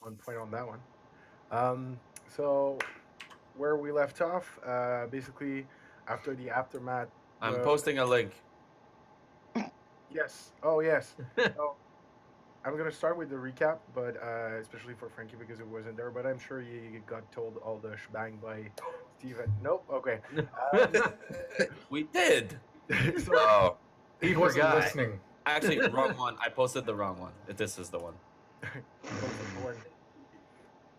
on point on that one. Um, so where we left off, basically after the aftermath I'm was posting a link. yes. Oh yes. So I'm gonna start with the recap, but especially for Frankie because it wasn't there. But I'm sure you got told all the shebang by Steven. Nope. Okay. Um, We did. so Oh, He He wasn't forgot. listening. actually, wrong one. I posted the wrong one. This is the one. you posted the one.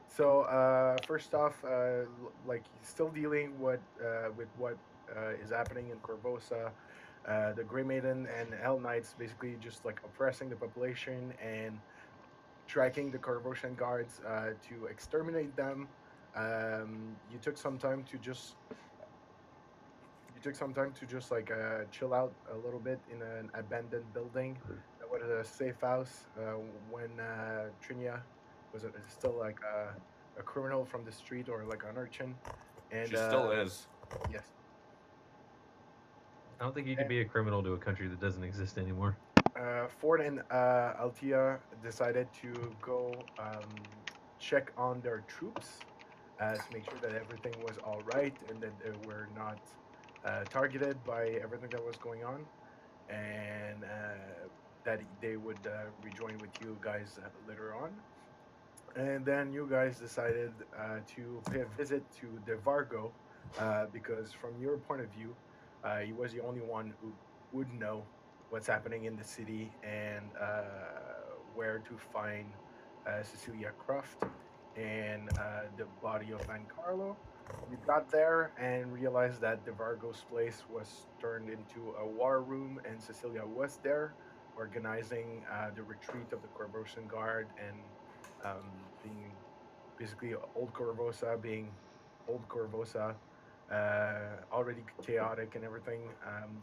So first off, like still dealing with what is happening in Corvosa, the Grey Maiden and Hell Knights basically just like oppressing the population and tracking the Corvosian guards to exterminate them. You took some time to just like chill out a little bit in an abandoned building that was a safe house when Trinia was still like a criminal from the street or like an urchin. And She still is. yes, I don't think you could be a criminal to a country that doesn't exist anymore. Ford and Altia decided to go check on their troops to make sure that everything was all right and that they were not targeted by everything that was going on, and that they would rejoin with you guys later on. And then you guys decided to pay a visit to DeVargo because, from your point of view, he was the only one who would know what's happening in the city and where to find Cecilia Croft and the body of Van Carlo. You got there and realized that DeVargo's place was turned into a war room, and Cecilia was there organizing the retreat of the Corvosan Guard and being basically old Corvosa being old Corvosa, already chaotic and everything,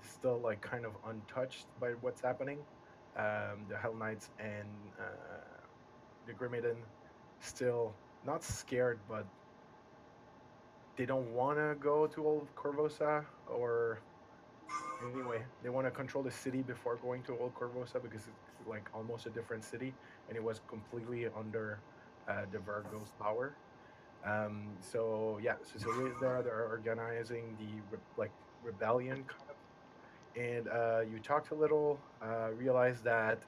still like kind of untouched by what's happening. The Hell Knights and the Grimmaden still not scared, but they don't want to go to old Corvosa or anyway, they want to control the city before going to Old Corvosa because it's like almost a different city and it was completely under the Virgo's power. So yeah, Cecilia is there. They're organizing the like rebellion kind of, and you talked a little. Realized that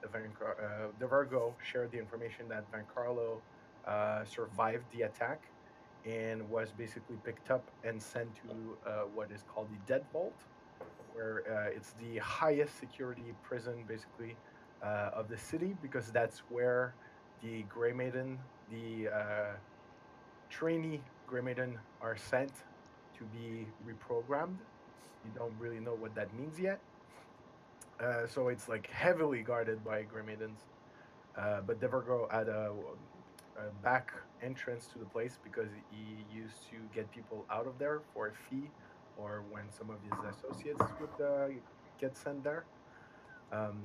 the Virgo shared the information that Van Carlo survived the attack and was basically picked up and sent to what is called the Dead Vault, where it's the highest security prison basically of the city because that's where the Grey Maiden, the trainee Grey Maiden, are sent to be reprogrammed. You don't really know what that means yet. So it's like heavily guarded by Grey Maidens. But Devergo had a back entrance to the place because he used to get people out of there for a fee or when some of his associates would get sent there.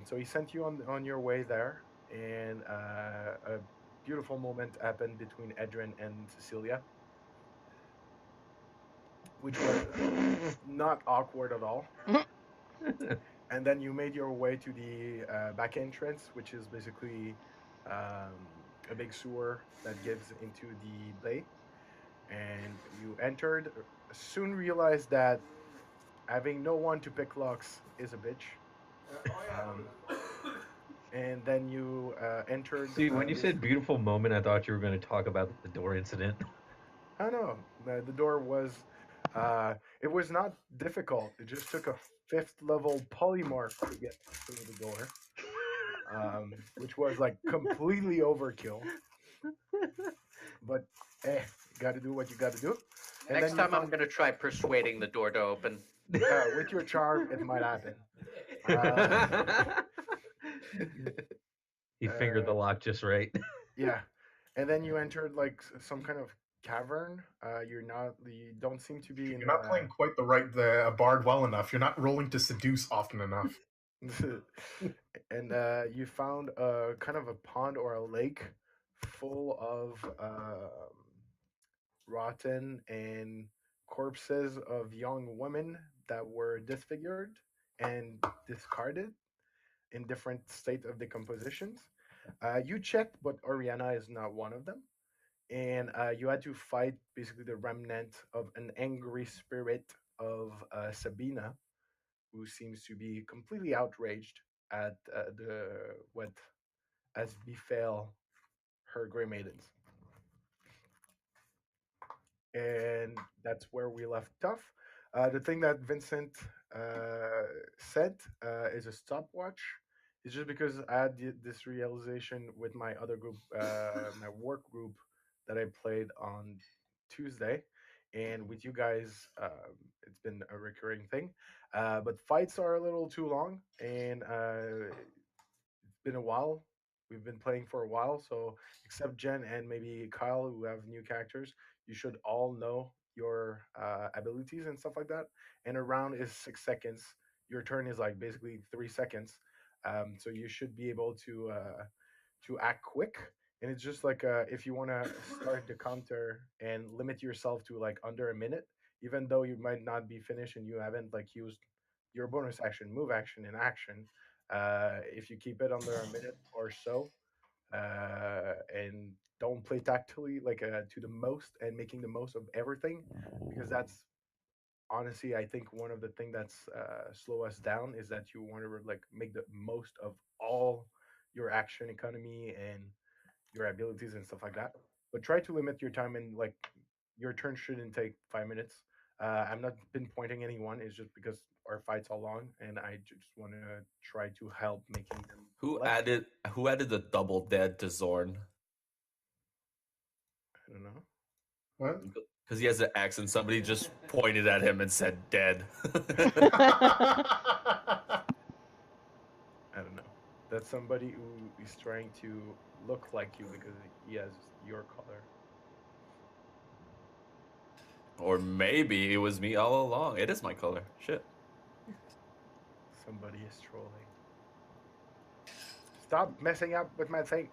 So he sent you on your way there, and a beautiful moment happened between Edrin and Cecilia, which was not awkward at all. And then you made your way to the back entrance, which is basically um, a big sewer that gives into the bay. And you entered, soon realized that having no one to pick locks is a bitch. Um, and then you entered. See, when you said beautiful moment, I thought you were going to talk about the door incident. I don't know. The door was. It was not difficult. It just took a fifth level polymorph to get through the door, which was like completely overkill. But got to do what you got to do. And Next then you time I'm found, gonna try persuading the door to open. with your charm, it might happen. Uh, He fingered the uh, lock just right. yeah, and then you entered like some kind of cavern. You don't seem to be in. You're not playing quite the right bard well enough. You're not rolling to seduce often enough. And you found a kind of a pond or a lake full of rotten and corpses of young women that were disfigured and discarded in different state of decompositions. You checked, but Oriana is not one of them. and you had to fight basically the remnant of an angry spirit of Sabina, who seems to be completely outraged at the what has befell her Grey Maidens. And that's where we left off. The thing that Vincent said is a stopwatch. It's just because I had this realization with my other group, my work group that I played on Tuesday, and with you guys, it's been a recurring thing. But fights are a little too long, and it's been a while. We've been playing for a while, so except Jen and maybe Kyle, who have new characters, you should all know your abilities and stuff like that. And a round is 6 seconds. Your turn is like basically 3 seconds, so you should be able to act quick. And it's just like if you want to start the counter and limit yourself to like under a minute, even though you might not be finished and you haven't like used your bonus action, move action, and action, if you keep it under a minute or so, and don't play tactically like to the most and making the most of everything, because that's honestly I think one of the things that's slow us down is that you want to like make the most of all your action economy and your abilities and stuff like that. But try to limit your time, and like your turn shouldn't take 5 minutes. I'm not pinpointing anyone. It's just because our fights are long, and I just want to try to help making them Who less. added the double dead to Zorn? I don't know. What? Because he has an X and somebody just pointed at him and said dead. I don't know. That's somebody who is trying to look like you because he has your color. Or maybe it was me all along. It is my color. Shit. Somebody is trolling. Stop messing up with my thing.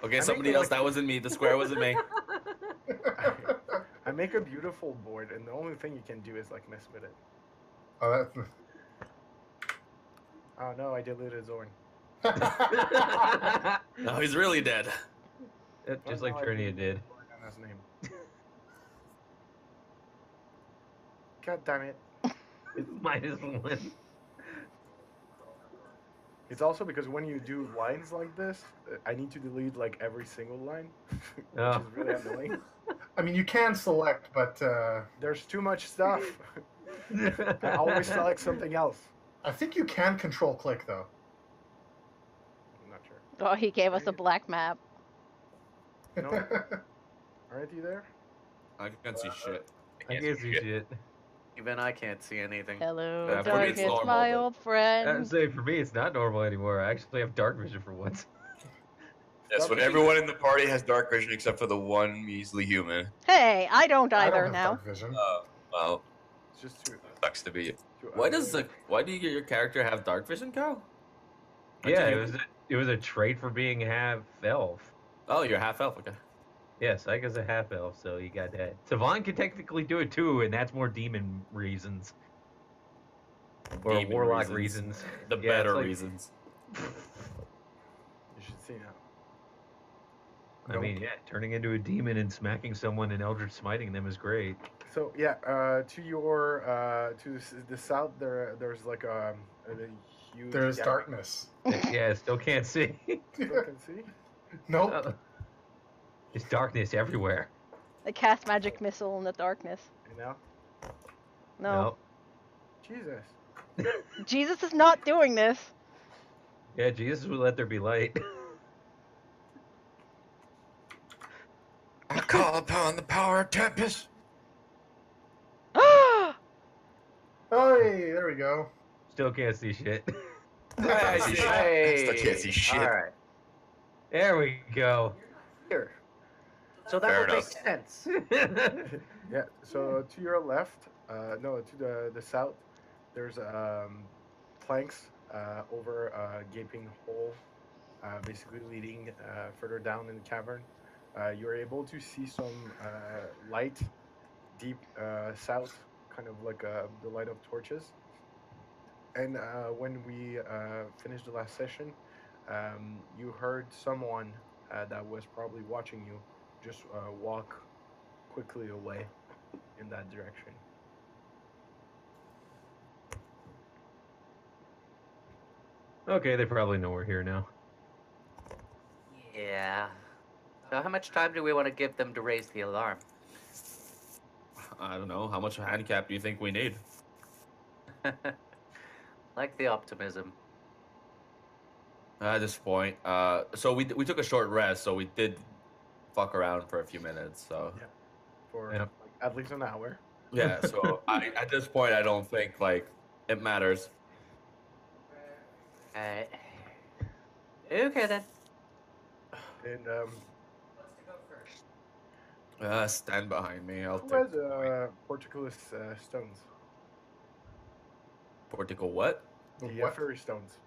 Okay, I somebody make else. like That wasn't me. The square wasn't me. I make a beautiful board, and the only thing you can do is like mess with it. Oh, that's... Oh no, I deleted Zorn. No, he's really dead. Just Oh, like no, I Trinia deleted did. Zorn on his name. God damn it! -1. It's also because when you do lines like this, I need to delete like every single line, which Oh. is really annoying. I mean, you can select, but There's too much stuff. I always select something else. I think you can control click though. I'm not sure. Oh, he gave us a black map. No, aren't you there? I can't see shit. I can't see shit. Even I can't see anything. Hello, Yeah, for me it's darkness, normal, my but- old friend. Say for me, it's not normal anymore. I actually have dark vision for once. Yes, Stop when being- everyone in the party has dark vision except for the one measly human. Hey, I don't I either don't have now. dark vision. Well, It's just too. sucks to be you. Why do you get your character have dark vision, Kyle? Aren't Yeah, you it was a trait for being half elf. Oh, you're half elf. Okay. Yes, I guess a half elf, so you got that. Savon can technically do it too, and that's more demon reasons. Or Demon warlock reasons. The Yeah, it's better like- reasons. You should see now. I mean, yeah, turning into a demon and smacking someone and eldritch smiting them is great. So yeah, to your the south there's like a huge. There's gap. darkness. Yeah, still can't see. Still can see. Nope. There's darkness everywhere. I cast magic missile in the darkness. And now, No. Jesus. Jesus is not doing this. Yeah, Jesus would let there be light. I call upon the power of Tempest. Oh, hey, there we go. Still can't see shit. I see shit. I still can't see shit. All right. There we go. Here. So that Fair would make enough. sense. Yeah. So to your left, no, to the south, there's planks over a gaping hole, basically leading further down in the cavern. You're able to see some light deep south, kind of like the light of torches. And when we finished the last session, you heard someone that was probably watching you just walk quickly away in that direction. Okay, they probably know we're here now. Yeah. So how much time do we want to give them to raise the alarm? I don't know. How much handicap do you think we need? Like the optimism. At this point, so we took a short rest, so we did fuck around for a few minutes. So Yeah. For Yep. like, at least an hour. yeah, so at this point, I don't think like it matters. Alright. Okay then. And Stand behind me. I'll who take has portcullis stones? portical. What? The What? fairy stones.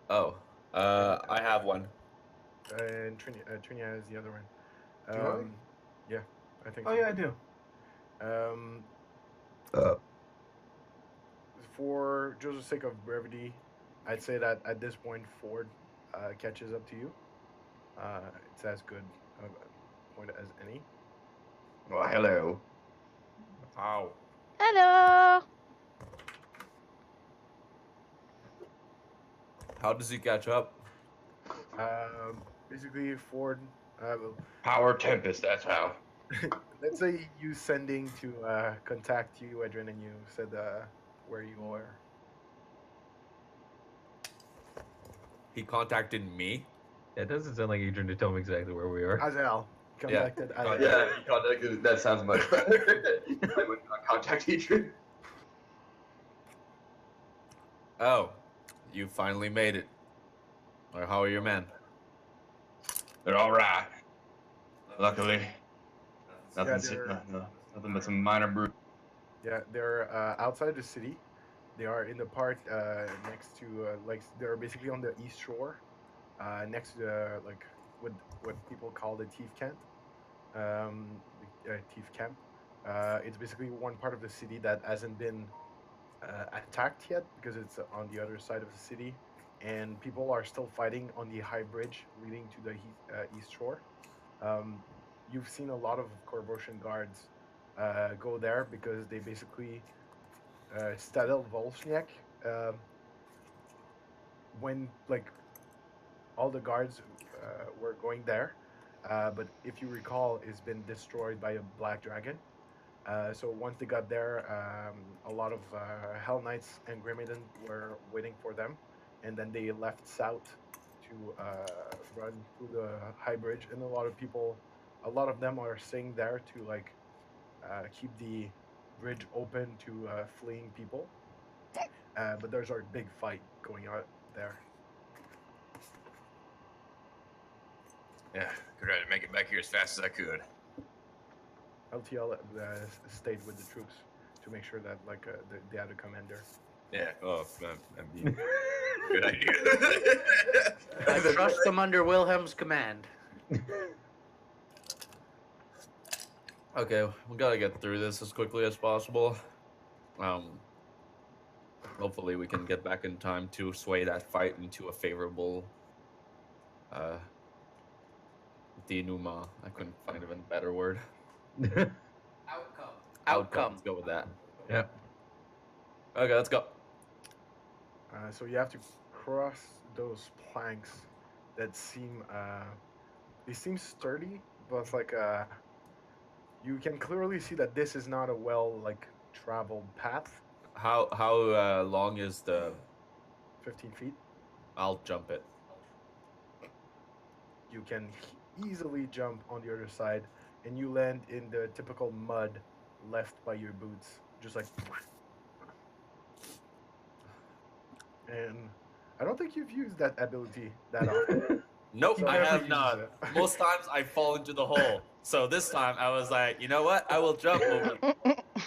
Oh, I have one. And Trinia has the other one. Do I? Yeah, I think Oh so. yeah, I do. For just the sake of brevity, I'd say that at this point Ford catches up to you. It's as good a point as any. Well, hello. Ow. Hello. How does he catch up? Basically, Ford. Power Tempest, that's how. Let's say you sending to contact you, Adrian, and you said where you are. He contacted me. That doesn't sound like Adrian to tell me exactly where we are. Azel contacted. Azel. Yeah, he contacted. That sounds much better. I would not contact Adrian. Oh, you finally made it. Or how are your men? They're all right. Luckily, nothing, they're- nothing but some minor bruise. Yeah, they're outside the city. They are in the park next to like they're basically on the east shore, next to the like what people call the Thief Camp. Thief Camp. It's basically one part of the city that hasn't been attacked yet because it's on the other side of the city, and people are still fighting on the high bridge leading to the east shore. You've seen a lot of Corporation guards go there because they basically Stadel Volsniak when like all the guards were going there, but if you recall, it's been destroyed by a black dragon. So once they got there, a lot of Hell Knights and Grimmaden were waiting for them, and then they left south to run through the high bridge, and a lot of them are staying there to like keep the bridge open to fleeing people. But there's a big fight going on there. Yeah, could try to make it back here as fast as I could. LTL stayed with the troops to make sure that like they had a commander. Yeah. Oh, that'd be good idea. I trust them under Wilhelm's command. Okay, we gotta get through this as quickly as possible. Hopefully we can get back in time to sway that fight into a favorable denouement. I couldn't find even a better word. Outcome. Let's go with that. Yep. Okay, let's go. So you have to cross those planks that seem they seem sturdy, but it's like you can clearly see that this is not a well like traveled path. How long is the? 15 feet. I'll jump it. You can easily jump on the other side, and you land in the typical mud left by your boots, just like. And I don't think you've used that ability that often. Nope, You I never have use not. it. Most times I fall into the hole. So this time I was like, you know what? I will jump over.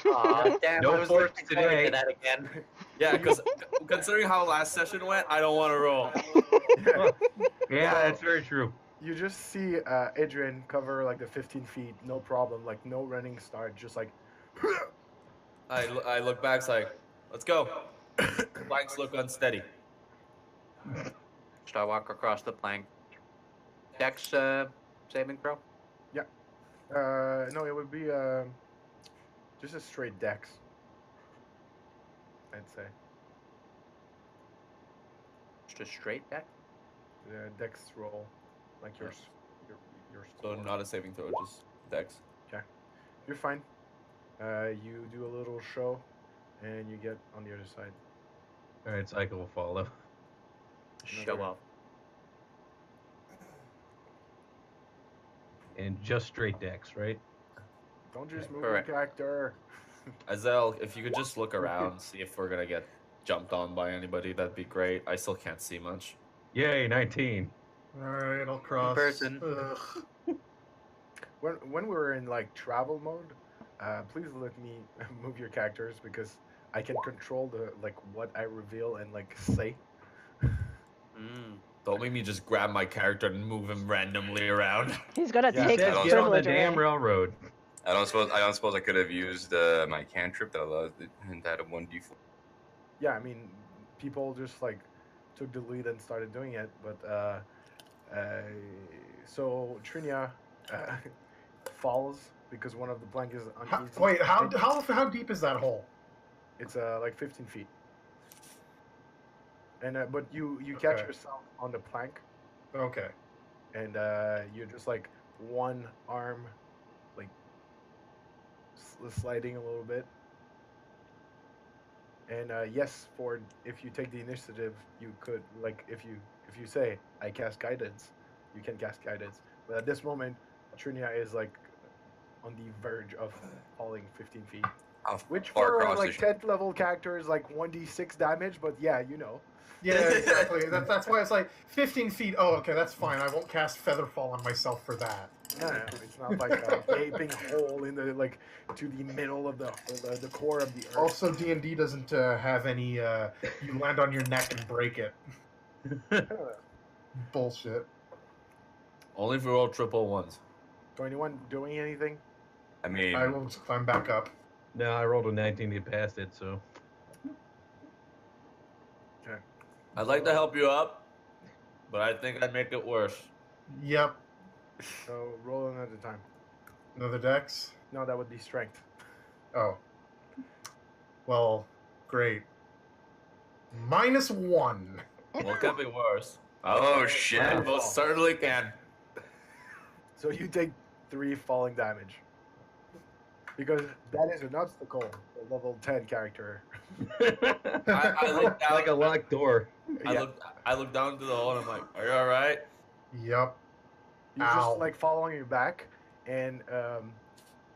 Aw, damn, No I was force looking forward today. to that again. Yeah, because considering how last session went, I don't want to roll. Yeah, that's very true. You just see Adrian cover like the 15 feet, no problem, like no running start, just like. I look back, it's like, let's go. Planks look unsteady. Should I walk across the plank? Dex saving throw? No, it would be just a straight dex. I'd say Just a straight dex? dex roll, like Yeah. your So score. not a saving throw, just dex. You're fine. You do a little show, and you get on the other side. All right, Psycho will follow. Show Another- up. And just straight decks, right? Don't just move Correct. your character. Azel, if you could just look around, see if we're gonna get jumped on by anybody, that'd be great. I still can't see much. Yay, 19. Alright, I'll cross. person. Ugh. When we're in like travel mode, please let me move your characters because I can control the like what I reveal and like say. Mm. Don't make me just grab my character and move him randomly around. He's gonna Yeah, take Says his get on the privilege damn away. railroad. I don't suppose I could have used my cantrip that allows it to add a 1d4. Yeah, I mean, people just like took the lead and started doing it, but so Trinia falls because one of the plank is uneasy. Wait, how deep is that hole? It's like 15 feet. And but you catch Okay. yourself on the plank, Okay. and you're just like one arm, like sliding a little bit. And yes, Ford, if you take the initiative, you could like if you say I cast guidance, you can cast guidance. But at this moment, Trinia is like on the verge of falling 15 feet, How which far for across like is she? 10th level character is like 1d6 damage. But yeah, you know. Yeah, exactly. That's why it's like 15 feet. Oh, okay, that's fine. I won't cast Featherfall on myself for that. No, it's not like a gaping hole in the like to the middle of the core of the earth. Also, D&D doesn't have any, you land on your neck and break it. Bullshit. Only if we roll triple ones. So anyone doing anything? I mean, I will just climb back up. No, I rolled a 19 to pass it, so. Okay. I'd like to help you up, but I think I'd make it worse. Yep. So roll another time. Another dex. No, that would be strength. Oh. Well, great. -1. Well, it can be worse. Oh, Okay, shit. I most certainly can. So you take 3 falling damage. Because that is an obstacle for level 10 character. I look down, Like a locked door. Yeah. I look down into the hole and I'm like, "Are you all right?" Yep. You Ow. just like fall on your back, and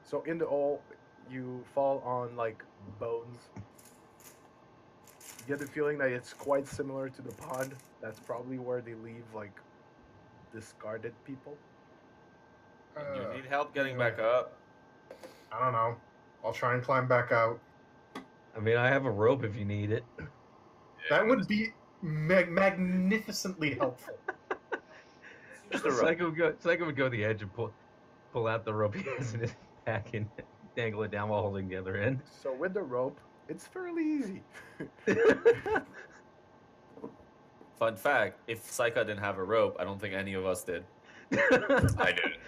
so in the hole, you fall on like bones. You get the feeling that it's quite similar to the pond. That's probably where they leave like discarded people. You need help getting back up. I don't know. I'll try and climb back out. I mean, I have a rope if you need it. That would be magnificently helpful. Just a rope. Psycho would go to the edge and pull out the rope he has in his pack and dangle it down while holding the other end. So with the rope, it's fairly easy. Fun fact: if Psycho didn't have a rope, I don't think any of us did. I did.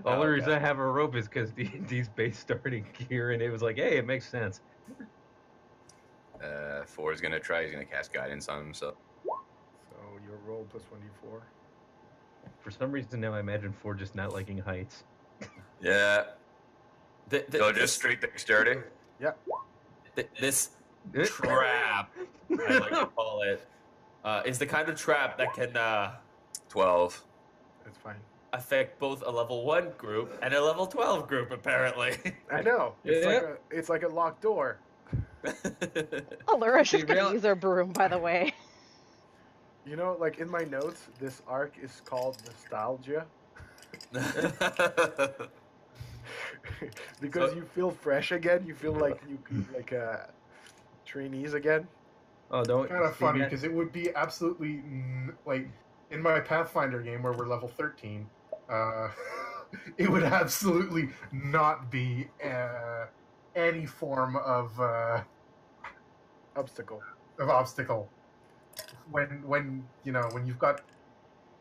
All the Okay. reason I have a rope is because D&D's base starting gear, and it was like, hey, it makes sense. 4 is gonna try. He's gonna cast guidance on himself. So your roll plus 1d4. For some reason now I imagine Ford just not liking heights. Yeah. So This just straight dexterity. this trap, I like to call it, is the kind of trap that can 12. That's fine. affect both a level 1 group and a level 12 group, apparently. I know. Yeah. It's like a locked door. Oh, Laura's just See, gonna real- use her broom, by the way. You know, like in my notes, this arc is called nostalgia because So- you feel fresh again. You feel like you like trainees again. Oh, don't. Kind of see funny that? because it would be absolutely like in my Pathfinder game where we're level 13. It would absolutely not be any form of Obstacle. obstacle when you know when you've got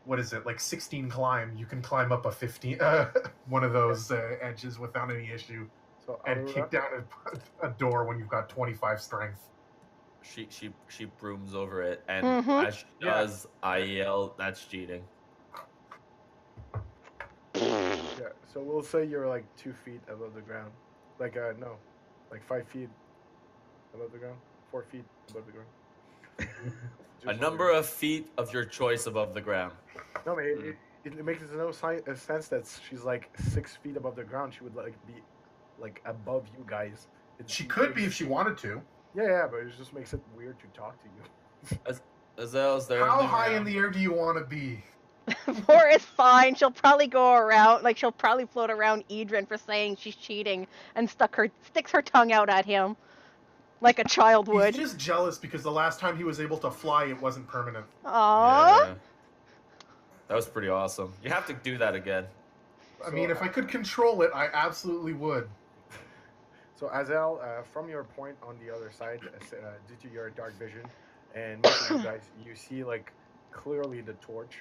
what is it, like 16 climb, you can climb up a 15 one of those edges without any issue So and Allura, kick down a door when you've got 25 strength. She brooms over it, and Mhm. as she does, I yell, "That's cheating!" yeah. So we'll say you're like 2 feet above the ground. Like no, like 5 feet above the ground, 4 feet above the ground. A number of feet of your choice above the ground. No, man, it makes no sense that she's like 6 feet above the ground. She would like be like above you guys. She could be if she wanted to. Yeah, but it just makes it weird to talk to you. Azel's there. How high in the air do you want to be? 4 is fine. She'll probably go around, like she'll probably float around Edrin for saying she's cheating and sticks her tongue out at him, like a child would. He's just jealous because the last time he was able to fly, it wasn't permanent. Aww. Yeah. That was pretty awesome. You have to do that again. I mean, if I could control it, I absolutely would. So Azel, from your point on the other side, due to your dark vision, and most of you guys, you see like clearly the torch.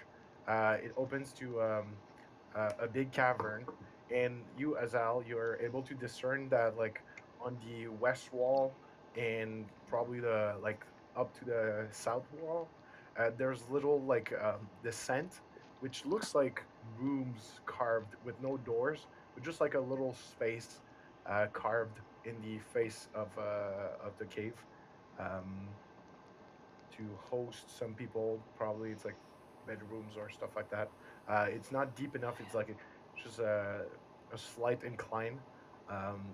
It opens to a big cavern, and you, Azel, you're able to discern that like on the west wall and probably the like up to the south wall, there's little like descent, which looks like rooms carved with no doors, but just like a little space carved in the face of the cave to host some people. Probably it's like bedrooms or stuff like that. It's not deep enough. It's like just a slight incline.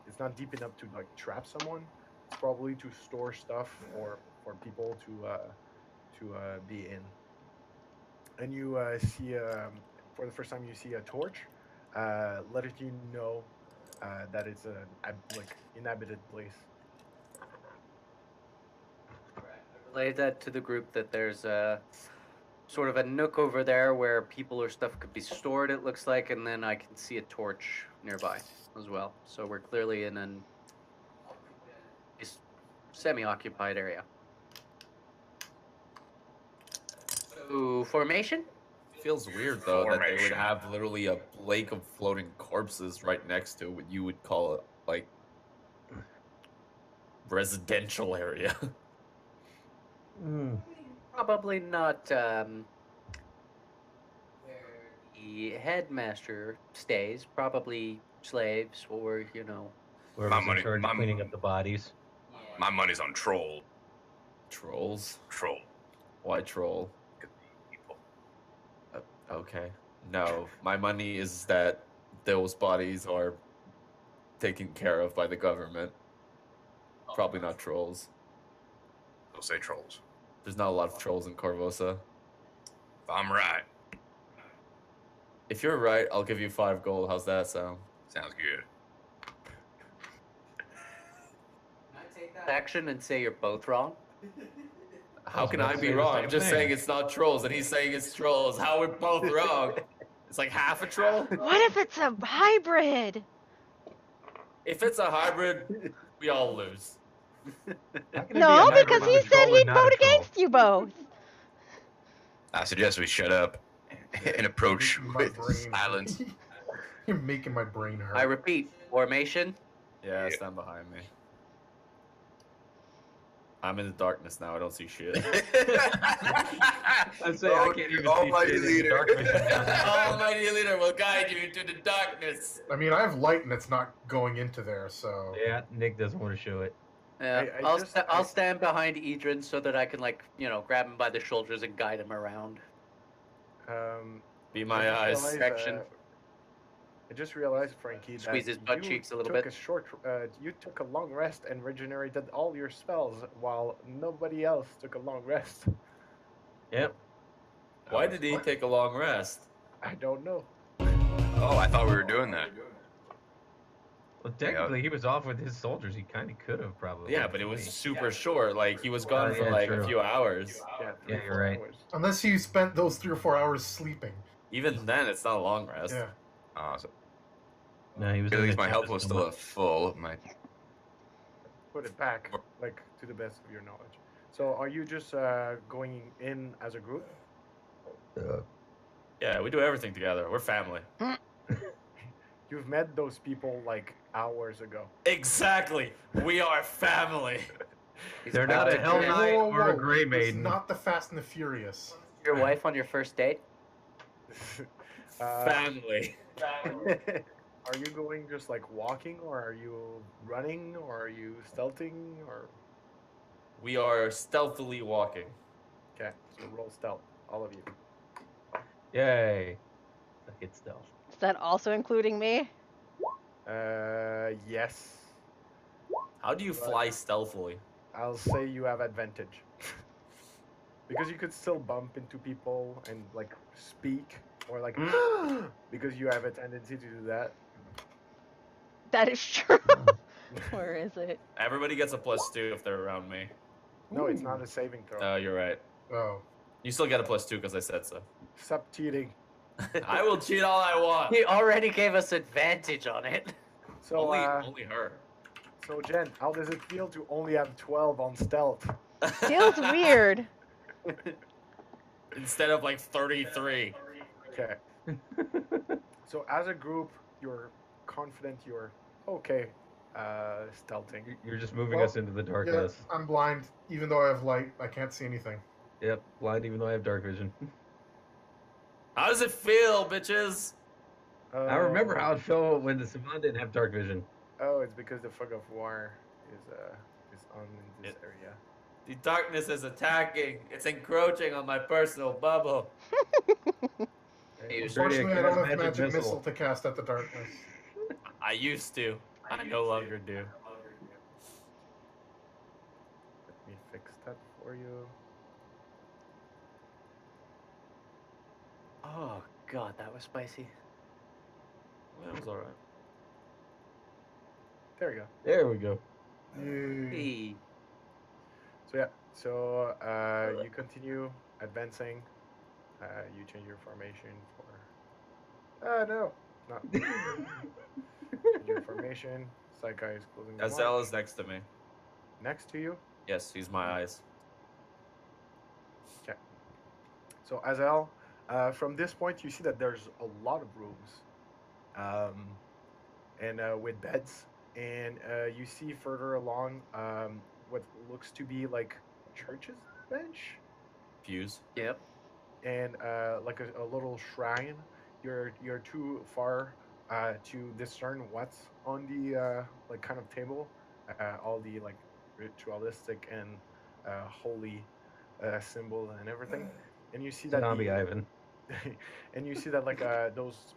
It's not deep enough to like trap someone. It's probably to store stuff or for people to be in. And you see for the first time you see a torch, letting you know that it's a like inhabited place. Relay that to the group that there's a sort of a nook over there where people or stuff could be stored, it looks like, and then I can see a torch nearby as well. So we're clearly in an semi-occupied area. So, formation? Feels weird though that they would have literally a lake of floating corpses right next to what you would call it like residential area. Probably not where the headmaster stays. Probably slaves or, you know. Whoever's My in money- charge of my- cleaning up the bodies. My money's on troll. Trolls? Troll. Why troll? People. Okay. No, my money is that those bodies are taken care of by the government. Probably not trolls. They'll say trolls. There's not a lot of trolls in Corvosa. If I'm right, If you're right, I'll give you 5 gold. How's that sound? sounds good. Action and say you're both wrong. How can about I to be say the wrong? same I'm just thing. saying it's not trolls, and he's saying it's trolls. How are we both wrong? It's like half a troll? What if it's a hybrid? If it's a hybrid, we all lose. How can it be a No, hybrid because with he a said troll and he'd not a vote troll? against you both. I suggest we shut up and approach My with brain. silence. You're making my brain hurt. I repeat, formation. Yeah, stand behind me. I'm in the darkness now. I don't see shit. I'd say I can't even see Almighty shit in the leader. darkness. Almighty leader will guide you into the darkness. I mean, I have light and it's not going into there, so. Yeah, Nick doesn't want to show it. Yeah, I I'll just- I'll stand behind Edrin so that I can grab him by the shoulders and guide him around. Be I my just eyes. realized, Section. I just realized, Frankie, Squeeze that his butt you cheeks a little took bit. You took a long rest and regenerated all your spells, while nobody else took a long rest. Yep. Why did he take a long rest? I don't know. Oh, I thought we were doing that. Well, technically, he was off with his soldiers. He kind of could have probably. Yeah, but it was super short. Like he was gone for yeah, like true. a few hours. Yeah, Yeah, 3-4 you're right. hours. Unless you spent those 3 or 4 hours sleeping. Even then, it's not a long rest. Yeah. So No, he was. at in least the my health tempest was so still much. at full. My Put it back, like to the best of your knowledge. So, are you just going in as a group? Yeah, we do everything together. We're family. You've met those people like hours ago. Exactly. We are family. He's They're not about a to Hell kiss Knight or a Grey This is Maiden. not the Fast and the Furious. your wife on your first date. Family. Are you going just like walking, or are you running, or are you stealthing, or We are stealthily walking. okay? So roll stealth, all of you. Yay. I hit stealth. Is that also including me? Yes. How do you fly stealthily? I'll say you have advantage because you could still bump into people and like speak or like because you have a tendency to do that. That is true. Where is it? Everybody gets a +2 if they're around me. No, it's not a saving throw. Oh, you're right. Oh. You still get a +2 because I said so. Stop cheating. I will cheat all I want. He already gave us advantage on it. So, Only her. so Jen, how does it feel to only have 12 on stealth? Feels weird. Instead of like 33. Okay. So as a group, you're confident you're okay stealthing. You're just moving Well, us into the Yeah, darkness. I'm blind. Even though I have light, I can't see anything. Yep, blind even though I have dark vision. How does it feel, bitches? I remember how it felt when the Savant didn't have dark vision. Oh, it's because the fog of war is on in this area. The darkness is attacking. It's encroaching on my personal bubble. Unfortunately, I don't have magic missile to cast at the darkness. I used to. I no longer do. Let me fix that for you. Oh god, that was spicy. That was alright. There you go. There we go. Yay. Hey. So yeah, so you continue advancing. You change your formation for. No, not change your formation. Psychi is closing. the Azel mark. is next to me. Next to you. Yes, he's my eyes. Okay. So Azel, from this point, you see that there's a lot of rooms, and with beds, and you see further along what looks to be like church's bench, Fuse. Yep. and like a little shrine. You're too far to discern what's on the like kind of table, all the like ritualistic and holy symbol and everything, and you see that Zombie Ivan. and you see that like those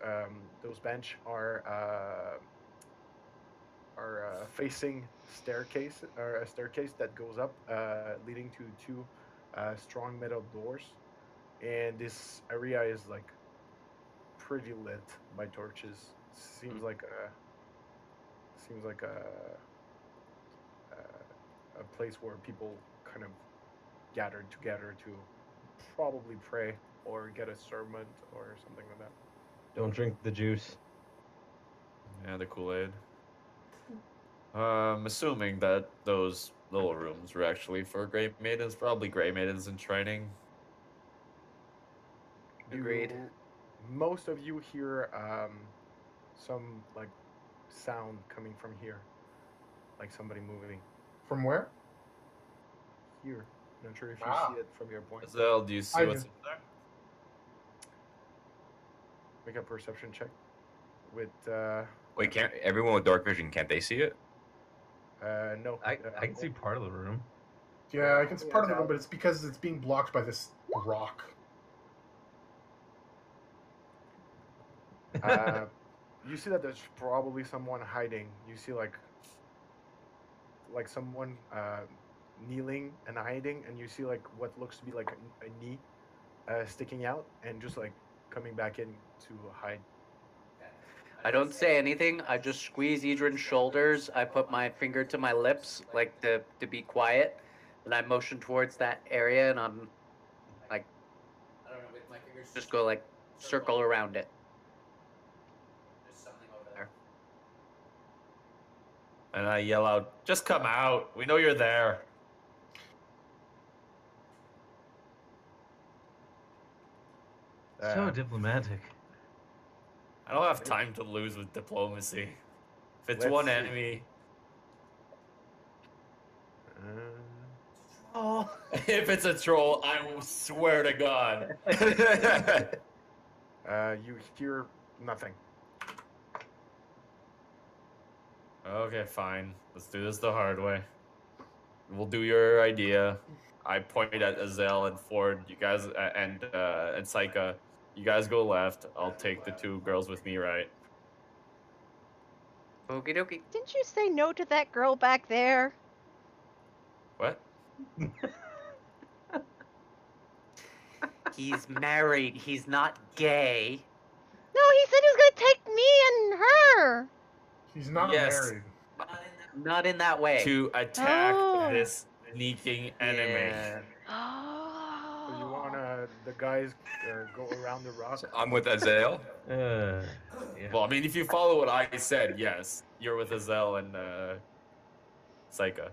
bench are facing staircase or a staircase that goes up, leading to two strong metal doors, and this area is like pretty lit by torches. Seems like a place where people kind of gathered together to probably pray or get a sermon or something like that. Don't drink the juice. Yeah, the Kool-Aid. Assuming that those little rooms were actually for Grey Maidens, probably Grey Maidens in training. Agreed. Most of you hear some like sound coming from here, like somebody moving From where? here. Not sure if you Ah. see it from your point. Azel, do you see I what's do. in there? Make a perception check with Wait, can't everyone with dark vision, can't they see it? no. I can see part of the room. Yeah, I can see part of the room, but it's because it's being blocked by this rock. You see that there's probably someone hiding. You see like someone kneeling and hiding, and you see like what looks to be like a knee sticking out and just like coming back in to hide. I don't say anything. I just squeeze Idrin's shoulders. I put my finger to my lips, like to be quiet, and I motion towards that area, and I'm like, I don't know, with my fingers just go like circle around it. There's something over there. And I yell out, "Just come out! We know you're there." So diplomatic. I don't have time to lose with diplomacy. If it's Let's one see. enemy, Oh. if it's a troll, I will swear to God. You hear nothing. Okay, fine. Let's do this the hard way. We'll do your idea. I point at Azel and Ford. You guys and Saika. You guys go left. I'll take the two girls with me right. Okie dokie. Didn't you say no to that girl back there? What? He's married. He's not gay. No, he said he was gonna take me and her. He's not Yes. married. Not in that way. To attack Oh. this sneaking enemy. Yeah. So you Oh. wanna the guys go around the rock? I'm with Azael. Yeah. Well, I mean, if you follow what I said, yes, you're with Azel and Saika.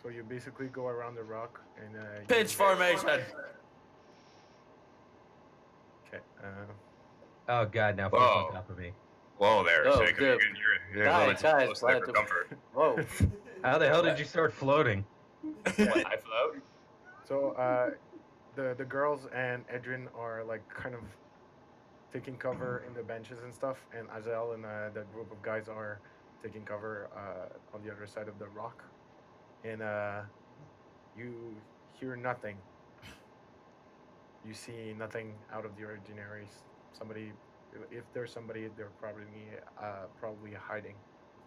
So you basically go around the rock and Pitch formation. Okay. Oh god, now Ford's Whoa. on top of me. Whoa there, Oh, Saker. good. You're a Guys, little too guys, close there glad for to- comfort. Whoa. How the hell did you start floating? What, I float? So the girls and Edrin are like kind of taking cover in the benches and stuff, and Azel and the group of guys are taking cover on the other side of the rock, and you hear nothing. You see nothing out of the ordinary. Somebody, if there's somebody, they're probably hiding.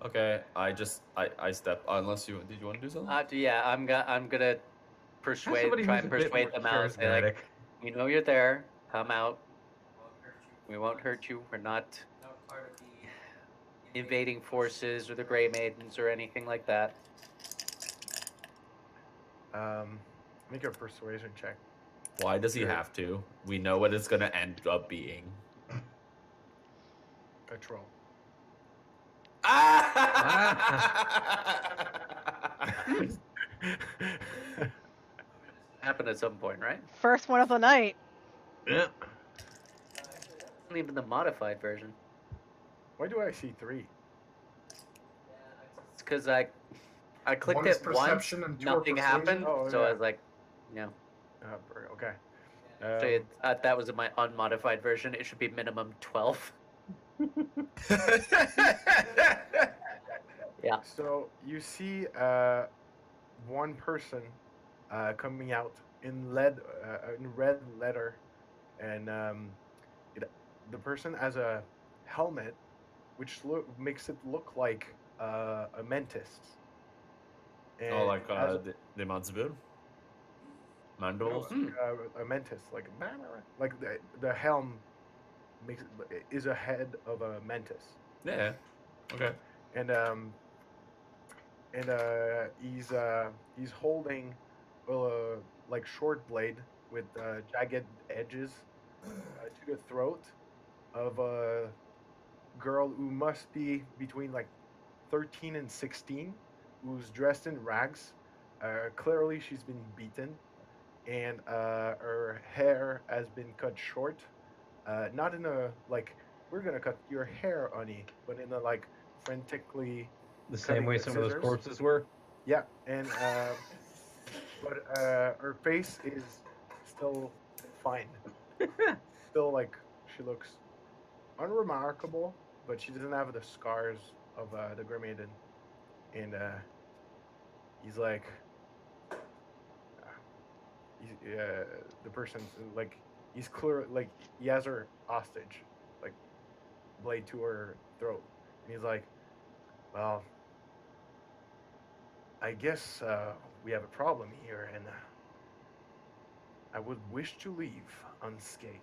Okay, I step. Unless you did you want to do something? Yeah, I'm gonna persuade, Somebody try who's and a bit persuade more them out. Say like, charismatic. we know you're there. Come out. We won't hurt you. We're not invading forces or the Grey Maidens or anything like that. Make a persuasion check. Why does he Sure. have to? We know what it's gonna end up being. A troll. Happen at some point, right? First one of the night. Yeah. Not even the modified version. Why do I see 3? It's because I clicked One is it once, perception and two are nothing persuasion. happened, Oh, so yeah. I was like, no. Okay. So that was in my unmodified version. It should be minimum 12. Yeah. So you see one person coming out in red letter, and the person has a helmet, which makes it look like a mantis. And Oh, like has the Manzbur? no, Mandibles? a mantis, like the helm is a head of a mantis. Yeah. Okay. And he's holding like short blade with jagged edges to the throat of a girl who must be between like 13 and 16, who's dressed in rags. Clearly she's been beaten, and her hair has been cut short, not in a like we're gonna cut your hair, honey, but in a like frantically The cutting same way with some of those scissors. corpses were. Yeah, and but her face is still fine. Still like she looks unremarkable, but she doesn't have the scars of the Grey Maiden. And he's like, the person's like, he's clear, like he has her hostage, like blade to her throat, and he's like, well, I guess we have a problem here, and I would wish to leave unscathed.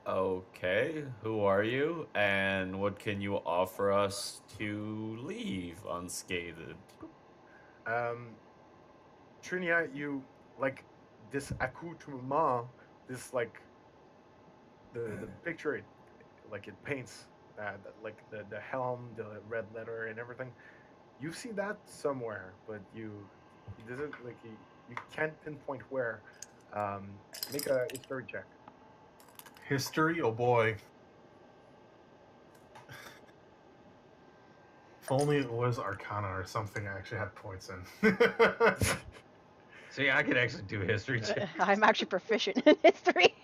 Okay. Who are you, and what can you offer us to leave unscathed? Trinia, you like this accoutrement, this like the picture, like it paints like the helm, the red letter, and everything. You've seen that somewhere, but it doesn't like you can't pinpoint where. Make a history check. History? Oh boy. If only it was Arcana or something I actually had points in. See, I could actually do history check. I'm actually proficient in history.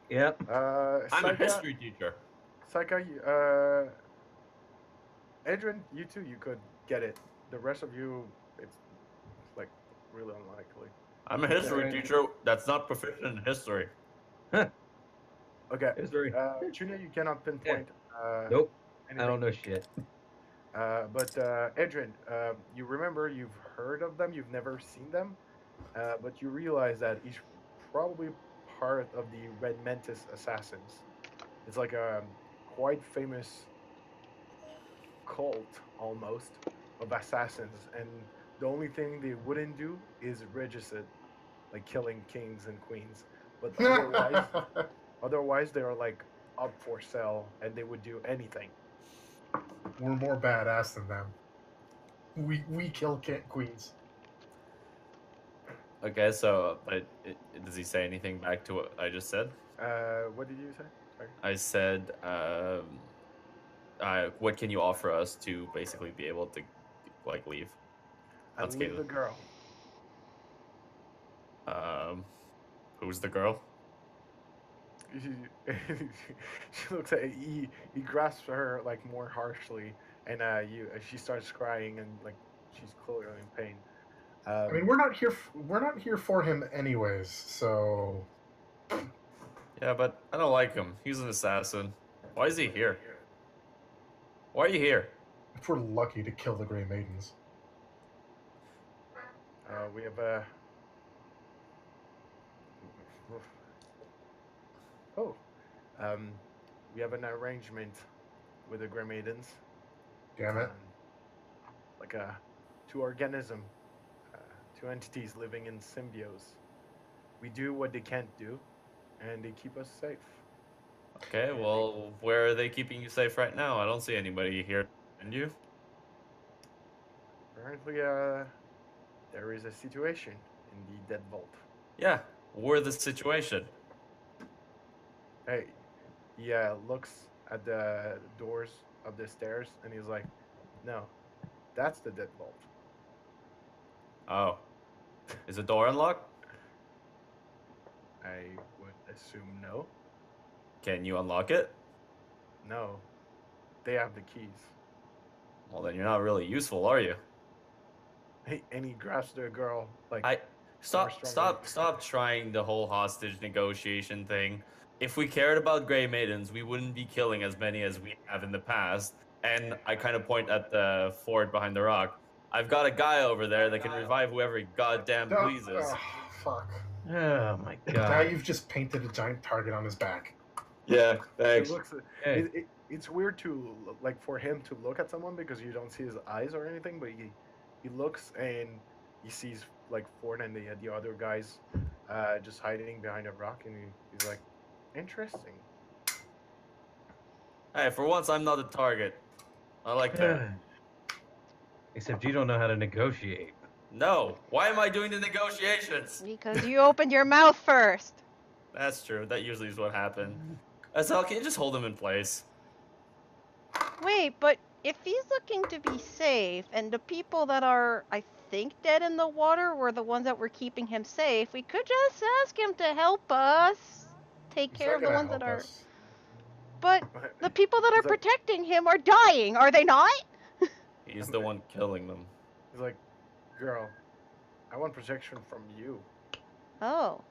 Yep. I'm a Saika, history teacher. Saika, Adrian, you too, you could get it. The rest of you, it's like really unlikely. I'm a history Okay. teacher that's not proficient in history. Okay, History. Tuna, you cannot pinpoint. Nope. Anything. I don't know shit. But Adrian, you remember you've heard of them, you've never seen them, but you realize that he's probably part of the Red Mantis assassins. It's like a quite famous cult almost of assassins, and the only thing they wouldn't do is regicide, like killing kings and queens. But otherwise they are like up for sale, and they would do anything. We're more badass than them. We kill queens. Okay, so but does he say anything back to what I just said? What did you say? Sorry. I said, what can you offer us to basically be able to like leave? I leave the girl. Who's the girl? She looks at he grasps her like more harshly, and she starts crying and like she's clearly in pain. I mean, we're not here for him anyways. So Yeah, but I don't like him. He's an assassin. Why is he here? Why are you here? if we're lucky to kill the Grey Maidens, We have oh, we have an arrangement with the Grey Maidens. damn it. Like two organism, two entities living in symbiose. We do what they can't do, and they keep us safe. Okay, well, where are they keeping you safe right now? I don't see anybody here. And you? Apparently, there is a situation in the dead vault. Yeah, we're the situation. Hey, he looks at the doors of the stairs, and he's like, "No, that's the dead vault." Oh. Is the door unlocked? I would assume no. Can you unlock it? No, they have the keys. Well, then you're not really useful, are you? Hey, and he grabs the girl like Stop trying the whole hostage negotiation thing. If we cared about Grey Maidens, we wouldn't be killing as many as we have in the past. And I kind of point at the fort behind the rock. I've got a guy over there that can revive whoever he goddamn pleases. Oh, fuck. Oh my Now god. you've just painted a giant target on his back. Yeah, it thanks. looks. Hey. It's weird to like for him to look at someone because you don't see his eyes or anything, but he looks and he sees like Ford and the other guys just hiding behind a rock, and he's like, interesting. Hey, for once, I'm not the target. I like that. Except you don't know how to negotiate. No, why am I doing the negotiations? Because you opened your mouth first. That's true. That usually is what happened. Asal, can you just hold him in place? Wait, but if he's looking to be safe, and the people that are, I think, dead in the water were the ones that were keeping him safe, we could just ask him to help us take He's care not of the gonna ones that help are. us. But the people that are He's like- protecting him are dying, are they not? He's the one killing them. He's like, girl, I want protection from you. Oh.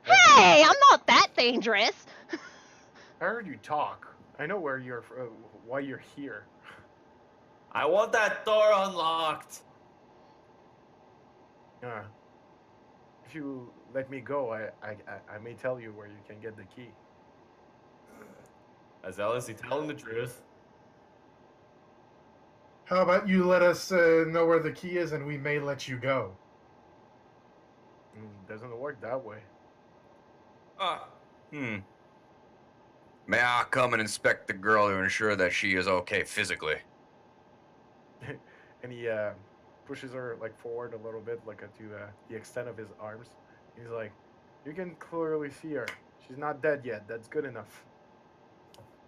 Hey, I'm not that dangerous. I heard you talk. I know why you're here. I want that door unlocked. If you let me go, I may tell you where you can get the key. Azal, is he telling the truth? How about you let us know where the key is and we may let you go? Doesn't work that way. May I come and inspect the girl to ensure that she is okay physically? And he pushes her like forward a little bit, like to the extent of his arms. He's like, you can clearly see her. She's not dead yet. That's good enough.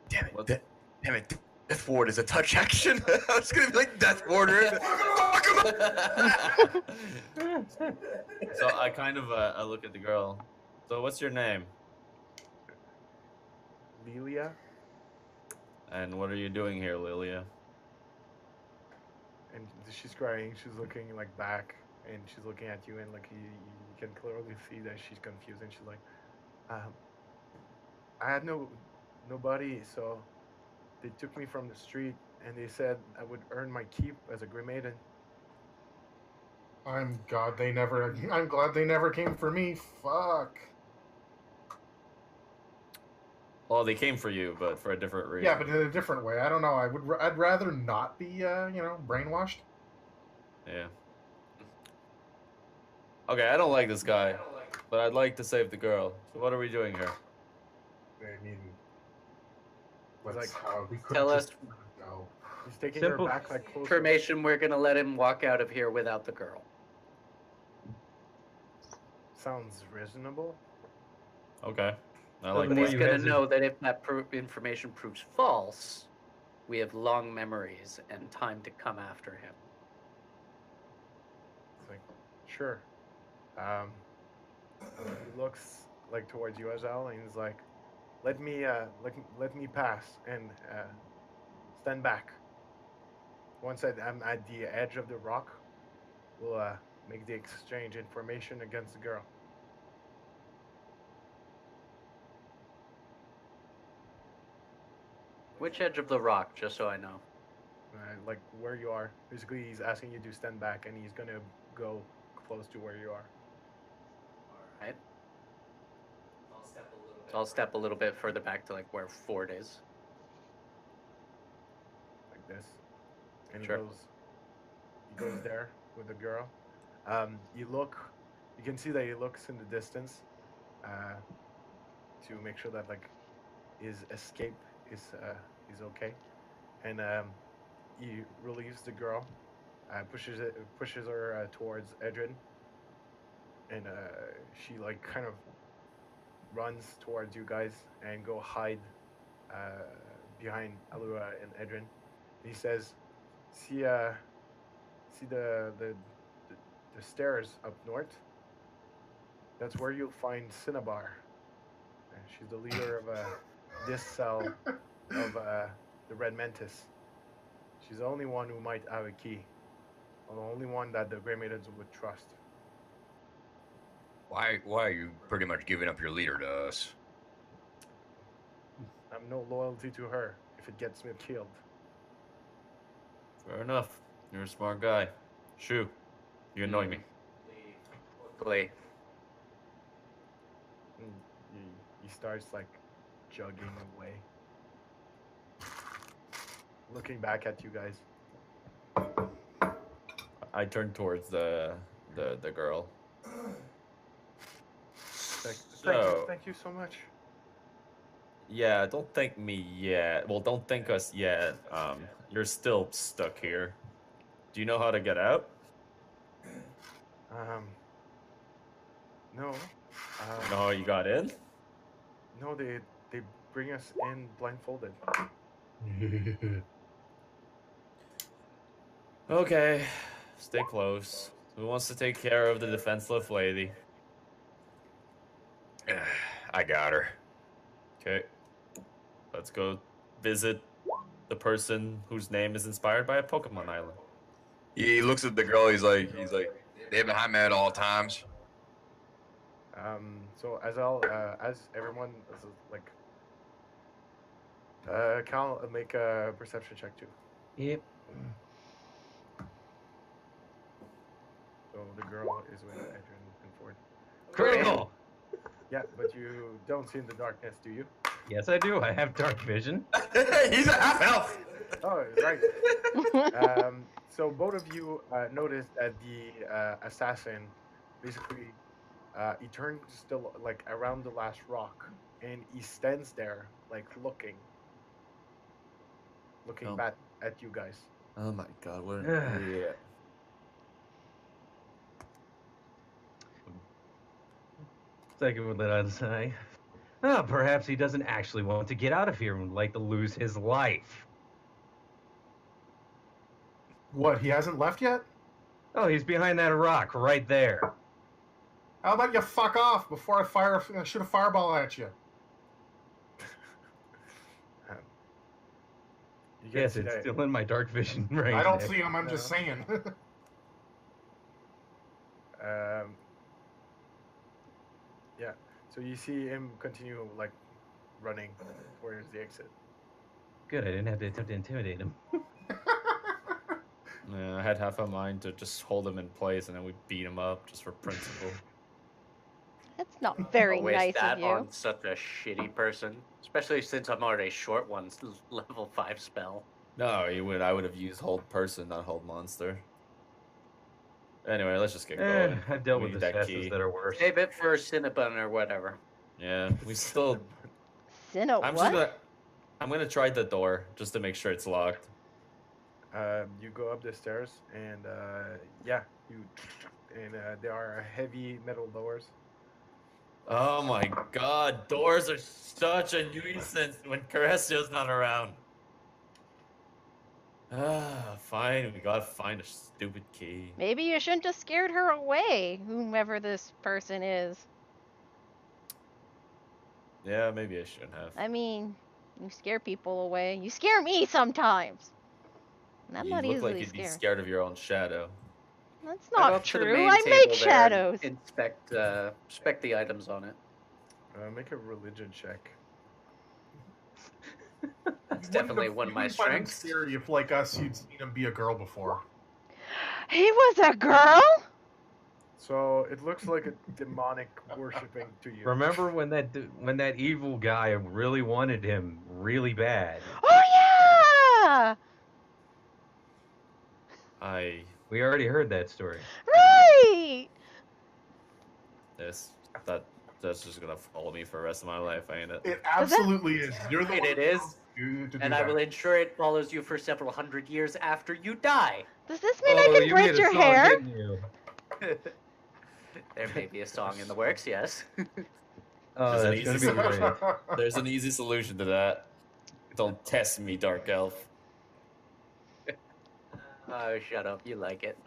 Damn it! What? Damn it! Death ward is a touch action. I was gonna be like death warder. Fuck him up! So I kind of I look at the girl. So what's your name? Lilia, And what are you doing here, Lilia? and she's crying. She's looking like back, and she's looking at you, and like you can clearly see that she's confused, and she's like, I had nobody, so they took me from the street, and they said I would earn my keep as a Grey Maiden. I'm glad they never came for me. Fuck. Well, they came for you, but for a different reason. Yeah, but in a different way. I don't know. I'd rather not be brainwashed. Yeah. Okay, I don't like this guy, but I'd like to save the girl. So what are we doing here? I mean, Like, we could tell just us- go. He's taking Simple. her back like closer. Information, we're gonna let him walk out of here without the girl. Sounds reasonable. Okay. I So like the But more he's you gonna hesitate- know that if that information proves false, we have long memories and time to come after him. It's like, sure. He looks like towards you, Azal, and he's like, let me pass and stand back. Once I'm at the edge of the rock, we'll make the exchange information against the girl. Which edge of the rock, just so I know? Like where you are. Basically, he's asking you to stand back, and he's gonna go close to where you are. Alright. I'll step a little bit further back to like where Ford is. Like this, and Sure. he goes there with the girl. You can see that he looks in the distance to make sure that like his escape is okay, and he relieves the girl, pushes her towards Edrin, and she like kind of runs towards you guys and go hide behind Alua and Edrin. He says, see the stairs up north? That's where you'll find Cinnabar. She's the leader of this cell of the Red Mantis. She's the only one who might have a key. Or the only one that the Grey Maidens would trust. Why are you pretty much giving up your leader to us? I have no loyalty to her if it gets me killed. Fair enough. You're a smart guy. Shoo. You annoy me. Glee. And he starts like jogging away, looking back at you guys. I turn towards the girl. Thank you so much. Yeah, don't thank me yet. Well, don't thank us yet. You're still stuck here. Do you know how to get out? No. You know how you got in? No, they bring us in blindfolded. Okay. Stay close. Who wants to take care of the defenseless lady? I got her. Okay. Let's go visit the person whose name is inspired by a Pokemon island. He looks at the girl. He's like, they're behind me at all times. So as everyone is like, Cal, make a perception check too. Yep. So the girl is with Adrian and Ford. Critical. Yeah, but you don't see in the darkness, do you? Yes, I do. I have dark vision. He's a half elf. Oh, right. So both of you notice that the assassin, basically, he turns like around the last rock, and he stands there, like looking Oh. back at you guys. Oh my god, what an idiot. Second with that I'd say. Oh, perhaps he doesn't actually want to get out of here and would like to lose his life. What? He hasn't left yet? Oh, he's behind that rock right there. How about you fuck off before I shoot a fireball at you? Um, you can Yes, see it's that- still in my dark vision range. I don't Nick. see him. I'm just saying. Yeah. So you see him continue like running towards the exit. Good, I didn't have to attempt to intimidate him. Yeah, I had half a mind to just hold him in place and then we beat him up just for principle. That's not very I'll waste nice that of you. on such a shitty person, especially since I'm already short one level 5 spell. No, you would. I would have used hold person, not hold monster. Anyway, let's just get going. I've dealt We with need the that assassins key. that are worse. Save it for Cinnabon or whatever. Yeah, we still. Sinnoh, I'm what? just gonna. I'm gonna try the door just to make sure it's locked. You go up the stairs, and yeah, there are heavy metal doors. Oh my god, doors are such a nuisance when Caressio's not around. Ah, fine, we gotta find a stupid key. Maybe you shouldn't have scared her away, whomever this person is. Yeah, maybe I shouldn't have. I mean, you scare people away. You scare me sometimes. And I'm You not look easily like you'd be scared. scared of your own shadow. That's I go not up to the true. main I table make there shadows. and inspect the items on it. Make a religion check. That's You definitely wouldn't one of my you wouldn't find him strengths. scary if, like us, you'd seen him be a girl before. He was a girl? So it looks like a demonic worshipping to you. Remember when that evil guy really wanted him really bad? Oh yeah! We already heard that story. Right! That's just gonna follow me for the rest of my life, ain't it? It absolutely is. You're the Right, one it who is. wants you to do And I that. will ensure it follows you for several hundred years after you die. Does this mean I can you braid made a your song, hair? didn't you? There may be a song in the works, yes. Oh, Just an that's gonna easy be great. There's an easy solution to that. Don't test me, Dark Elf. Oh, shut up. You like it.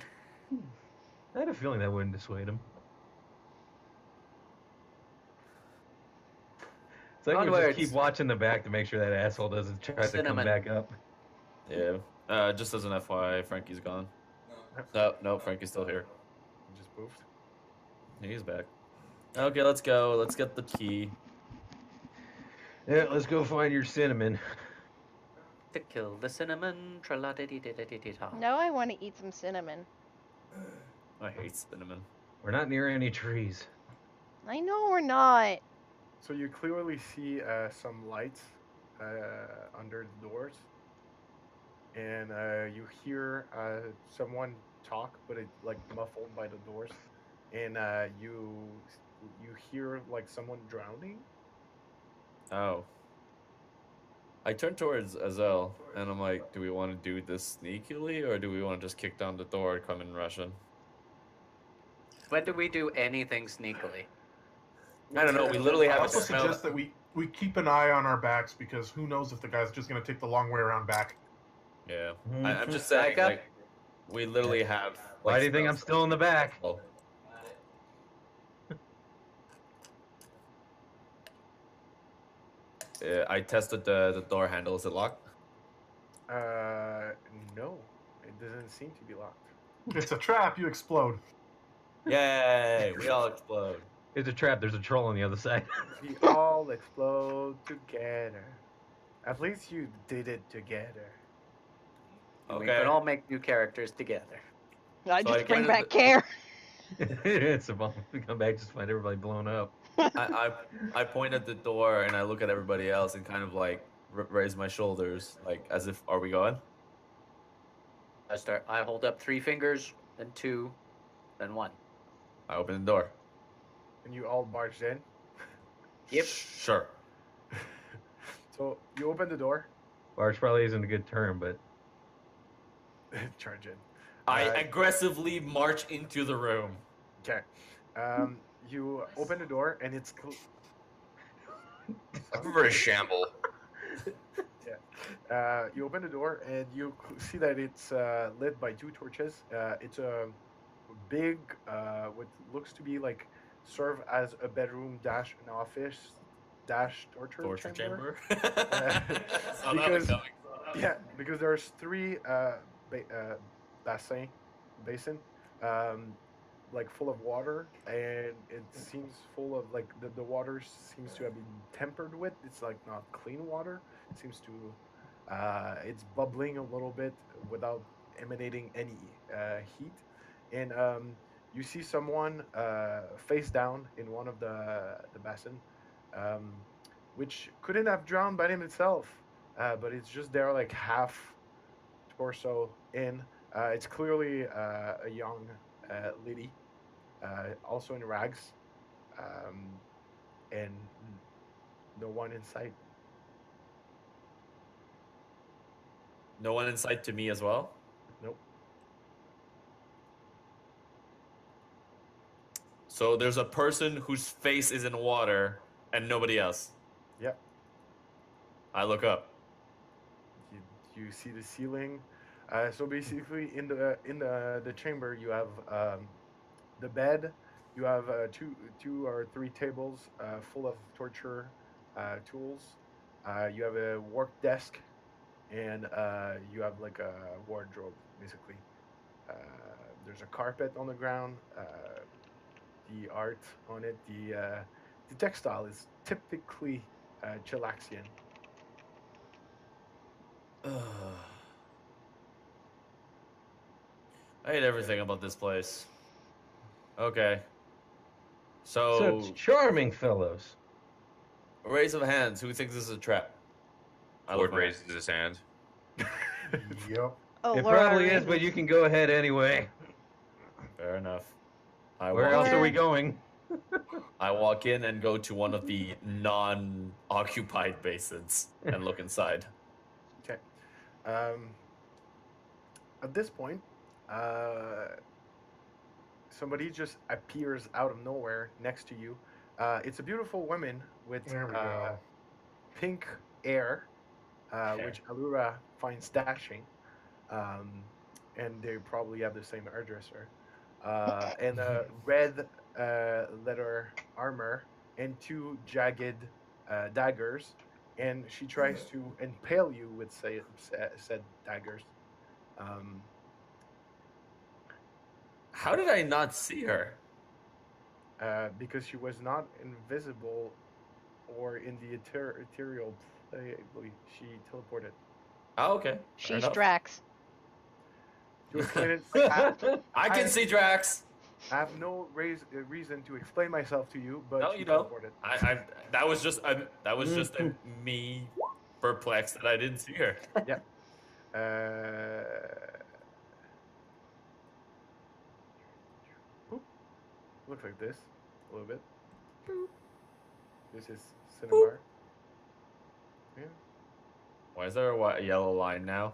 I had a feeling that wouldn't dissuade him. It's like we Onwards. just keep watching the back to make sure that asshole doesn't try to come Cinnamon. back up. Yeah. Just as an FYI, Frankie's gone. No, Frankie's still here. You just moved. He's back. Okay, let's go. Let's get the key. Yeah, let's go find your cinnamon. To kill the cinnamon, tra-la-di-di-di-di-di-da. No, I want to eat some cinnamon. I hate cinnamon. We're not near any trees. I know we're not. So you clearly see some lights under the doors, and you hear someone talk, but it's like muffled by the doors, and you hear like someone drowning. Oh. I turn towards Azel, and I'm like, do we want to do this sneakily, or do we want to just kick down the door and come in Russian? When do we do anything sneakily? I don't know, we literally I have also a smell. suggest that we keep an eye on our backs because who knows if the guy's just going to take the long way around back. Yeah. Mm-hmm. I'm just saying, Back up. like, we literally have... Why like, do you think I'm smells. still in the back? Oh. I tested the door handle. Is it locked? No, it doesn't seem to be locked. It's a trap. You explode. Yay! We all explode. It's a trap. There's a troll on the other side. We all explode together. At least you did it together. We Okay. can all make new characters together. I So I just bring pointed back the- care. It's a bomb. We come back, just find everybody blown up. I point at the door and I look at everybody else and kind of like raise my shoulders, like as if, are we going? I hold up 3 fingers, then 2, then 1. I open the door. And you all barged in. Yep. Sure. So you open the door, Barge probably isn't a good term, but charge in. I aggressively march into the room. Okay. You open the door and it's I'm ready to shamble. You open the door and you see that it's lit by two torches. It's a big, what looks to be like serve as a bedroom dash an office dash torture chamber. Saw that one Because coming. because there's three bassin basin, um, like full of water, and it seems full of like the water seems to have been tempered with. It's like not clean water. It seems to it's bubbling a little bit without emanating any heat, and you see someone face down in one of the basin, um, which couldn't have drowned by himself, but it's just there like half torso in. It's clearly a young lady, also in rags, um, and no one in sight. No one in sight to me as well. Nope. So there's a person whose face is in water and nobody else. Yep. I look up. You see the ceiling. So basically, in the chamber, you have the bed. You have two or three tables full of torture tools. You have a work desk, and you have like a wardrobe, basically. Uh, there's a carpet on the ground. The art on it, the textile is typically Chilaxian. I hate everything about this place. Okay. So So, it's charming, fellows. raise of hands. Who thinks this is a trap? I Ford look around. raises his hand. Yep. Oh, It Laura probably is, raises- but you can go ahead anyway. Fair enough. I Where walk else are we in. going? I walk in and go to one of the non-occupied basins and look inside. Okay. At this point, somebody just appears out of nowhere next to you. It's a beautiful woman with There we go. pink hair, Okay. which Allura finds dashing, um, and they probably have the same hairdresser, and a red leather armor and two jagged daggers, and she tries to impale you with said daggers. Um, How did I not see her? because she was not invisible or in the ethereal play. She teleported. Oh, okay. Fair She's enough. Drax. To explain it, I can see Drax. I have no reason to explain myself to you, but No, she you don't. teleported. That was just me perplexed that I didn't see her. Yeah. Boop. Looks like this a little bit. Boop. This is Cinnabar. Yeah, Why is there a yellow line now?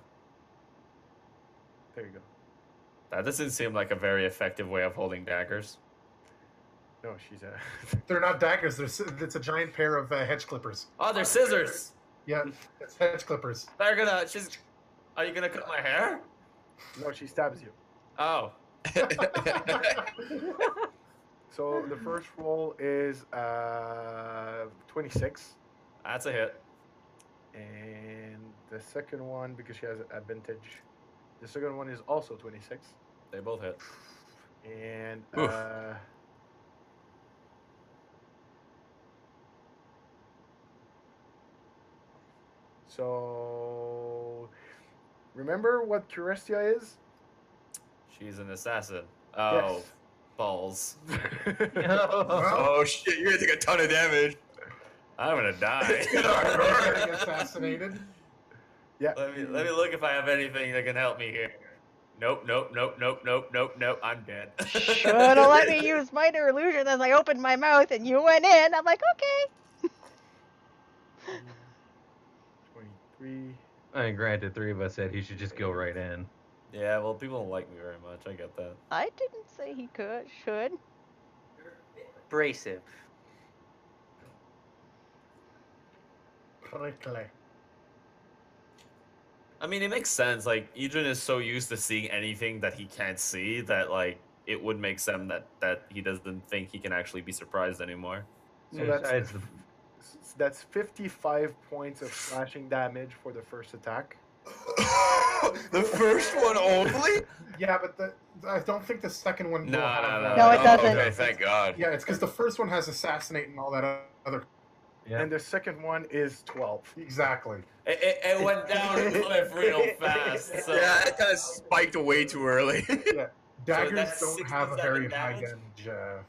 there you go. That doesn't seem like a very effective way of holding daggers. No, she's a. They're not daggers. It's a giant pair of hedge clippers. Oh, they're scissors. Yeah, it's hedge clippers. Are you gonna cut my hair? No, she stabs you. Oh. So the first roll is 26, That's a hit. and the second one, because she has advantage, the second one is also 26, They both hit. and Oof. So remember what Curestia is? She's an assassin. Oh, Yes. balls. Oh shit, you're gonna take a ton of damage. I'm gonna die. Getting assassinated. Yeah. let me look if I have anything that can help me here. Nope. I'm dead. Should have let me use minor illusion as I opened my mouth and you went in. I'm like, okay. 23. I mean, granted, three of us said he should just go right in. Yeah, well, people don't like me very much. I get that. I didn't say he should. Abrasive. Prickly. I mean, it makes sense. Like, Adrian is so used to seeing anything that he can't see that, like, it would make sense that he doesn't think he can actually be surprised anymore. So Besides that's 55 points of slashing damage for the first attack. The first one only? Yeah, but I don't think the second one will No, have no, that. No, it doesn't. Okay, thank God. Yeah, it's because the first one has assassinate and all that other. yeah. And the second one is 12. Exactly. It went down a cliff real fast. So. Yeah, it kind of spiked way too early. Yeah, daggers that's don't have a 67 very high damage? damage.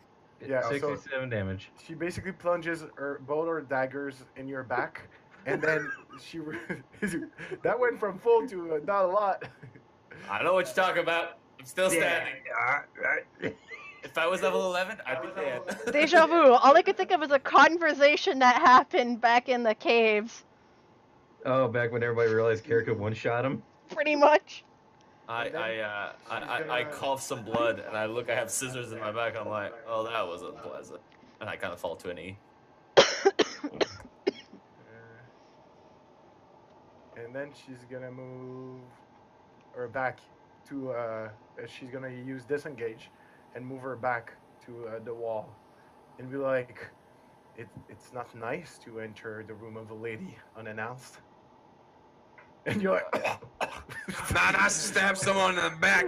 Yeah, so 67 damage. she basically plunges both her daggers in your back, and then that went from full to not a lot. I know what you're talking about. I'm still standing. If I was level 11, I'd be dead. Deja vu. All I could think of is a conversation that happened back in the caves. Oh, back when everybody realized Kara could one-shot him. Pretty much. I cough some blood and I have scissors in my back. I'm like, oh, that was unpleasant. And I kind of fall to a knee. And then she's gonna move her back to. She's gonna use disengage, and move her back to the wall, and be like, "It's not nice to enter the room of a lady unannounced." And you're like, Not nice to stab someone in the back.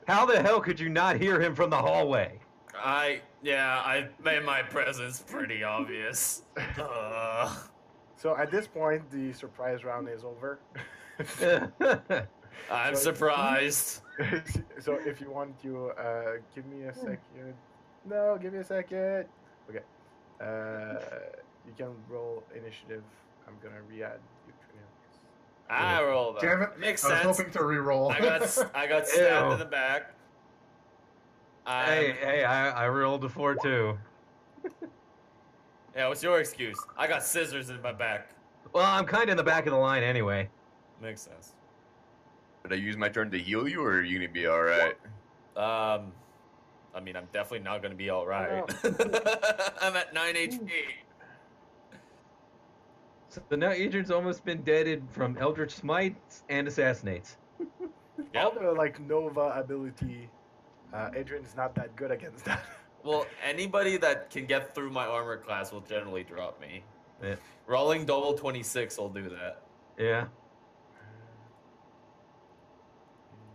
How the hell could you not hear him from the hallway? I made my presence pretty obvious. So at this point, the surprise round is over. I'm So- surprised. So if you want to give me a second. No, give me a second. Okay. You can roll initiative. I'm gonna re-add you. I rolled. Damn it! Makes I was sense. hoping to re-roll. I got stabbed Ew. in the back. Hey, I rolled a 4 too. Yeah, what's your excuse? I got scissors in my back. Well, I'm kind of in the back of the line anyway. Makes sense. Did I use my turn to heal you, or are you gonna be all right? I mean, I'm definitely not gonna be all right. I'm at 9 HP. So now Adrian's almost been deaded from Eldritch Smites and Assassinates. All the like Nova ability, Adrian's not that good against that. Well, anybody that can get through my armor class will generally drop me. Yeah. Rolling double 26 will do that. Yeah.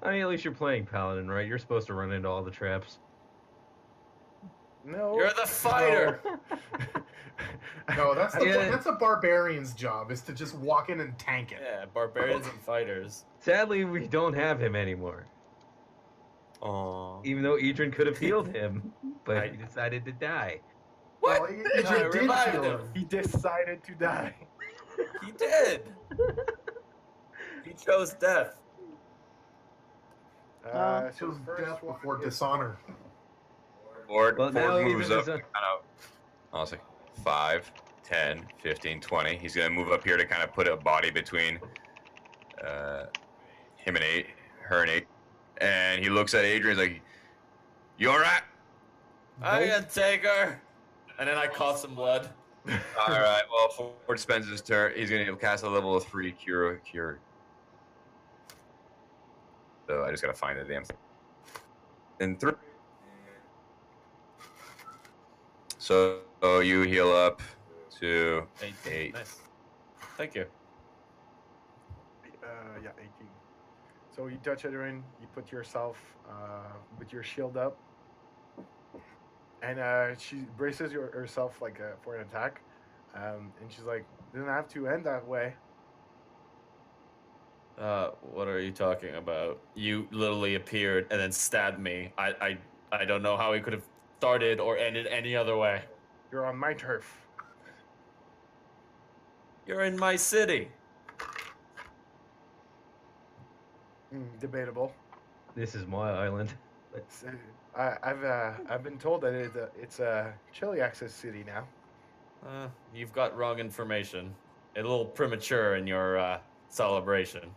I mean, at least you're playing Paladin, right? You're supposed to run into all the traps. No. You're the fighter. No, that's Yeah. that's a barbarian's job, is to just walk in and tank it. Yeah, barbarians and fighters. Sadly, we don't have him anymore. Aww. Even though Adrian could have healed him, but I- he decided to die. Well, What? Adrian I did revived heal him. him. He decided to die. He did. He chose death. So Chose first death one before is- dishonor. Ford Well, now moves Adrian up. is Kind of. Honestly, 5, 10, 15, 20. He's gonna move up here to kind of put a body between him and her and 8. And he looks at Adrian. He's like, "You all right?" I can take her. And then I cough some blood. All right. Well, Ford spends his turn. He's gonna cast a level 3 cure. So I just gotta find the damn thing. And 3. So you heal up to 8. Nice. Thank you. Yeah, 18. So you touch Adrian, you put yourself with your shield up, and she braces herself like for an attack, and she's like, "Doesn't have to end that way." What are you talking about? You literally appeared and then stabbed me. I don't know how it could have started or ended any other way. You're on my turf. You're in my city. Debatable. This is my island. I've been told that it's a chili access city now. You've got wrong information. A little premature in your celebration.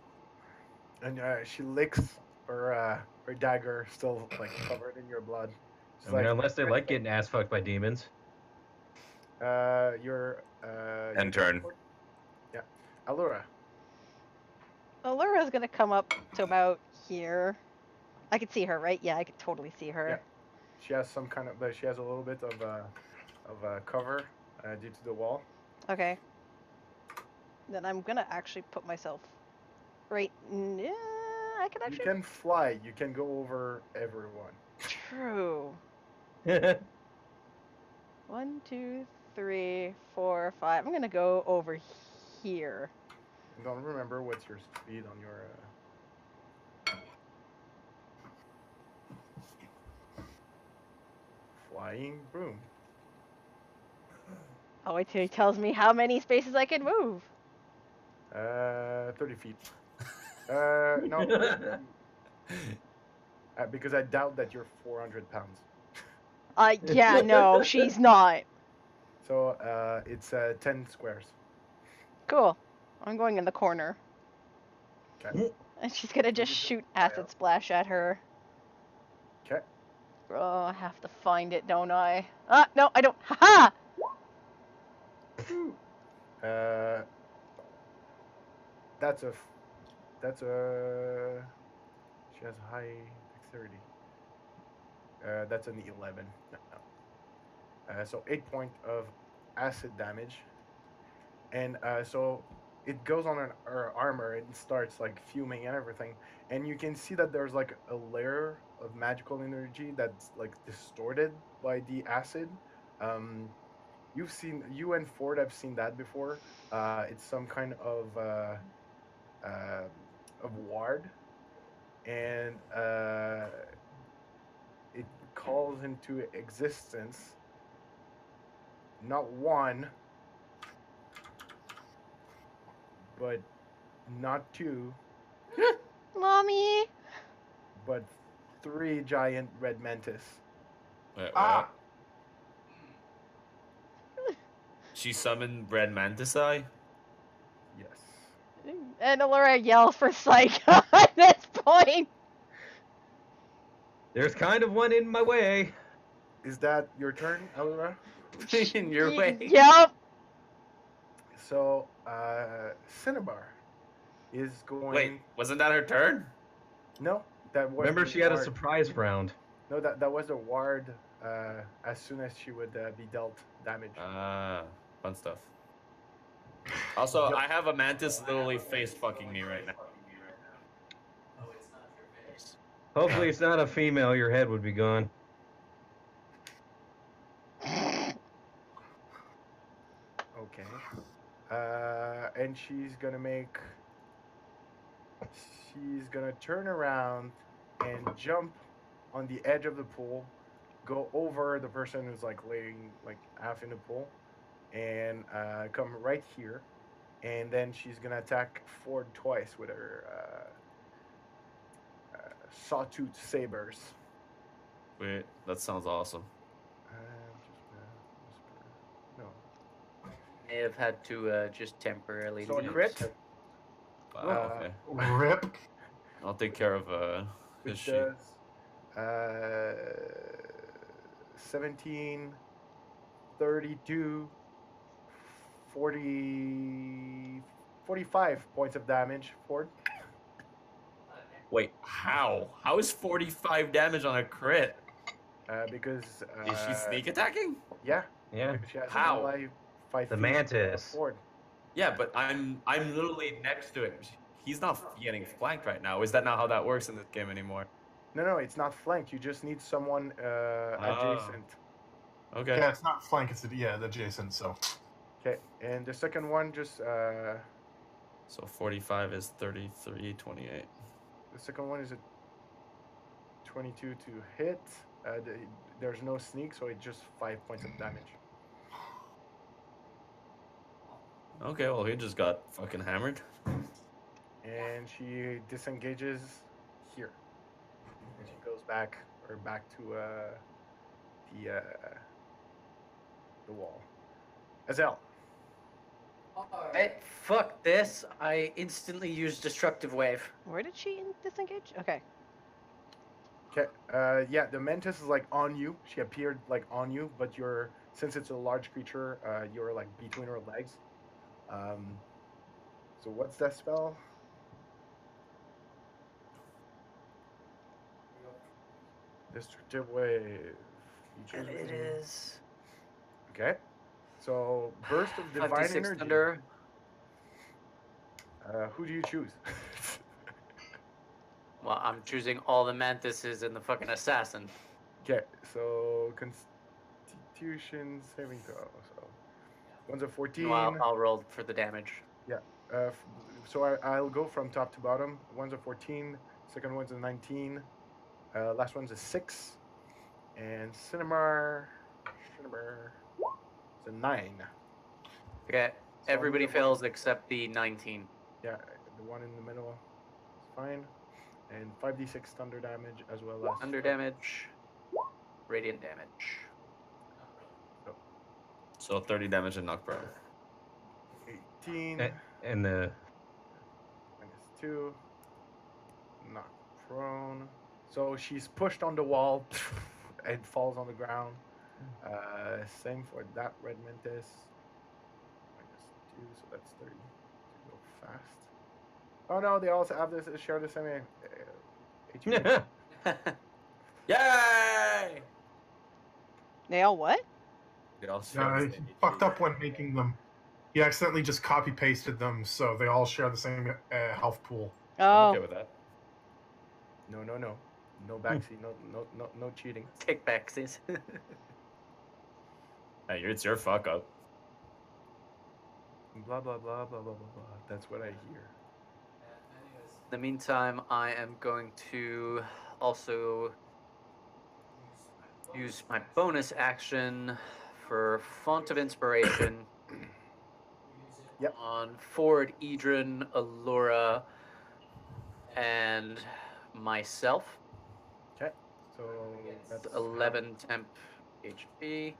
And she licks her dagger, still like covered in your blood. She's I mean, like, unless they like getting ass fucked by demons. your End turn. Yeah. Allura. Allura's gonna come up to about here. I could see her, right? Yeah, I could totally see her. Yeah. She has some kind of. She has a little bit of cover due to the wall. Okay. Then I'm gonna actually put myself right. Yeah, I can You actually. can fly. You can go over everyone. True. 1, 2, 3, 4, 5. I'm gonna go over here. And don't remember what's your speed on your. Flying broom. Oh, wait till he tells me how many spaces I can move. 30 feet. No. Because I doubt that you're 400 pounds. Yeah, no, she's not. So it's 10 squares. Cool. I'm going in the corner. Okay. And she's gonna just shoot acid splash at her. Okay. Oh, I have to find it, don't I? Ah, no, I don't. Haha! That's a. She has high dexterity. That's an 11. No. So 8 points of acid damage, and so it goes on her armor and starts like fuming and everything, and you can see that there's like a layer of magical energy that's like distorted by the acid. You and Ford have seen that before. It's some kind of ward, and it calls into existence not one, but not two, Mommy! but 3 giant red mantis. Wait, what? Ah! She summoned Red Mantis-eye? Yes. And Allura yells for Psych at this point. There's kind of one in my way. Is that your turn, Allura? In your way. Yep. So, Cinnabar is going. Wait, wasn't that her turn? No, that was. Remember, the she had a ward. surprise round. No, that was a ward. As soon as she would be dealt damage. Fun stuff. Also, I have a mantis literally face fucking me right now. Hopefully, it's not a female. Your head would be gone. Okay. And she's gonna make. She's gonna turn around and jump on the edge of the pool, go over the person who's like laying like half in the pool, and come right here, and then she's gonna attack Ford twice with her sawtooth sabers. Wait, that sounds awesome. No. May have had to just temporarily. So a leave. crit. Wow, okay. Rip. I'll take care of his Which sheep. does 17, 32, 40, 45 points of damage, Ford. Wait, how? How is 45 damage on a crit? Because Is she sneak attacking? Yeah. Yeah. She has How? an ally 5 The feet, mantis. Ford. Yeah, but I'm literally next to him. He's not getting flanked right now. Is that not how that works in this game anymore? No, it's not flanked. You just need someone adjacent. Okay. Yeah, it's not flank, it's the adjacent, so. Okay, and the second one just So 45 is 33, 28. the second one is a 22 to hit. There's no sneak, so it's just 5 points of damage. Okay, well he just got fucking hammered. And she disengages here. And she goes back to the wall. Azel. Alright, fuck this. I instantly use Destructive Wave. Where did she disengage? Okay. Okay. Yeah, the mantis is like on you. She appeared like on you, but since it's a large creature, you're like between her legs. So what's that spell? Destructive wave. You choose And it between- is Okay. So burst of divine 5d6 energy. thunder. Who do you choose? Well, I'm choosing all the mantises and the fucking assassin. Okay, so Constitution saving throw. So one's a 14. Well, I'll roll for the damage. Yeah. So I'll go from top to bottom. One's a 14. Second one's a 19. Last one's a 6. And Cinnamar is a 9. Okay, So everybody I'm gonna fails except the 19. Yeah, the one in the middle is fine. And 5d6 thunder damage as well as Thunder damage, radiant damage. So 30 damage and knock prone. 18 And the minus 2. Knock prone. So she's pushed on the wall and falls on the ground. Same for that red mantis. Minus 2, so that's 30. Go fast. Oh no, they also have this share the same HP. Yay! They all what? They all share Yeah, the he same fucked HP. up when making them. He accidentally just copy pasted them, so they all share the same health pool. I'm Oh, okay with that. No. No backseat, no cheating. Take backsies. Hey, it's your fuck up. Blah blah blah blah blah blah blah. That's what I hear. In the meantime, I am going to also use my bonus action for Font of Inspiration Yep. on Ford, Edrin, Allura, and myself. Okay. So that's 11 temp HP.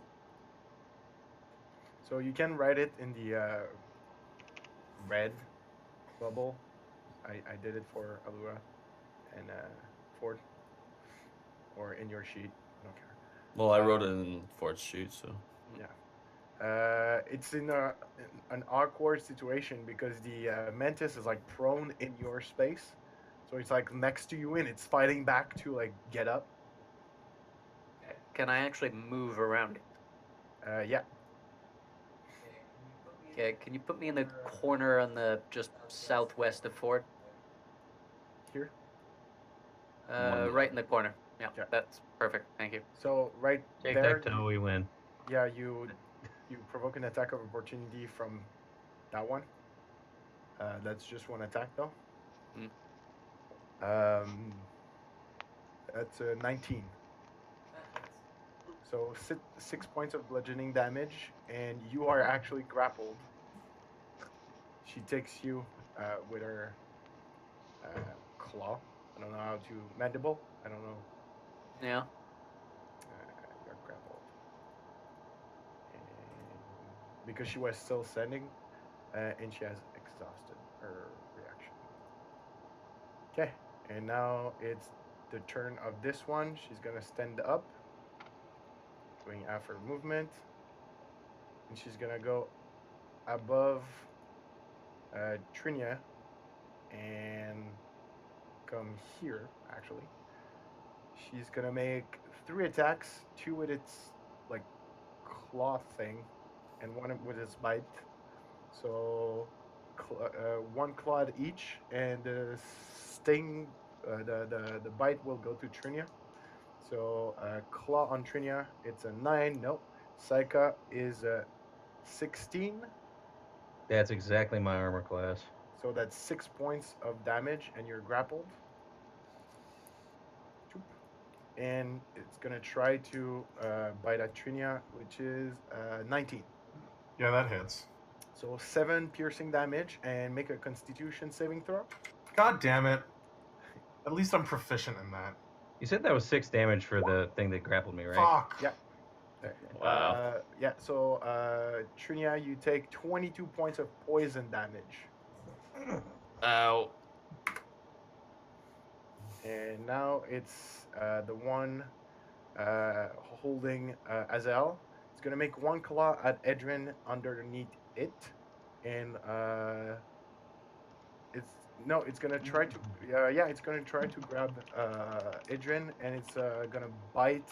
So you can write it in the red bubble. I did it for Allura and Ford. Or in your sheet. I don't care. Well, I wrote it in Ford's sheet, so. It's in an awkward situation because the mantis is like prone in your space, so it's like next to you and it's fighting back to like get up. Can I actually move around it? Yeah. Okay, can you put me in the corner on the just southwest of Ford? Here. Right in the corner. Yeah, Yeah. that's perfect. Thank you. So right Take there. that toe, we win. Yeah, you provoke an attack of opportunity from that one. That's just one attack though. That's 19. So 6 points of bludgeoning damage, and you are actually grappled. She takes you with her claw. I don't know how to mandible. I don't know. Yeah. You're grappled. And because she was still standing, and she has exhausted her reaction. Okay, and now it's the turn of this one. She's gonna stand up, doing half her movement, and she's gonna go above Trinia and come here. Actually, she's gonna make 3 attacks, 2 with its like claw thing, and 1 with its bite. So 1 claw at each, and the sting, the bite will go to Trinia. So claw on Trinia, it's a 9. Nope. Psycha is a 16. That's exactly my armor class. So that's 6 points of damage, and you're grappled. And it's gonna try to bite at Trinia, which is 19. Yeah, that hits. So 7 piercing damage, and make a Constitution saving throw. God damn it. At least I'm proficient in that. You said that was 6 damage for the thing that grappled me, right? Fuck. Yeah. Wow. Yeah. So Trinia, you take 22 points of poison damage. Ow. And now it's the one holding Azel. It's gonna make 1 claw at Edrin underneath it, and It's no, it's gonna try to yeah, it's gonna try to grab Adrian, and it's gonna bite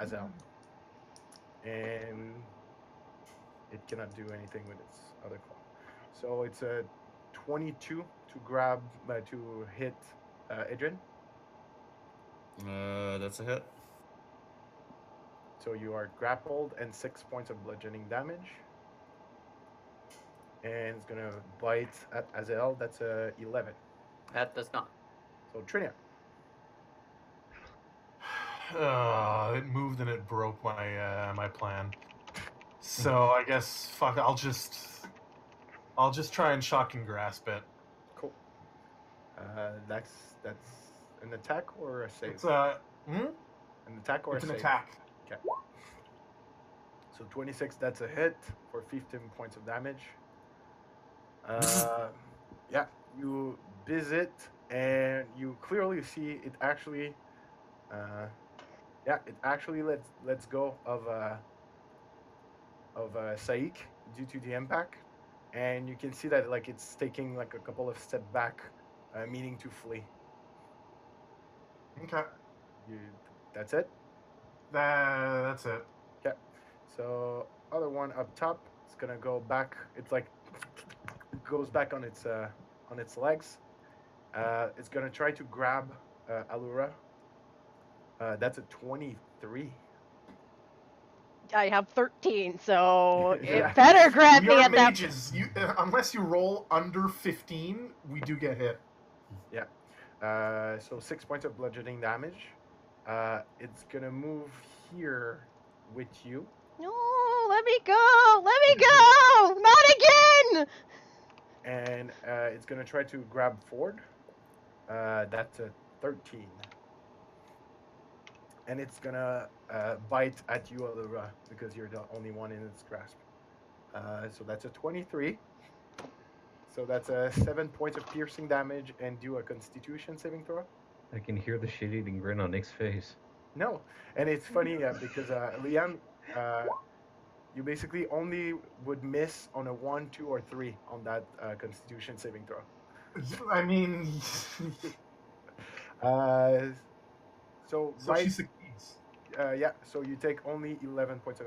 Azel, and it cannot do anything with its other claw. So it's a 22 to grab to hit Adrian. That's a hit. So you are grappled and 6 points of bludgeoning damage. And it's gonna bite at Azel. That's a 11. That does not. So Trinia. It moved and it broke my my plan. So I guess fuck. I'll just try and shock and grasp it. Cool. That's an attack or a save? It's An attack or it's a an save? attack. Okay. So 26, that's a hit for 15 points of damage. Yeah, you biz it, and you clearly see it actually. Yeah, it actually lets go of Saik due to the impact, and you can see that like it's taking like a couple of steps back, meaning to flee. Okay. You, that's it. That's it. Okay. So other one up top, it's gonna go back. It's like goes back on its legs. It's gonna try to grab Allura. That's a 23. I have 13, so Yeah. it better grab We me are at that. mages. Unless you roll under 15, we do get hit. So 6 points of bludgeoning damage. It's gonna move here with you. No, let me go! Let me go! Not again! And it's gonna try to grab Ford. That's a 13. And it's gonna bite at you, Allura, because you're the only one in its grasp. So that's a 23. So that's a 7 points of piercing damage, and do a Constitution saving throw. I can hear the shit-eating grin on Nick's face. No, and it's funny because Liam, you basically only would miss on a 1, 2, or 3 on that Constitution saving throw. I mean, So so right, she succeeds. yeah. So you take only 11 points of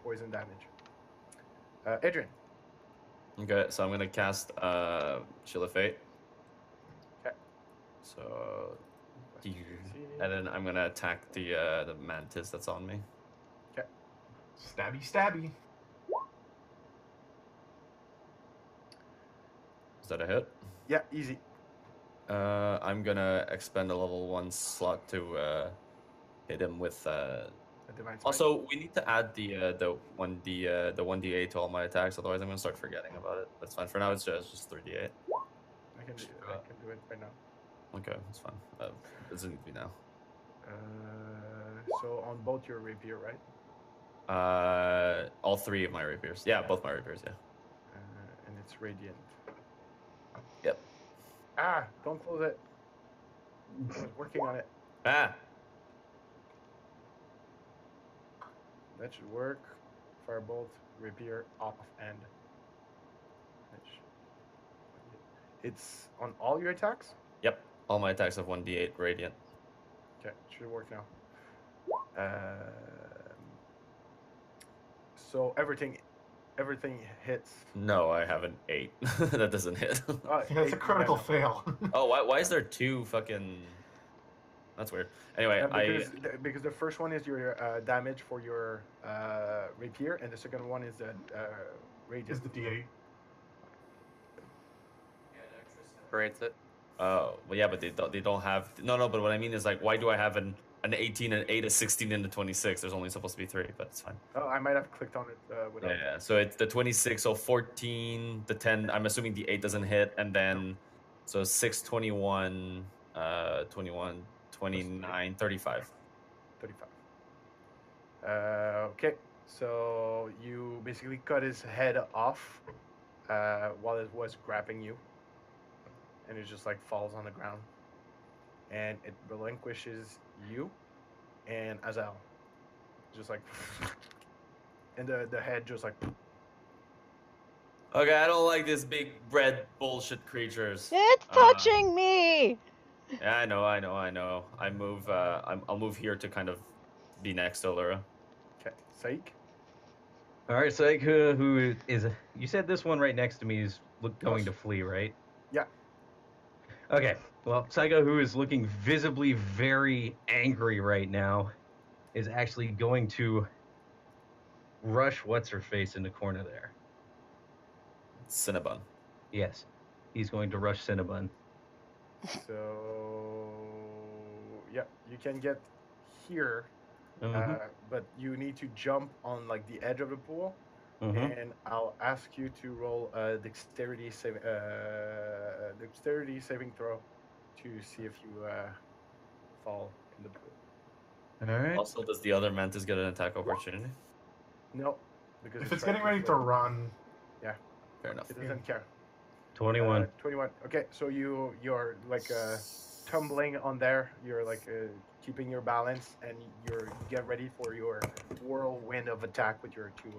poison damage. Adrian. Okay, so I'm gonna cast Shield of Fate. Okay. So, and then I'm gonna attack the mantis that's on me. Stabby, stabby. Is that a hit? Yeah, easy. I'm gonna expend a level 1 slot to hit him with. A divine smite. Also, we need to add the 1d8 to all my attacks. Otherwise, I'm gonna start forgetting about it. That's fine. For now, it's just 3d8. I can do it right now. Okay, that's fine. It doesn't need to be now. So on both your rapier, right? All 3 of my rapiers. Yeah, both my rapiers. Yeah. And it's radiant. Yep. Ah, don't close it. I was working on it. Ah. That should work. Firebolt, rapier, off, and it's on all your attacks. Yep. All my attacks have 1d8 radiant. Okay, should work now. So everything hits. No, I have an 8. That doesn't hit. That's a critical fail. Oh, why is there 2 fucking? That's weird. Anyway, because the first one is your damage for your rapier, and the second one is the radiant. Is the D8. Separates it. Oh, well, yeah, but they don't have. No, but what I mean is like, why do I have an 18, an 8, a 16, and a 26? There's only supposed to be 3, but it's fine. Oh, I might have clicked on it without. Yeah. So it's the 26, so 14, the 10. I'm assuming the 8 doesn't hit, and then so 6, 21, 21, 29, 35. 35. Okay, so you basically cut his head off while it was grabbing you, and it just like falls on the ground, and it relinquishes you and Azel, just like, and the head just like Okay, I don't like these big red bullshit creatures. It's touching me. Yeah, I know. I'll move here to kind of be next to Allura. Okay, Saik. All right, so like, who is? You said this one right next to me is going to flee, right? Yeah. Okay. Well, Psycho, who is looking visibly very angry right now, is actually going to rush what's her face in the corner there. Cinnabon. Yes, he's going to rush Cinnabon. So yeah, you can get here, Mhm. but you need to jump on like the edge of the pool, Mhm. and I'll ask you to roll a dexterity saving throw to see if you fall in the pool. All right. Also, does the other mantis get an attack opportunity? No, because If it's getting ready to run, Fair enough. it doesn't care. 21. 21. Okay, so you're like tumbling on there. You're like keeping your balance, and you get ready for your whirlwind of attack with your two.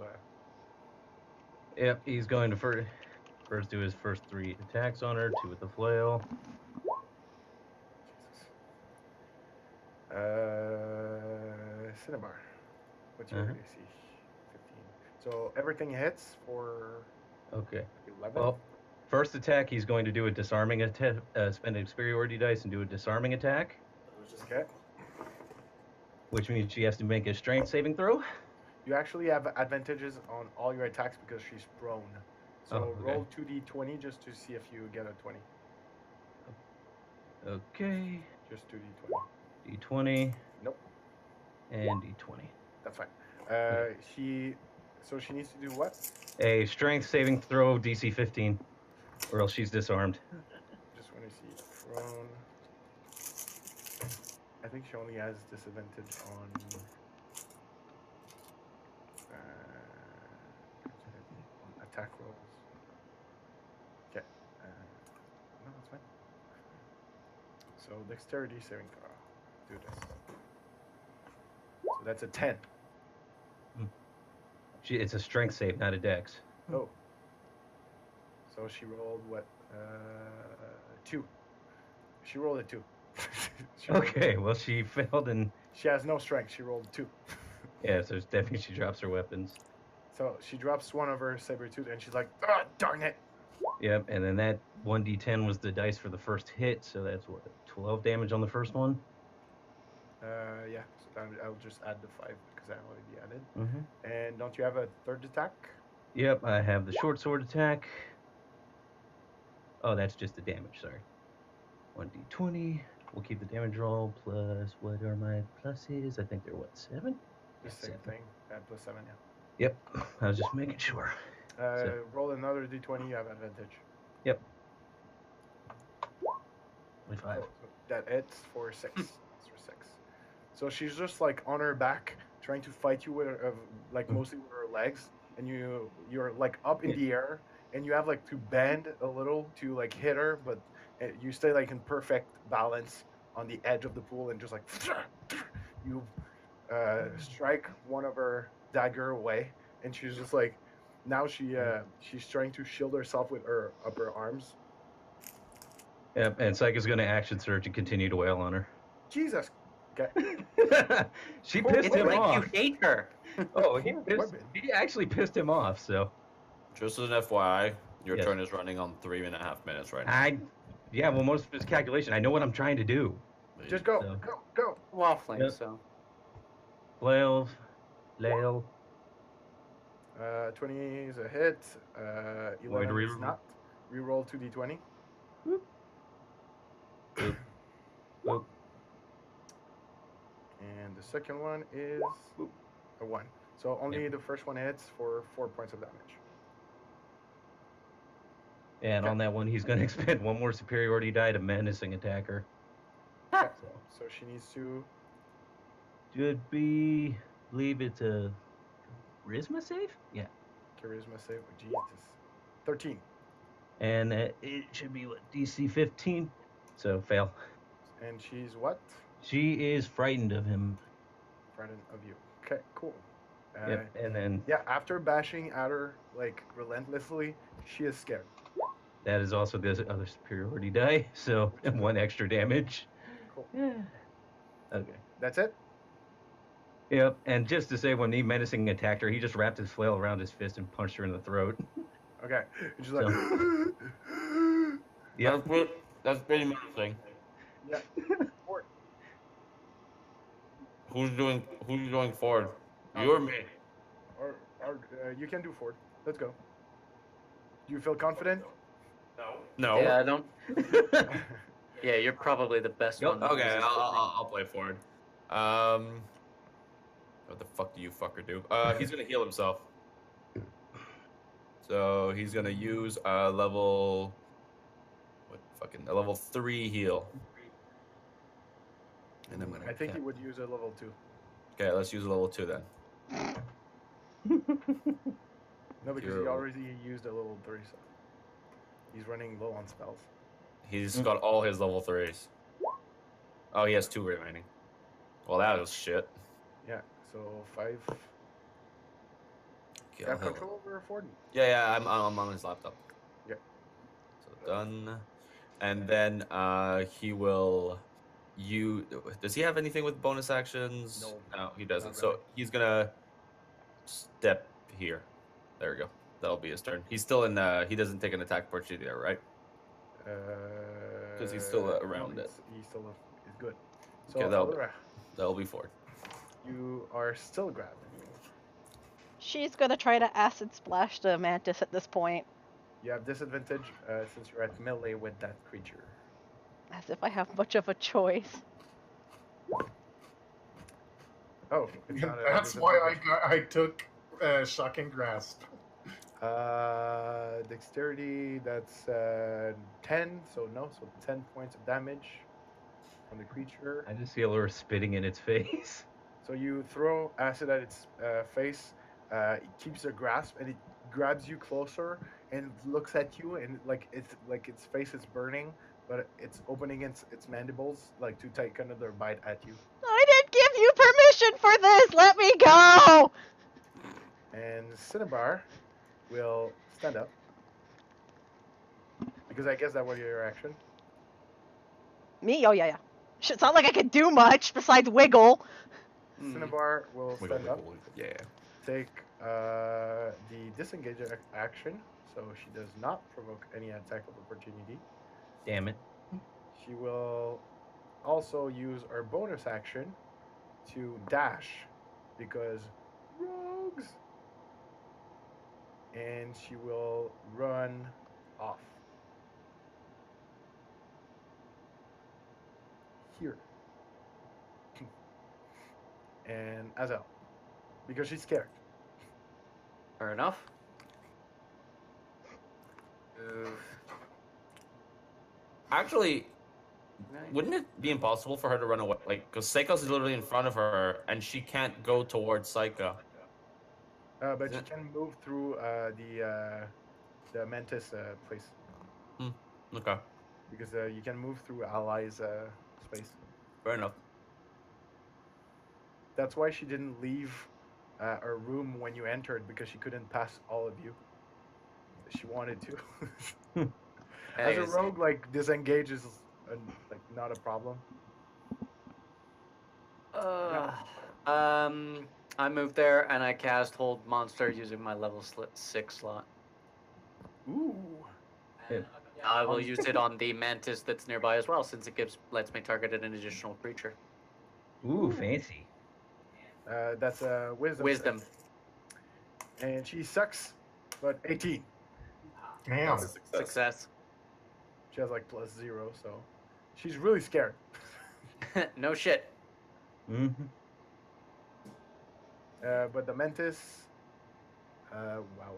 Yep, he's going to first do his first 3 attacks on her, 2 with the flail. Cinnabar. What's your Uh-huh. AC? 15. So everything hits for Okay. 11. Well, first attack, he's going to do a disarming attack, spend a superiority dice and do a disarming attack, Okay. which means she has to make a strength saving throw. You actually have advantages on all your attacks because she's prone. So Oh, okay. roll 2d20 just to see if you get a 20. Okay. Just 2d20. D20 Nope, and D20. that's fine. Okay. She needs to do what? A strength saving throw, DC 15, or else she's disarmed. Just want to see prone. I think she only has disadvantage on attack rolls. Okay. No, that's fine. So dexterity saving throw. Do this. So that's a 10. It's a strength save, not a dex. Oh. So she rolled what? 2. She rolled a 2. Okay, well, she failed, and She has no strength. She rolled 2. yeah, so definitely she drops her weapons. So she drops one of her saber tooth, and she's like, "Ah, darn it!" Yep, and then that 1d10 was the dice for the first hit, so that's what, 12 damage on the first one? Yeah. So I'll just add the 5 because I already added. Mm-hmm. And don't you have a third attack? Yep, I have the short sword attack. Oh, that's just the damage, sorry. 1d20. We'll keep the damage roll plus, what are my pluses? I think they're what, 7? The same 7. thing. Plus 7, yeah. Yep, I was just making sure. Roll another d20. You have advantage. Yep. 25. So that hits for 6. It's for 6. So she's just like on her back, trying to fight you with like mostly with her legs, and you're like up in the air, and you have like to bend a little to like hit her, but you stay like in perfect balance on the edge of the pool, and just like you strike one of her dagger away, and she's just like now she's trying to shield herself with her upper arms. Yep, and Psycho's going to action surge and continue to wail on her. Jesus. Okay. She pissed It's him like off. you hate her. Oh, Women. he actually pissed him off, so. Just as an FYI, your Yes. turn is running on 3.5 minutes right now. Yeah, well, most of his calculation, I know what I'm trying to do. Just go, So. go. Waffling, Yep. so. Flail. 20 is a hit. 11 is reroll. not. Reroll 2d20. Oop. And the second one is a 1. So only the first one hits for 4 points of damage. And on that one, he's going to expend one more superiority die to menacing attacker. Okay. So she needs to. Should be, I believe it's a charisma save? Yeah. Charisma save. Jesus. 13. And it should be, what, DC 15? So, fail. And she's what? She is frightened of him. Frightened of you. Okay, cool. Yep. And then Yeah, after bashing at her like relentlessly, she is scared. that is also the other superiority die, so 1 extra damage. Cool. Yeah. Okay. That's it. Yep. And just to say, when he menacing attacked her, he just wrapped his flail around his fist and punched her in the throat. Okay. She's like, Yep. That's pretty menacing. yeah. Ford. Who's doing forward? You or me? Or you can do Ford. Let's go. Do you feel confident? No. Yeah, I don't. Yeah, you're probably the best Yep. one. to Okay, resist it. I'll play forward. What the fuck do you fucker do? He's gonna heal himself. So he's gonna use a level 3 heal. And I'm gonna. I think you would use a level 2. Okay, let's use a level 2 then. No, because he You're- already used a level 3, so he's running low on spells. He's got all his level 3s. Oh, he has 2 remaining. Well, that was shit. Yeah, so 5. Okay, You have I'll heal. control over Ford? Yeah, I'm on his laptop. Yeah. So done. And then he will does he have anything with bonus actions? No, he doesn't. not So really. he's gonna step here. There we go. That'll be his turn. He's still in he doesn't take an attack opportunity there, right? He's still around no, it. He's still is good. So Okay, that'll be- Allura, That'll be forward. you are still grabbed. She's gonna try to acid splash the mantis at this point. You have disadvantage since you're at melee with that creature. As if I have much of a choice. Oh, it's not a That's why disadvantage. I took Shocking Grasp. Dexterity, that's 10, so no, so 10 points of damage on the creature. I just feel her spitting in its face. So you throw acid at its face, it keeps a grasp, and it grabs you closer and looks at you, and its face is burning, but it's opening its mandibles like to take another bite at you. I didn't give you permission for this! Let me go! And Cinnabar will stand up because I guess that was your action. Me? Oh, yeah. It's not like I could do much besides wiggle. Cinnabar will Wiggle, stand up, wiggle, wiggle. Yeah. take the disengage action, so she does not provoke any attack of opportunity. Damn it. She will also use her bonus action to dash because rogues. And she will run off. Here. And Azel. Because she's scared. Fair enough. Actually, wouldn't it be impossible for her to run away? Like, because Seiko's literally in front of her, and she can't go towards Seiko. But you can move through the Mantis place. Okay, Because you can move through Allies' space. fair enough. That's why she didn't leave her room when you entered, because she couldn't pass all of you. She wanted to. As a rogue, like, disengage is like not a problem. I moved there and I cast Hold Monster using my level 6 slot. Ooh. I will use it on the mantis that's nearby as well, since it lets me target an additional creature. Ooh, fancy. That's a wisdom. Wisdom. And she sucks, but 18. Damn. That's a success. Success. She has like +0, so she's really scared. No shit. Mm-hmm. But the Mantis, wow.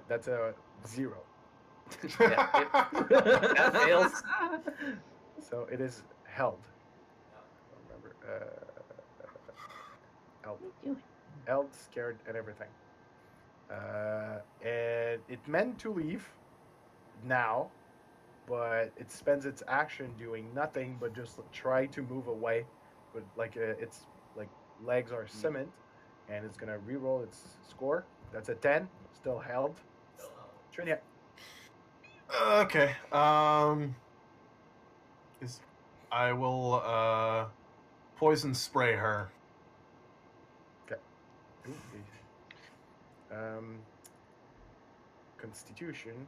That's a 0. Yeah, that fails. So it is held. Remember, held. Held, scared, and everything. And it meant to leave now, but it spends its action doing nothing but just try to move away. But like its like legs are cement, and it's gonna re-roll its score. That's a 10, still held. Trinia. Okay. I will poison spray her. Ooh, Constitution.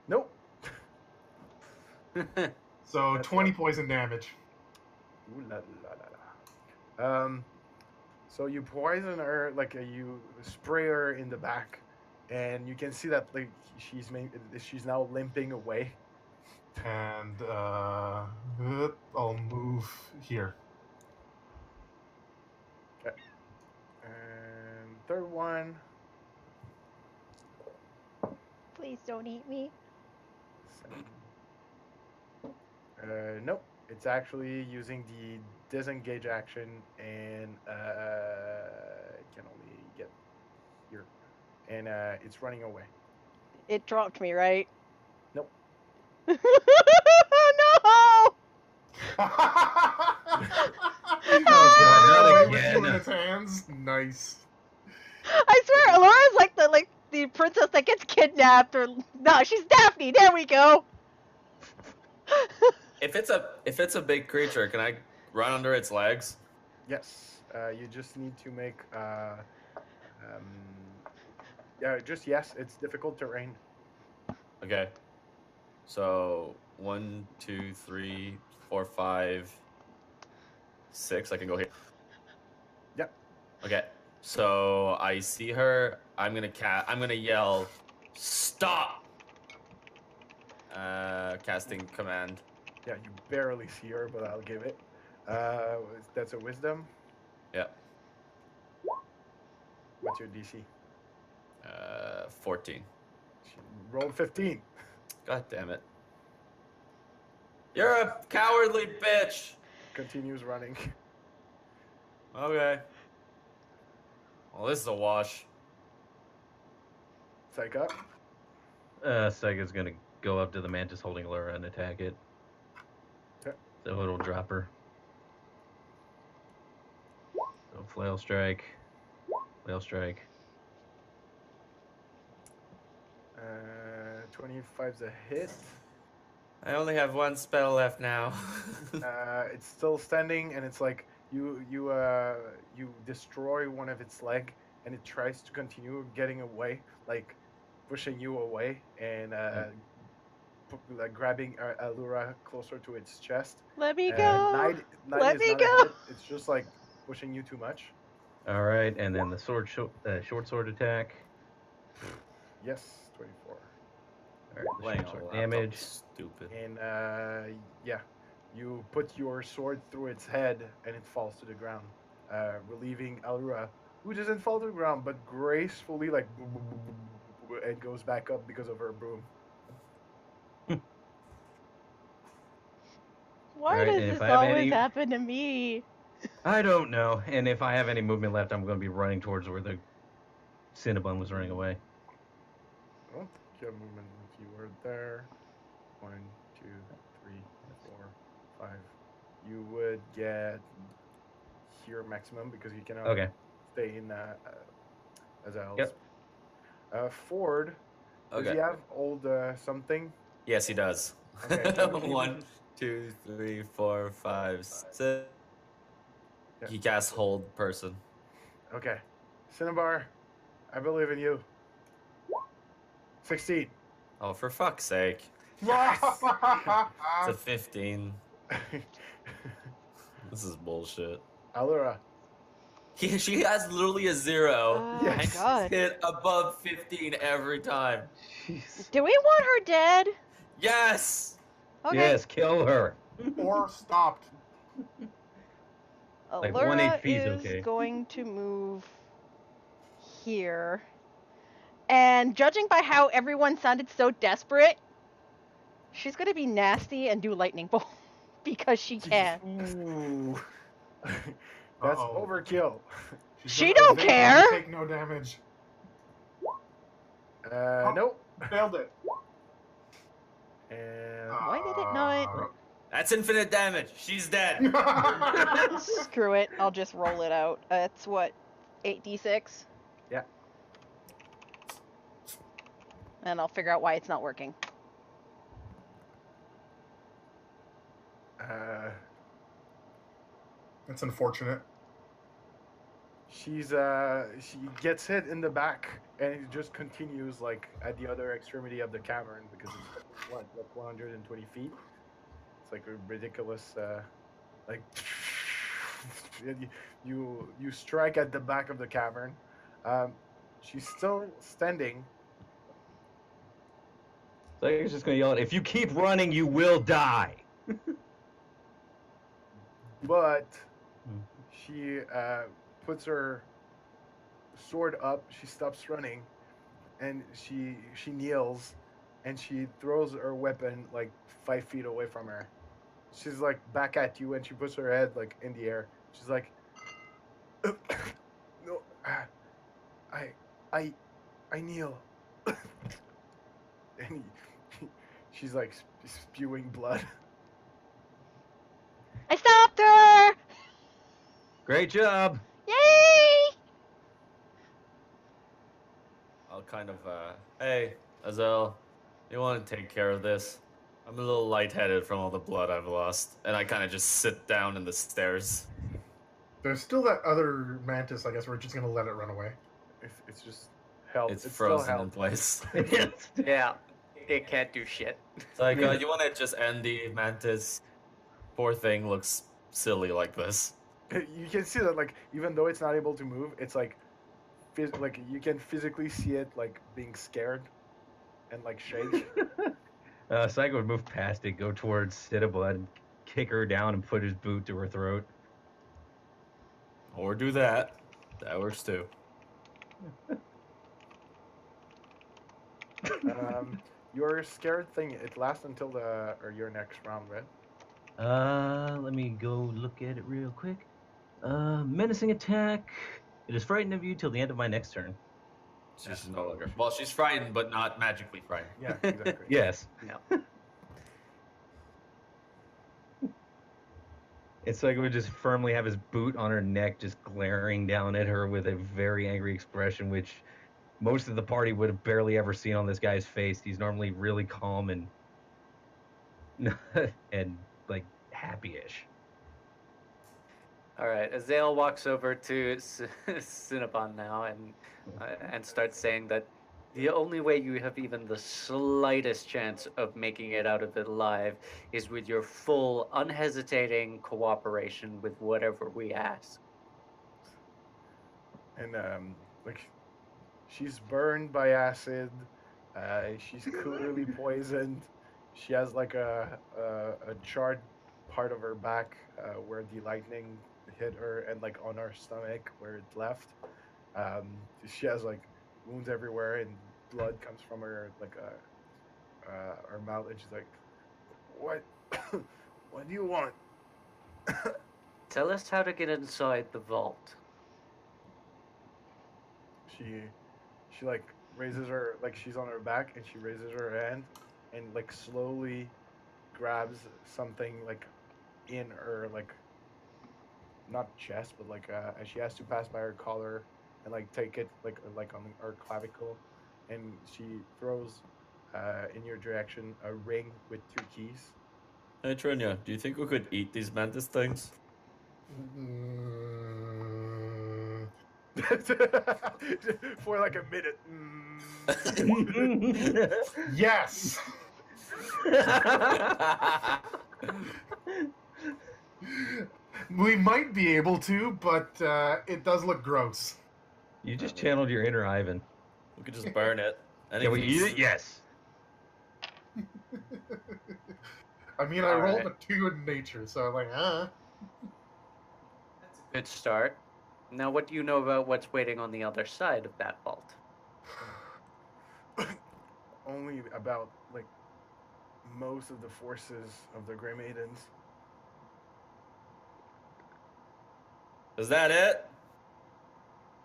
Nope. So That's 20 right. poison damage. Ooh la la la la. So you poison her, like you spray her in the back, and you can see that like she's now limping away. And I'll move here. Okay. And third one. Please don't eat me. Nope. It's actually using the disengage action, and it can only get here, and it's running away. It dropped me, right? Nope. No! not Away again. with its hands. Nice. I swear, Alora's like the princess that gets kidnapped, or no, she's Daphne. There we go. If it's a big creature, can I run under its legs? Yes. You just need to make. Yeah. Just yes. It's difficult terrain. Okay. So 1, 2, 3, 4, 5, 6. I can go here. Yep. Okay. So I see her. I'm gonna yell, stop. Casting command. Yeah. You barely see her, but I'll give it. That's a wisdom. Yeah. What's your DC? 14. She rolled 15. God damn it. You're a cowardly bitch. Continues running. Okay. Well, this is a wash. Psych up. Sega's gonna go up to the mantis holding Laura and attack it. Okay. So it'll drop her. So flail strike. Flail strike. 25's a hit. I only have one spell left now. It's still standing, and it's like you destroy one of its leg, and it tries to continue getting away, like pushing you away, and like grabbing Allura closer to its chest. Let me Uh, go. Knight Let is me not a go. hit. It's just like pushing you too much. All right, and then the short sword attack. Yes, 24. All right, the Playing short on a sword laptop damage. is stupid. And yeah, you put your sword through its head, and it falls to the ground, relieving Allura, who doesn't fall to the ground, but gracefully like and goes back up because of her broom. Why Alright, does and if this I have always any- happen to me? I don't know. And if I have any movement left, I'm going to be running towards where the Cinnabon was running away. I don't think you have movement if you were there. 1, 2, 3, 4, 5. You would get here maximum because you cannot Okay. stay in as else. Yep. Ford, does Okay. he have old something? Yes, he does. Okay, can you give 1, me- 2, 3, 4, 5, 6. Yeah. He casts hold person. Okay. Cinnabar, I believe in you. 16. Oh, for fuck's sake. Yes! It's a 15. This is bullshit. Allura. She has literally a 0. Oh, And she's God. hit above 15 every time. Jeez. Do we want her dead? Yes! Okay. Yes, kill her. Or stopped. Like, 1 Allura HP is is okay. going to move here. And judging by how everyone sounded so desperate, she's going to be nasty and do lightning bolt because she can. Ooh. That's Uh-oh. overkill. She's She gonna don't evade and care. Take no damage. Nope. Failed it. And Why did it not? That's infinite damage. She's dead. Screw it. I'll just roll it out. That's what? 8d6. Yeah. And I'll figure out why it's not working. That's unfortunate. She gets hit in the back, and it just continues like at the other extremity of the cavern because it's what, like 120 feet. It's like a ridiculous, like you strike at the back of the cavern. She's still standing. So he's just gonna yell, "If you keep running, you will die." But she puts her sword up. She stops running, and she kneels, and she throws her weapon like 5 feet away from her. She's like back at you, and she puts her head like in the air. She's like, "No, I kneel," and she's like spewing blood. I stopped her! Great job. Yay! I'll kind of, hey, Azel, you want to take care of this? I'm a little lightheaded from all the blood I've lost, and I kind of just sit down in the stairs. There's still that other mantis. I guess we're just gonna let it run away. It's just held. It's still frozen held. in place. Yeah, it can't do shit. It's like, you want to just end the mantis? Poor thing looks silly like this. You can see that, like, even though it's not able to move, it's like, like you can physically see it like being scared and like shake. Psycho would move past it, go towards Cittablood, and kick her down and put his boot to her throat. Or do that. That works too. Your scared thing, it lasts until your next round, right? Let me go look at it real quick. Menacing attack. It is frightened of you till the end of my next turn. She's no longer. Well, she's frightened, but not magically frightened. Yeah, exactly. Yes. No. And Psycho would just firmly have his boot on her neck, just glaring down at her with a very angry expression, which most of the party would have barely ever seen on this guy's face. He's normally really calm and and like happy-ish. All right, Azael walks over to Cinnabon now and starts saying that the only way you have even the slightest chance of making it out of it alive is with your full, unhesitating cooperation with whatever we ask. And like, she's burned by acid. She's clearly poisoned. She has like a charred part of her back where the lightning hit her, and like on her stomach where it left. She has like wounds everywhere, and blood comes from her like her mouth, and she's like, "What? What do you want?" Tell us how to get inside the vault. She like raises her, like she's on her back, and she raises her hand and like slowly grabs something like in her, like not chest, but like and she has to pass by her collar and like take it like on her clavicle, and she throws in your direction a ring with 2 keys. Hey, Trinia, do you think we could eat these mantis things? For like a minute. Yes. We might be able to, but it does look gross. You just channeled your inner Ivan. We could just burn it. Can we eat it? Yes. I mean, I All rolled right. a 2 in nature, so I'm like, Good start. Now, what do you know about what's waiting on the other side of that vault? Only about like most of the forces of the Grey Maidens. Is that it?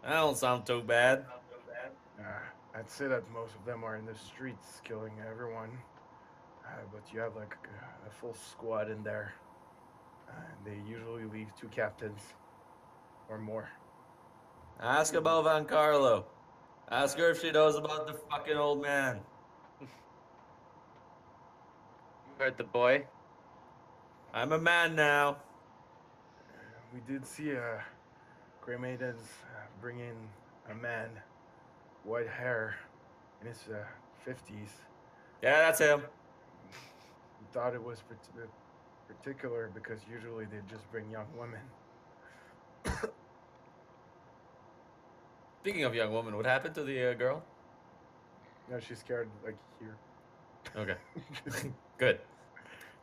That don't sound too bad. I'd say that most of them are in the streets killing everyone, but you have like a full squad in there. They usually leave 2 captains or more. Ask about Van Carlo. Ask her if she knows about the fucking old man. You heard the boy. I'm a man now. We did see Grey Maidens bring in a man, white hair, in his 50s. Yeah, that's him. We thought it was particular because usually they just bring young women. Speaking of young woman, what happened to the girl? No, she's scared, like, here. Okay. Good.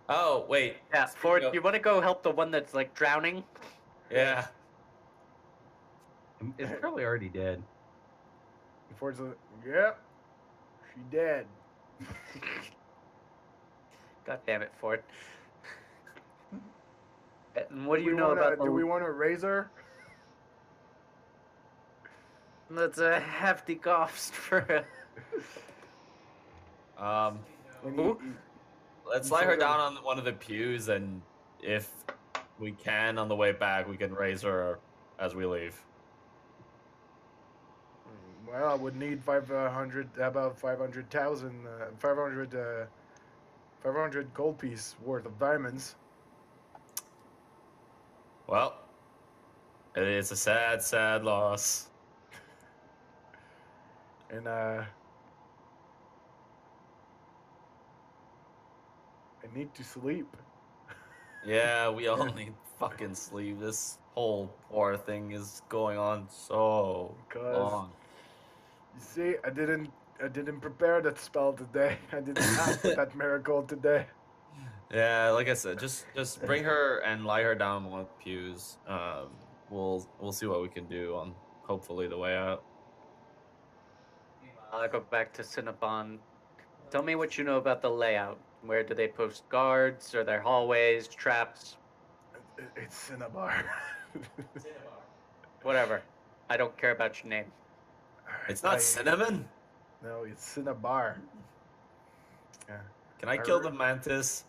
Oh, wait. Yeah, Speaking Ford, of- you want to go help the one that's like drowning? Yeah. It's probably already dead. Unfortunately, yeah, she dead. God damn it, Ford. And what do you know wanna, about the? Do we want to raise her? That's a hefty cost for. Um, And Who? let's You lay her said down on one of the pews, and if we can, on the way back, we can raise her as we leave. Well, I would need 500, about 500,000, 500 gold piece worth of diamonds. Well, it's a sad, sad loss. And I need to sleep. Yeah, we all need fucking sleep. This whole war thing is going on so Because long. you see, I didn't prepare that spell today. I didn't ask for that miracle today. Yeah, like I said, just bring her and lie her down on one of the pews. We'll see what we can do on hopefully the way out. I'll go back to Cinnabon. Tell me what you know about the layout. Where do they post guards? Are there hallways, traps? It's Cinnabar. Whatever. I don't care about your name. It's not cinnamon. No, it's Cinnabar. Yeah. Can I kill the mantis?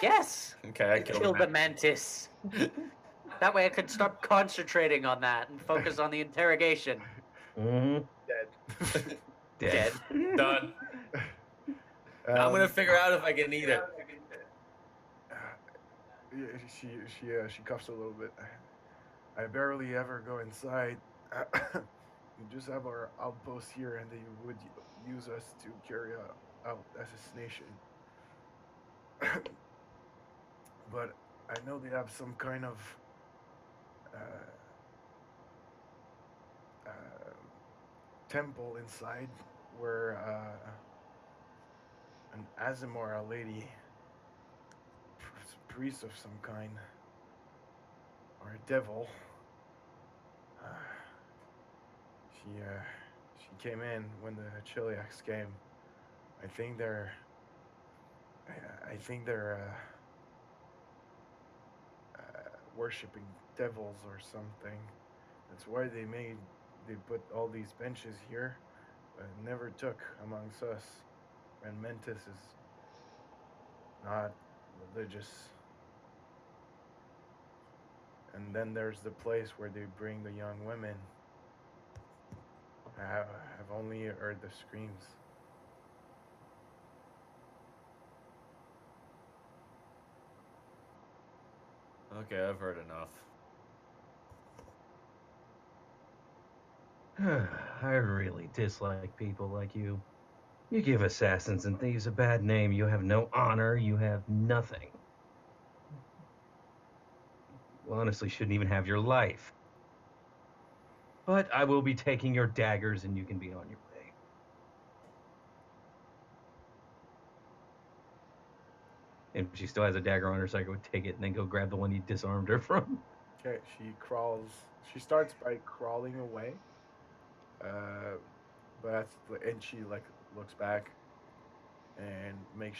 Yes! Okay, I killed Kill the the mantis. That way I can stop concentrating on that and focus on the interrogation. Mm-hmm. Dead. Dead. Done. I'm gonna figure out if I can eat it. Yeah, she coughs a little bit. I barely ever go inside. We just have our outpost here, and they would use us to carry out assassination. But I know they have some kind of temple inside where an Azimora lady, priest of some kind, or a devil. She came in when the Chiliacs came. I think they're worshiping devils or something. That's why they put all these benches here, but never took amongst us. And Mentis is not religious. And then there's the place where they bring the young women. I've only heard the screams. Okay, I've heard enough. I really dislike people like you. You give assassins and thieves a bad name. You have no honor. You have nothing. You honestly shouldn't even have your life. But I will be taking your daggers and you can be on your way. If she still has a dagger on her, so I would take it and then go grab the one you disarmed her from. Okay, she starts by crawling away. And she like looks back and makes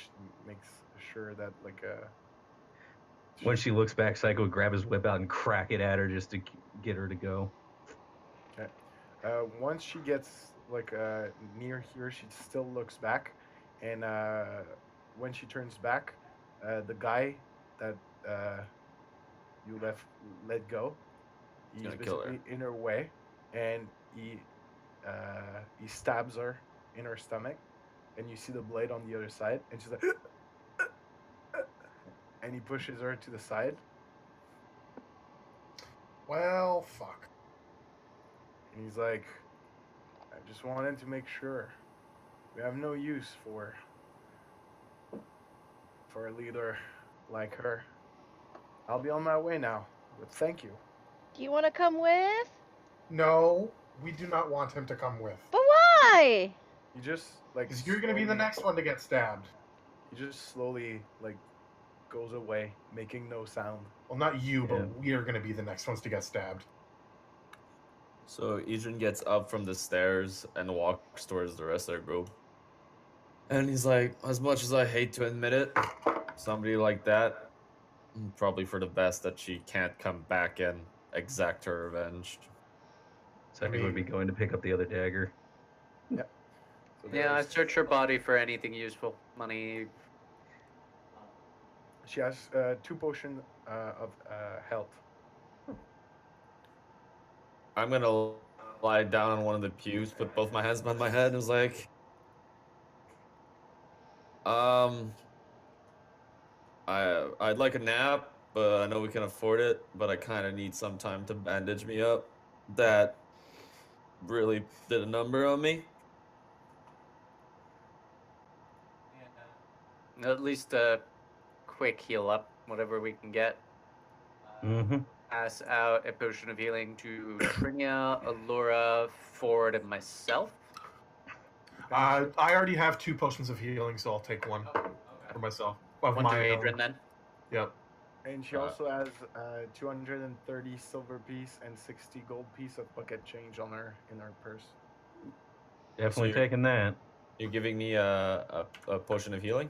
sure that When she looks back, Psycho would grab his whip out and crack it at her just to get her to go. Okay. Once she gets near here, she still looks back, and when she turns back, the guy that you let go, he's gonna kill her. basically in her way, and he stabs her in her stomach, and you see the blade on the other side, and she's like, and he pushes her to the side, Well, fuck. and he's like, I just wanted to make sure we have no use for a leader like her. I'll be on my way now, but thank you. Do you want to come with? No, we do not want him to come with. But why? He just like Because you're going to be the slowly- next one to get stabbed. He just slowly like goes away, making no sound. Well, not you, Yeah. but we are going to be the next ones to get stabbed. So Adrian gets up from the stairs and walks towards the rest of their group. And he's like, as much as I hate to admit it, somebody like that, probably for the best that she can't come back and exact her revenge. Psycho would be going to pick up the other dagger. So Yeah, I there's- search her body for anything useful. Money. She has 2 potions of health. I'm gonna lie down on one of the pews, put both my hands behind my head, and was like, I'd like a nap, but I know we can afford it, but I kind of need some time to bandage me up. That really did a number on me. At least a quick heal up, whatever we can get. Mm-hmm. Pass out a potion of healing to Trinia, Allura, Ford, and myself. I already have 2 potions of healing, so I'll take one for myself. Of One to my Adrian own. then. Yep. And she also has 230 silver piece and 60 gold piece of pocket change on her in her purse. Definitely you're- taking that. You're giving me a potion of healing?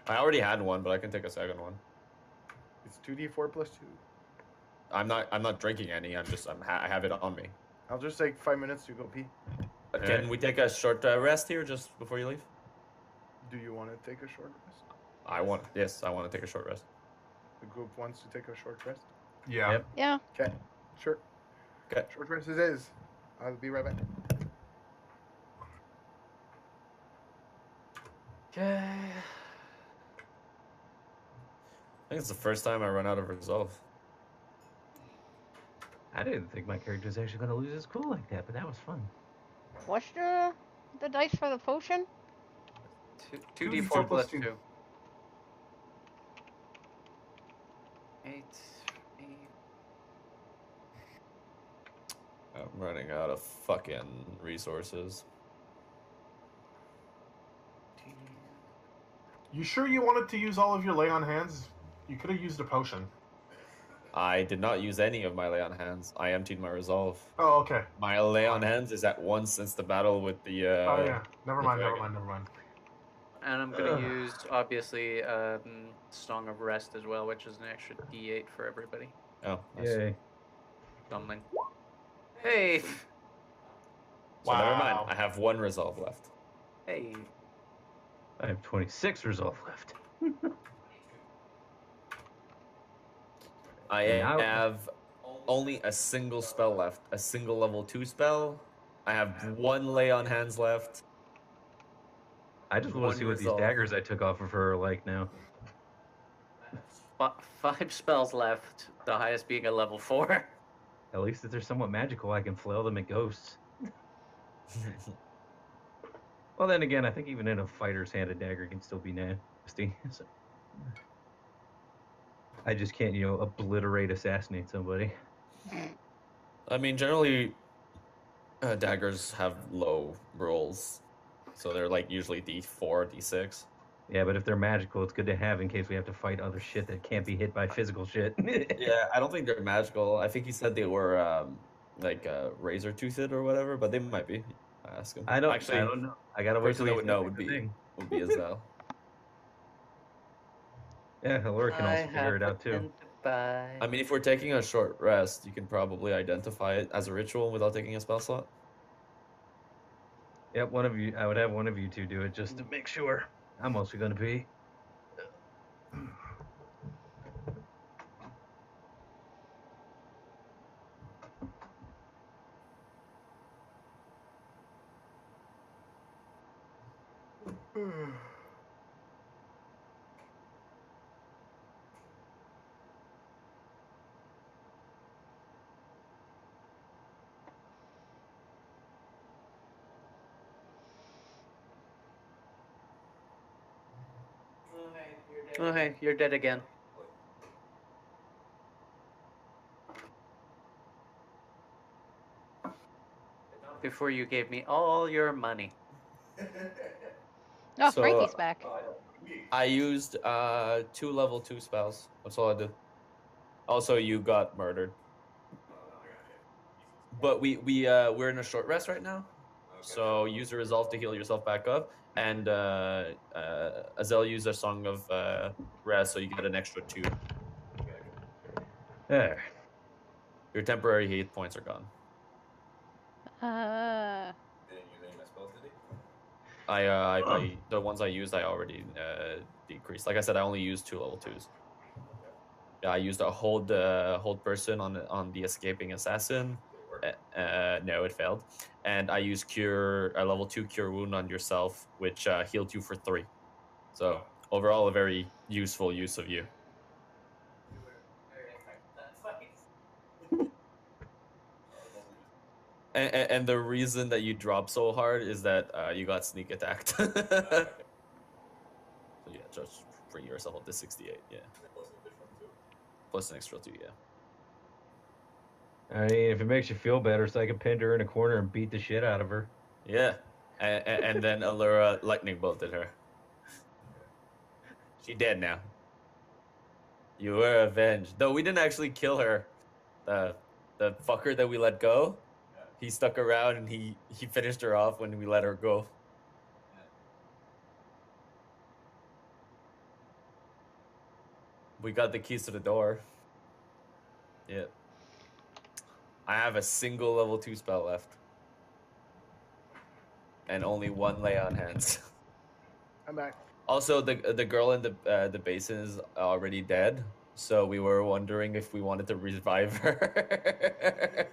I already had one, but I can take a second one. It's 2d4 plus 2. I'm not drinking any. I have it on me. I'll just take 5 minutes to go pee. Can we take a short rest here just before you leave? Do you want to take a short rest? I want to take a short rest. The group wants to take a short rest. Yeah. Yep. Yeah. Okay, sure. Okay. Short rest it is. I'll be right back. Okay. I think it's the first time I run out of resolve. I didn't think my character was actually going to lose his cool like that, but that was fun. What's the dice for the potion? 2d4 plus 2. 8. I'm running out of fucking resources. You sure you wanted to use all of your lay on hands? You could have used a potion. I did not use any of my lay on hands. I emptied my resolve. Oh, okay. My lay on hands is at 1 since the battle with the. Oh, yeah. Never the mind, dragon. never mind. And I'm going to use, obviously, Song of Rest as well, which is an extra d8 for everybody. Oh, nice. Yay. Something. Hey! So never mind. Wow. I have 1 resolve left. Hey. I have 26 resolve left. I Now- have only a single spell left. A single level 2 spell. I have 1 lay on hands left. I just want One to see what resolve. these daggers I took off of her are like now. 5 spells left, the highest being a level 4. At least if they're somewhat magical, I can flail them at ghosts. Well, then again, I think even in a fighter's hand, a dagger can still be nasty. So- I just can't, obliterate, assassinate somebody. I mean, generally, daggers have low rolls, so they're like usually D4, D6. Yeah, but if they're magical, it's good to have in case we have to fight other shit that can't be hit by physical shit. Yeah, I don't think they're magical. I think he said they were razor toothed or whatever, but they might be. Ask him. I don't actually. know. I gotta wait Person till that he would know says would the be thing. Azal. Yeah, Laura can also figure it out too. I mean, if we're taking a short rest, you can probably identify it as a ritual without taking a spell slot. Yep, one of you. I would have one of you two do it just to make sure. I'm also gonna be. Oh, hey, you're dead again. Before you gave me all your money. Oh, So, Frankie's back. I used 2 level 2 spells. That's all I did. Also, you got murdered. But we're in a short rest right now. So use a resolve to heal yourself back up, and Azel used a song of rest, so you get an extra 2. There. Your temporary hit points are gone. Didn't use any of my spells, did he? I the ones I used I already decreased. Like I said, I only used 2 level 2s. Yeah, I used a hold person on the escaping assassin. Did it work? No, it failed. And I used cure a level 2 cure wound on yourself, which healed you for 3. So overall, a very useful use of you. And the reason that you dropped so hard is that you got sneak attacked. So yeah, just bring yourself up to 68. Yeah, Plus an additional 2. plus an extra 2. Yeah. I mean, if it makes you feel better, so I can pin her in a corner and beat the shit out of her. Yeah, and then Allura lightning bolted her. She dead now. You were avenged. Though we didn't actually kill her. The fucker that we let go, he stuck around and he finished her off when we let her go. We got the keys to the door. Yeah. I have a single level 2 spell left. And only 1 lay on hands. I'm back. Also, the girl in the basin is already dead, so we were wondering if we wanted to revive her.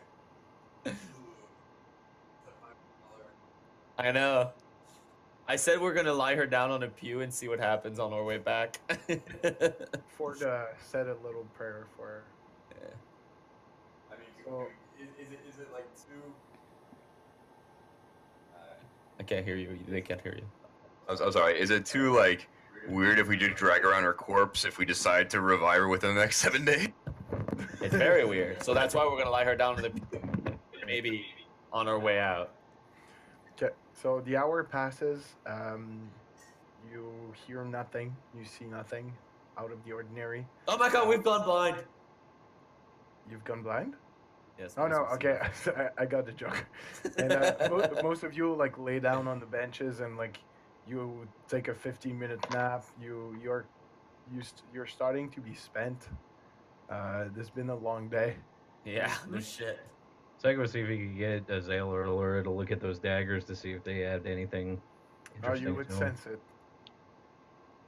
I know. I said we're gonna lie her down on a pew and see what happens on our way back. Ford said a little prayer for her. Yeah. I mean, So- is it like 2? I can't hear you. They can't hear you. I'm sorry. Is it too like weird if we just drag around her corpse if we decide to revive her within the next 7 days? It's very weird. So that's why we're gonna lie her down on the pew. Maybe on our way out. Okay, so the hour passes. You hear nothing. You see nothing out of the ordinary. Oh my god, we've gone blind. You've gone blind? Yes. Oh no. most of us Okay, have. I got the joke. And most of you like lay down on the benches and like you take a 15-minute nap. You're starting to be spent. There's been a long day. Yeah, no shit. So I go see if he can get Azael or Allura to look at those daggers to see if they had anything Oh, interesting. you would to them. sense it.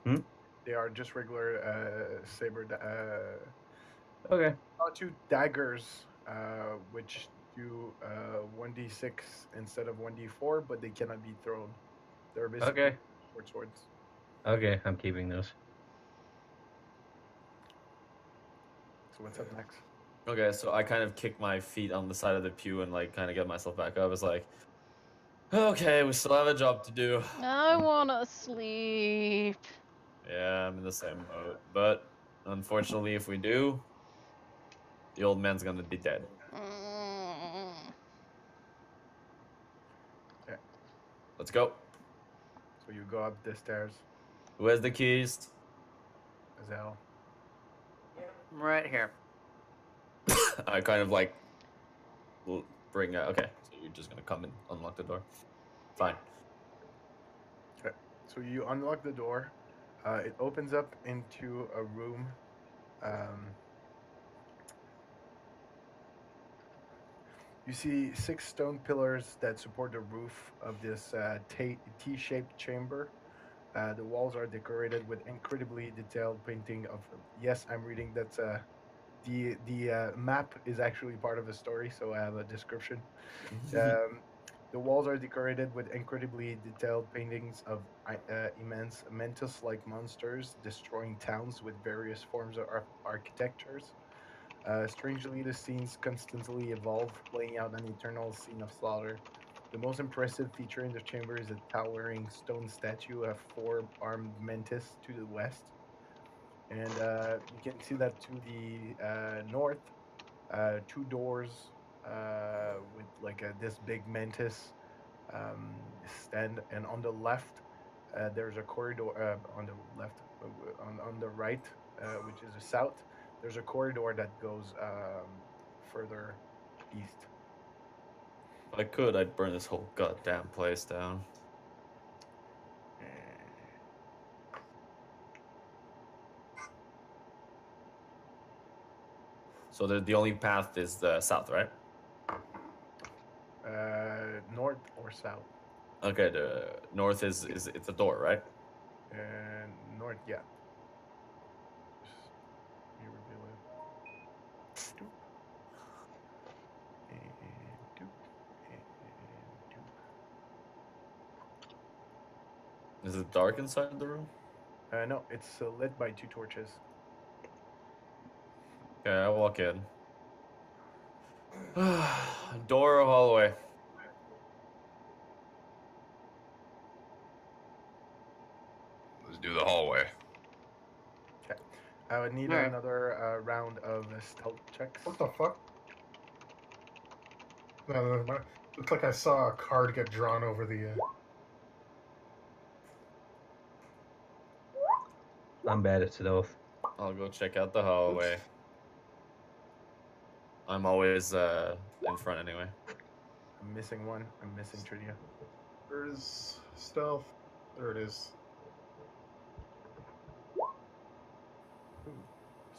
Hmm? They are just regular saber. Okay. 2 daggers, which do 1d6 instead of 1d4, but they cannot be thrown. They're basically Okay. short swords. Okay, I'm keeping those. So what's up next? Okay, so I kind of kick my feet on the side of the pew and like kind of get myself back up. It's like, okay, we still have a job to do. I wanna sleep. Yeah, I'm in the same boat. But unfortunately, if we do, the old man's gonna be dead. Mm. Let's go. So you go up the stairs, Who has the keys? Azel. I'm right here. I kind of like bring. Okay, so you're just gonna come and unlock the door. Fine. So you unlock the door. It opens up into a room. You see 6 stone pillars that support the roof of this T-shaped chamber. The walls are decorated with incredibly detailed painting of. Yes, I'm reading that. The map is actually part of the story, so I have a description. The The walls are decorated with incredibly detailed paintings of immense mantis-like monsters destroying towns with various forms of architectures. Strangely, the scenes constantly evolve, playing out an eternal scene of slaughter. The most impressive feature in the chamber is a towering stone statue of four-armed mantis to the west. And you can see that to the north, two doors with like this big mantis stand, and on the left, there's a corridor. On the left, on the right, which is the south, there's a corridor that goes further east. If I could, I'd burn this whole goddamn place down. So the only path is the south, right? North or south? Okay, the north is it's a door, right? And north, yeah. Let me reveal it. Doop. And doop. And doop. Is it dark inside the room? No, it's lit by two torches. Okay, I walk in. Door or hallway? Let's do the hallway. Okay. I would need Alright. another round of stealth checks. What the fuck? No, looks like I saw a card get drawn over the. I'm bad at stealth. I'll go check out the hallway. I'm always in front anyway. I'm missing one. I'm missing trivia. Where's stealth? There it is. Ooh,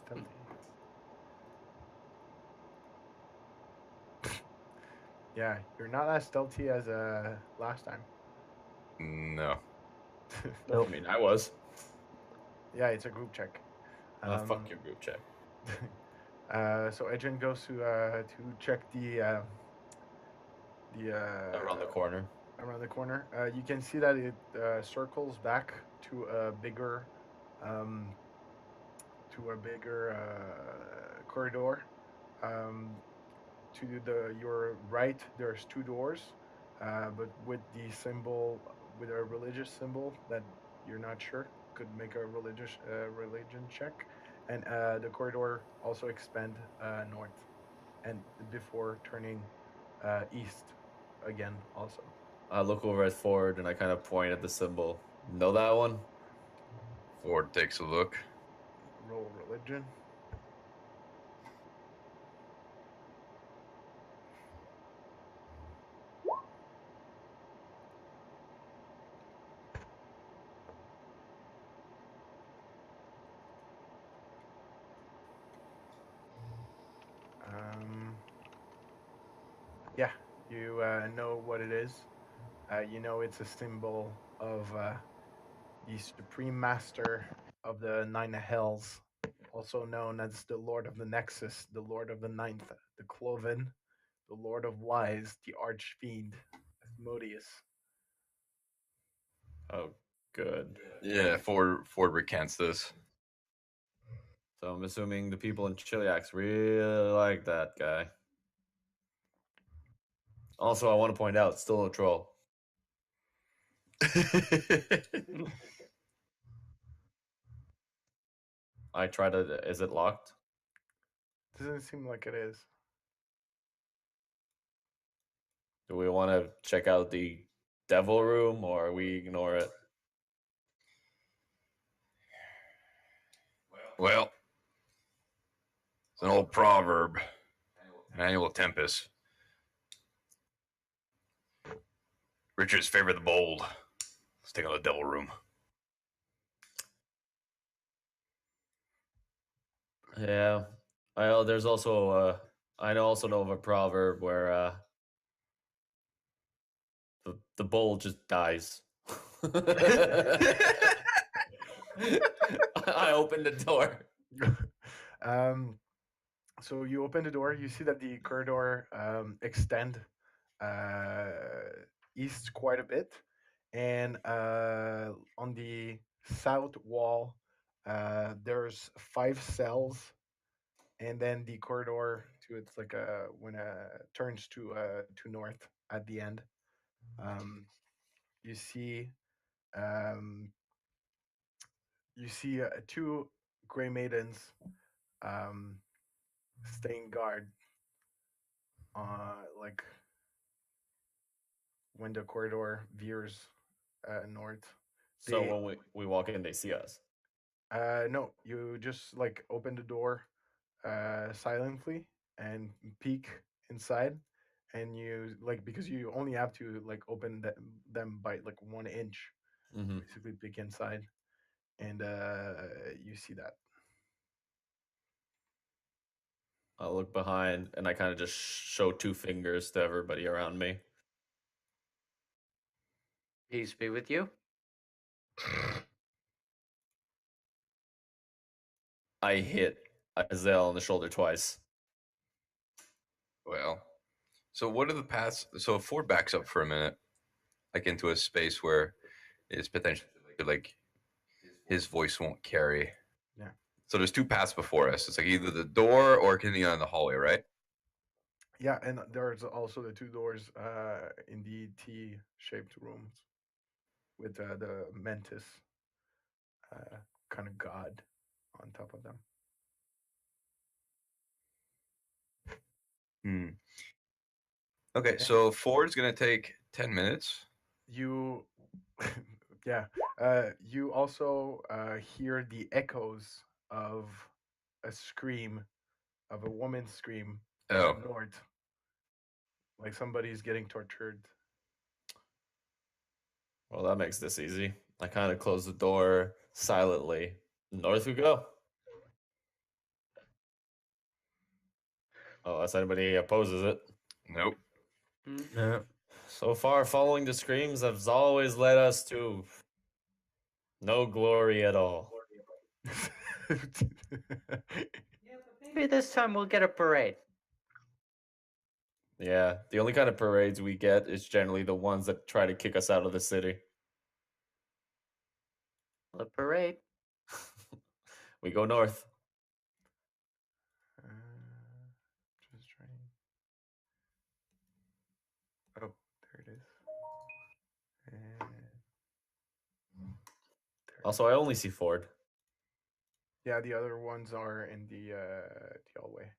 stealthy. Yeah, you're not as stealthy as last time. No. I mean, I was. Yeah, it's a group check. Fuck your group check. So Adrian goes to check the Around the corner. around the corner. You can see that it circles back to a bigger corridor. To your right, there's two doors, but with the symbol, with a religious symbol that you're not sure. Could make a religion check, and the corridor also expand north, and before turning east again also. I look over at Ford and I kind of point at the symbol. Know that one? Ford takes a look. Roll religion. Yeah, you know what it is. You know it's a symbol of the Supreme Master of the Nine Hells, also known as the Lord of the Nexus, the Lord of the Ninth, the Cloven, the Lord of Lies, the Archfiend, Asmodeus. Oh, good. Yeah, Ford recants this. So I'm assuming the people in Chiliax really like that guy. Also, I want to point out, still no troll. I try to. Is it locked? Doesn't seem like it is. Do we want to check out the devil room or we ignore it? Well, it's an old proverb. Annual tempest. Riches favor the bold. Let's take on the devil room. Yeah. There's also I also know of a proverb where the bull just dies. I opened the door. So you open the door. You see that the corridor extend east quite a bit, and on the south wall, there's 5 cells, and then the corridor to it's like a when turns to north at the end. Um, you see um, you see two gray maidens um, staying guard like when the corridor veers north. So They when we walk in, they see us. no, you just like open the door silently and peek inside, and you like because you only have to like open them by like 1 inch, Mm-hmm. basically peek inside, and you see that. I look behind and I kind of just show 2 fingers to everybody around me. Peace be with you. I hit Azel on the shoulder twice. Well, so what are the paths? So if Ford backs up for a minute, like into a space where it's potentially like his voice won't carry. Yeah. So there's 2 paths before us. It's like either the door or continuing on the hallway, right? Yeah, and there's also the 2 doors in the T-shaped rooms with the mantis kind of god on top of them. Hmm. Okay, And so Ford's gonna take 10 minutes. you, yeah, you also hear the echoes of a scream, of a woman's scream Oh, north, like somebody's getting tortured. Well, that makes this easy. I kind of close the door silently. North we go. Oh, unless anybody opposes it. nope. Yeah. So far, following the screams has always led us to no glory at all. Maybe this time we'll get a parade. Yeah, the only kind of parades we get is generally the ones that try to kick us out of the city. A parade. We go north. Just trying. Oh, there it is. And there. Also, I only see Ford. Yeah, the other ones are in the hallway.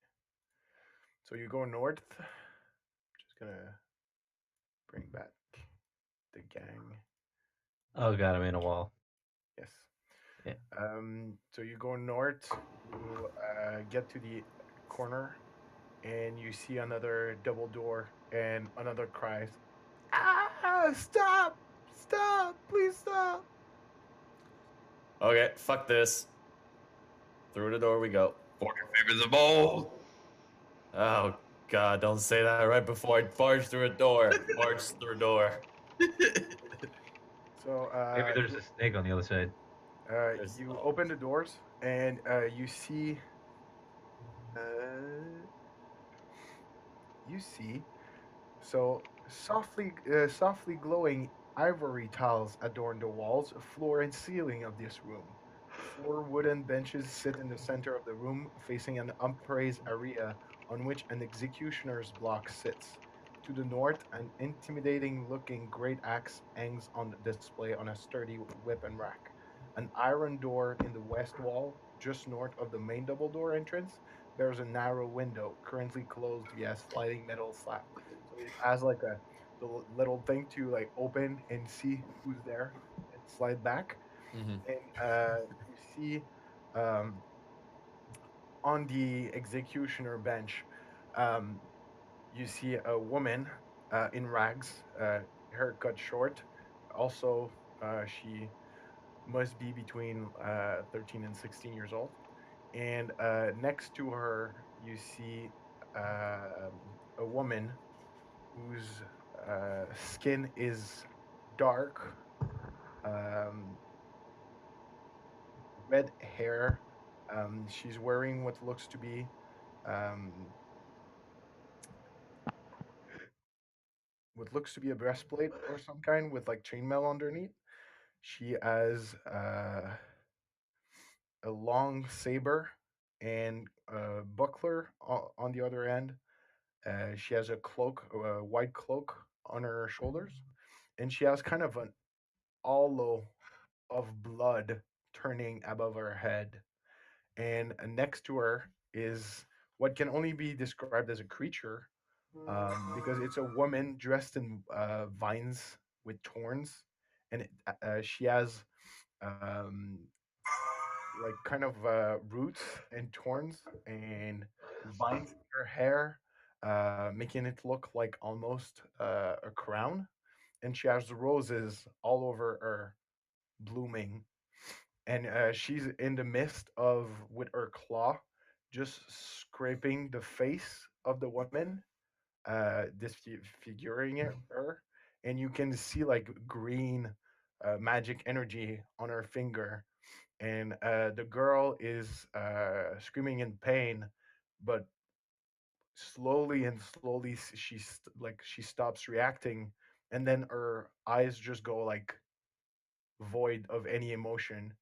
So you go north. Just gonna bring back the gang. Oh god, I'm in a wall. Yes. Yeah. So you go north. You get to the corner, and you see another double door, and another cries, "Ah! Stop! Stop! Please stop!" Okay, fuck this. Through the door we go. Ford favors the bold. Oh god, don't say that right before I barge through a door. Barge through a door. So Maybe there's a snake on the other side. There's- you open the doors, and you see. You see. So softly glowing ivory tiles adorn the walls, floor, and ceiling of this room. 4 wooden benches sit in the center of the room, facing an upraised area on which an executioner's block sits. To the north, an intimidating-looking great axe hangs on display on a sturdy weapon rack. An iron door in the west wall, just north of the main double door entrance, bears a narrow window, currently closed via a sliding metal slab. So it has like little thing to like open and see who's there and slide back. Mhm. And you see um, on the executioner bench, um, you see a woman in rags, hair cut short. Also, she must be between 13 and 16 years old. And next to her, you see a woman whose skin is dark, um, red hair. She's wearing what looks to be um, what looks to be a breastplate or some kind with like chainmail underneath. She has a long saber and a buckler on the other end. She has a cloak, a white cloak on her shoulders, and she has kind of an halo of blood turning above her head. And next to her is what can only be described as a creature, because it's a woman dressed in vines with thorns, and she has um, like kind of roots and thorns and vines in her hair, making it look like almost a crown. And she has roses all over her, blooming. And she's in the midst of with her claw, just scraping the face of the woman, disfiguring her, and you can see like green magic energy on her finger. And the girl is screaming in pain, but slowly and slowly she stops reacting, and then her eyes just go like void of any emotion,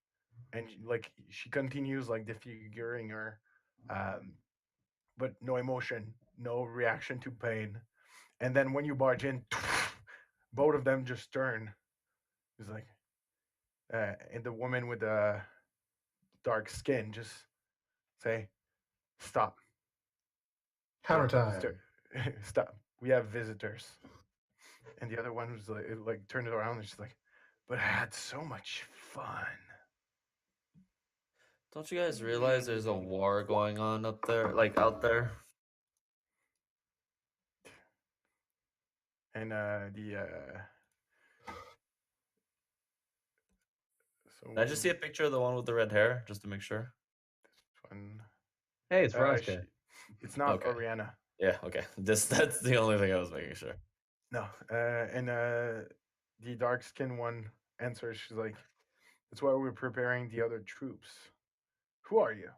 and like she continues like disfiguring her, um, but no emotion, no reaction to pain. And then when you barge in, both of them just turn. It's like, and the woman with the dark skin just say, "Stop, we Hammer have time. stop, we have visitors." And the other one was like, turned it around and she's like, "But I had so much fun." Don't you guys realize there's a war going on up there, like out there? And the so Did I just see a picture of the one with the red hair, just to make sure? this one, Hey, it's she, Vraska. it's not Okay. Oriana. Yeah, okay. That's the only thing I was making sure. No, and the dark skinned one answers. She's like, "That's why we're preparing the other troops." Who are you?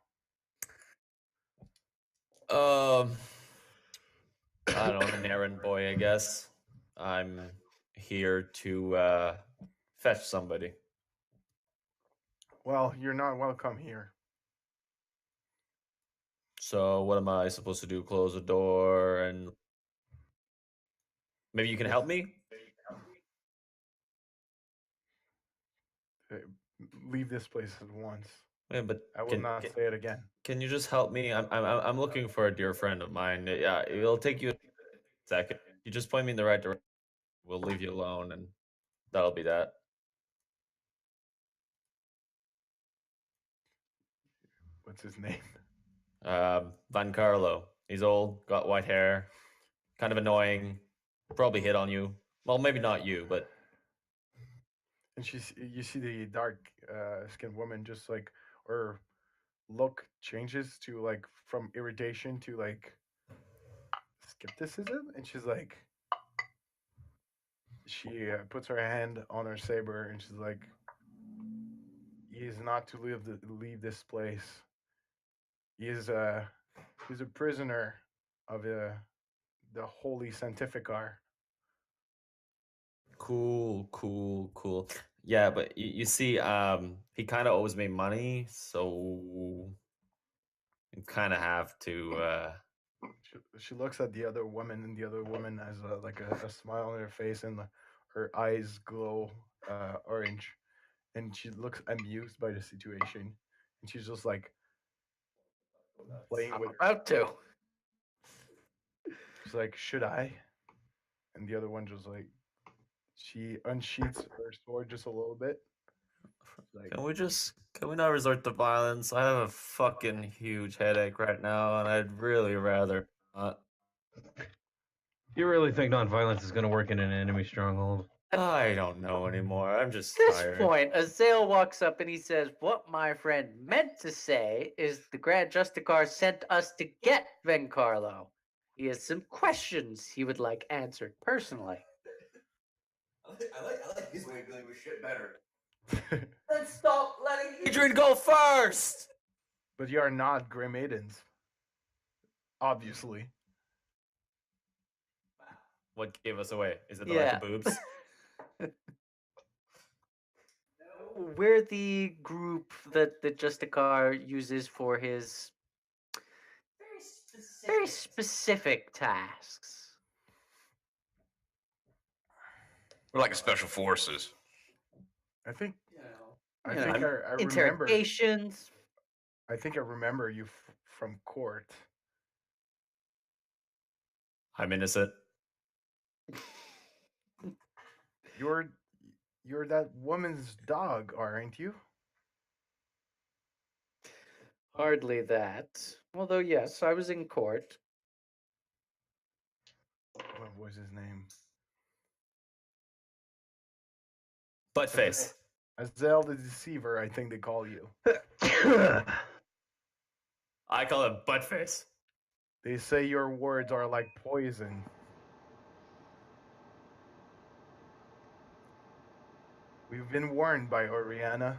Um, I don't know, an errand boy, I guess. I'm here to fetch somebody. Well, you're not welcome here. So what am I supposed to do? Close the door and maybe you can Yes. help me? Uh, Leave this place at once. Yeah, but I will not say it again. can you just help me? I'm looking for a dear friend of mine. Yeah, it'll take you a second. You just point me in the right direction. We'll leave you alone, and that'll be that. What's his name? Van Carlo. He's old, got white hair, kind of annoying. Probably hit on you. Well, maybe not you, but And you see the dark skinned woman just like, her look changes to like from irritation to like skepticism, and she's like, she puts her hand on her saber and she's like, "He is not to leave this place. He is he's a prisoner of the holy sanctificar." cool. Yeah, but you see, he kind of owes me money, so you kind of have to. She looks at the other woman, and the other woman has like a smile on her face, and her eyes glow orange, and she looks amused by the situation, and she's just like playing I'm with. about to. She's like, "Should I?" And the other one just like, she unsheaths her sword just a little bit. Like, Can we not resort to violence? I have a fucking huge headache right now, and I'd really rather not. You really think nonviolence is going to work in an enemy stronghold? I don't know anymore. I'm just At this tired. point, Azale walks up and he says, "What my friend meant to say is the Grand Justicar sent us to get Vencarlo. He has some questions he would like answered personally." I like his way of dealing with shit better. Then stop letting Adrian go first. but you are not Grey Maidens, obviously. What gave us away? Is it the Yeah. lack of boobs? We're the group that Justicar uses for his very specific tasks. We're like special forces. I think I You think know, I remember. interrogations. I think I remember you from court. I'm innocent. You're that woman's dog, aren't you? Hardly that. Although, yes, I was in court. What was his name? Buttface. Azel the Deceiver, I think they call you. I call him Buttface. They say your words are like poison. We've been warned by Oriana.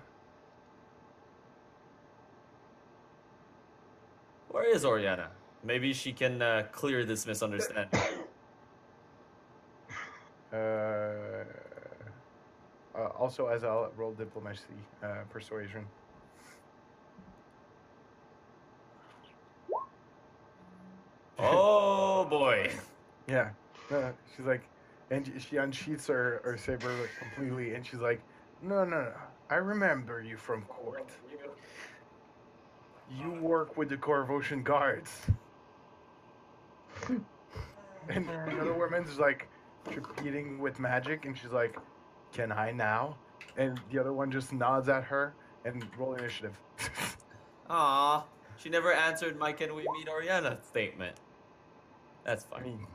Where is Oriana? Maybe she can clear this misunderstanding. Also, Azel roll diplomacy, persuasion. Oh boy. Yeah. She's like, and she unsheaths her saber completely, and she's like, no. I remember you from court. You work with the Corvotion guards. And the other woman's like repeating with magic, and she's like, can I now? And the other one just nods at her and roll initiative. Aw, she never answered my "Can we meet Oriana" statement. That's fine.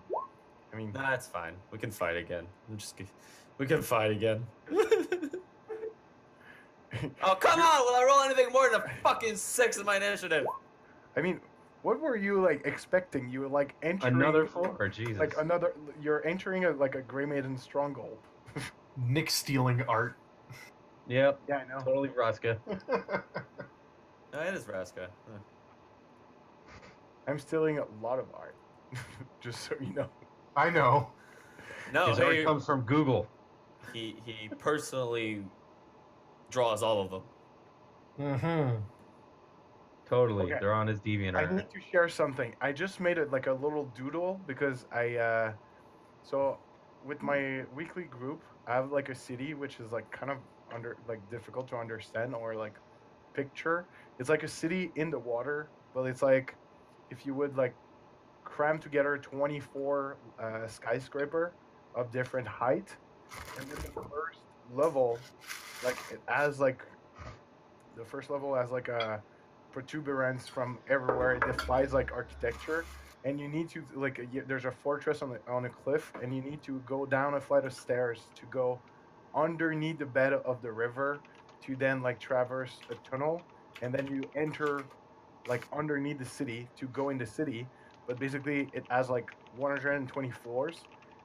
I mean, That's fine. We can fight again. We can fight again. Oh, come on! Will I roll anything more than a fucking 6 in my initiative? I mean, what were you like expecting? You were like entering Another 4? Jesus. like another. You're entering a Grey Maiden stronghold. Nick stealing art. Yep. Yeah, I know. Totally Vraska. No, it is Vraska. Huh. I'm stealing a lot of art, just so you know. I know. No, His art hey, comes from Google. he Mm-hmm. personally draws all of them. Mm-hmm. Totally. Okay. They're on his DeviantArt. I need to share something. I just made it like a little doodle because so with my weekly group, I have like a city which is like kind of difficult to understand or like picture. It's like a city in the water, but it's like if you would like cram together 24 skyscraper of different height, and then the first level, like it has like the first level has like a protuberance from everywhere. It defies like architecture, and you need to there's a fortress on a cliff, and you need to go down a flight of stairs to go underneath the bed of the river to then like traverse a tunnel, and then you enter like underneath the city to go in the city. But basically, it has like 120 floors,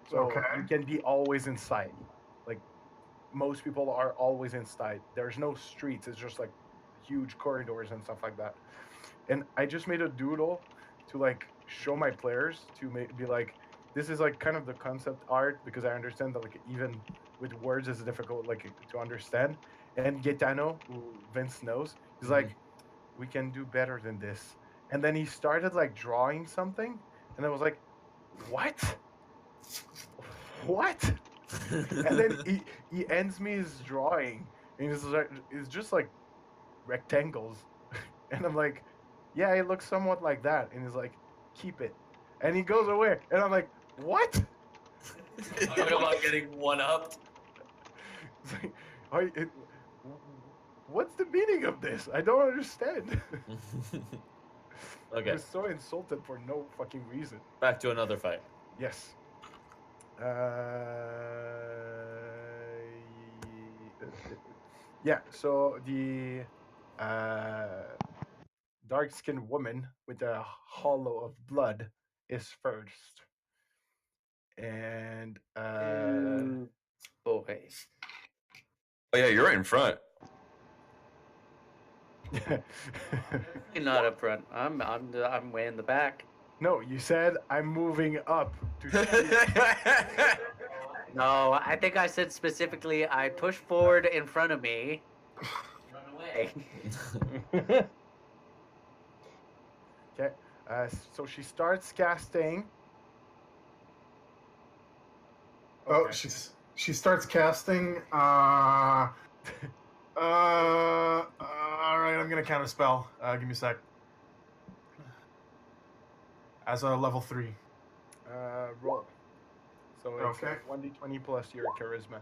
so Okay. you can be always inside. Like most people are always inside. There's no streets. It's just like huge corridors and stuff like that. And I just made a doodle to like show my players to be like, this is like kind of the concept art because I understand that like even with words it's difficult like to understand. And Gaetano, who Vince knows, he's like, we can do better than this. And then he started like drawing something, and I was like, what? What? And then he ends me his drawing, and it's just like rectangles, and I'm like, yeah, it looks somewhat like that, and he's like, keep it, and he goes away, and I'm like, what? Talking about getting one upped. It's like, what's the meaning of this? I don't understand. Okay, I was so insulted for no fucking reason. back to another fight. Yes. Yeah, so the dark-skinned woman with the hollow of blood is first. And Ooh, boy. Oh yeah, you're right in front. You're not up front. I'm way in the back. No, you said I'm moving up to shoot. No, I think I said specifically I push forward in front of me. Run away. Okay. So she starts casting. Oh, Okay. she starts casting. All right, I'm gonna counter spell. Give me a sec. As a level 3. Roll. So it's Okay. 1d20 plus your charisma.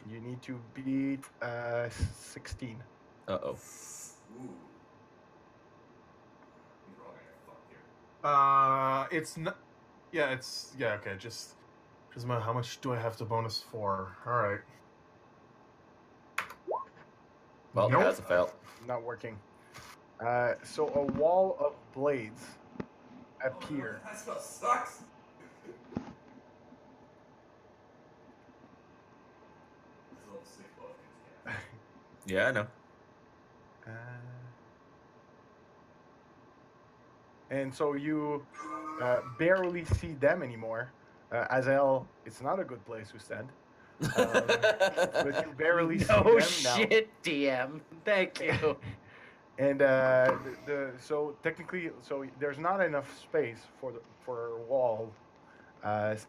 You need to beat 16. Uh-oh. It's not. Yeah, it's okay. Just charisma. How much do I have to bonus for? All right. Well, Nope. that's a fail. Not working. So a wall of blades appear. That smell sucks. Yeah, I know. And so you barely see them anymore. Azel, it's not a good place to stand. But you barely see them No now. shit, DM. Thank you. And so technically, so there's not enough space for a wall.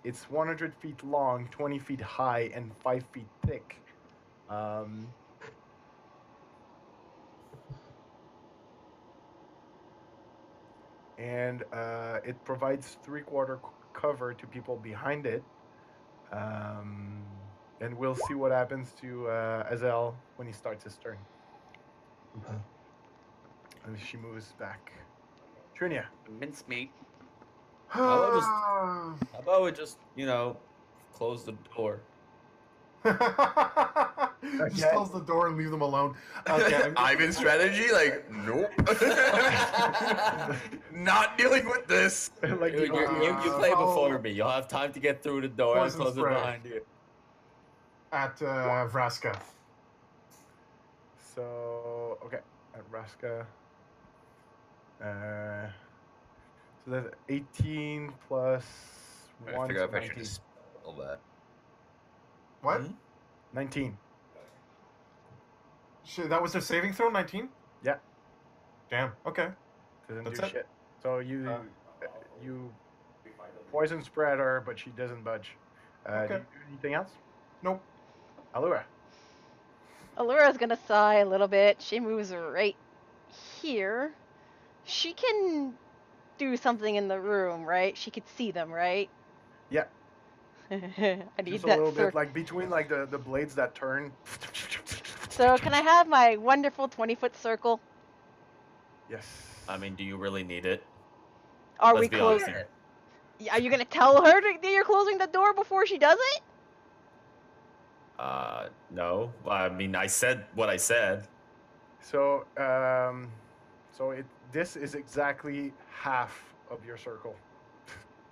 It's 100 feet long, 20 feet high, and 5 feet thick. And it provides three-quarter cover to people behind it. And we'll see what happens to Azel when he starts his turn. And she moves back. Trinia. Mincemeat. How about we just, close the door? Just close the door and leave them alone. Okay. Ivan's strategy, like, nope. Not dealing with this. Like You play before me. You'll have time to get through the door and Poison close it spray. behind you. At Vraska. So okay, at Raska. So that's 18 plus I 1, figure so out if I should 19. dispel that. What? 19. That was their saving throw, 19? Yeah. Damn. Okay. Doesn't That's do it? shit. So you poison spread her, but she doesn't budge. Do Okay. you do anything else? Nope. Allura. Allura's gonna sigh a little bit. She moves right here. She can do something in the room, right? She could see them, right? Yeah. I need Just a that little bit, circle. like between like the blades that turn. So can I have my wonderful 20-foot circle? Yes. I mean, do you really need it? Are Let's we be honest close? here. Are you gonna tell her that you're closing the door before she does it? No. I mean, I said what I said. So this is exactly half of your circle.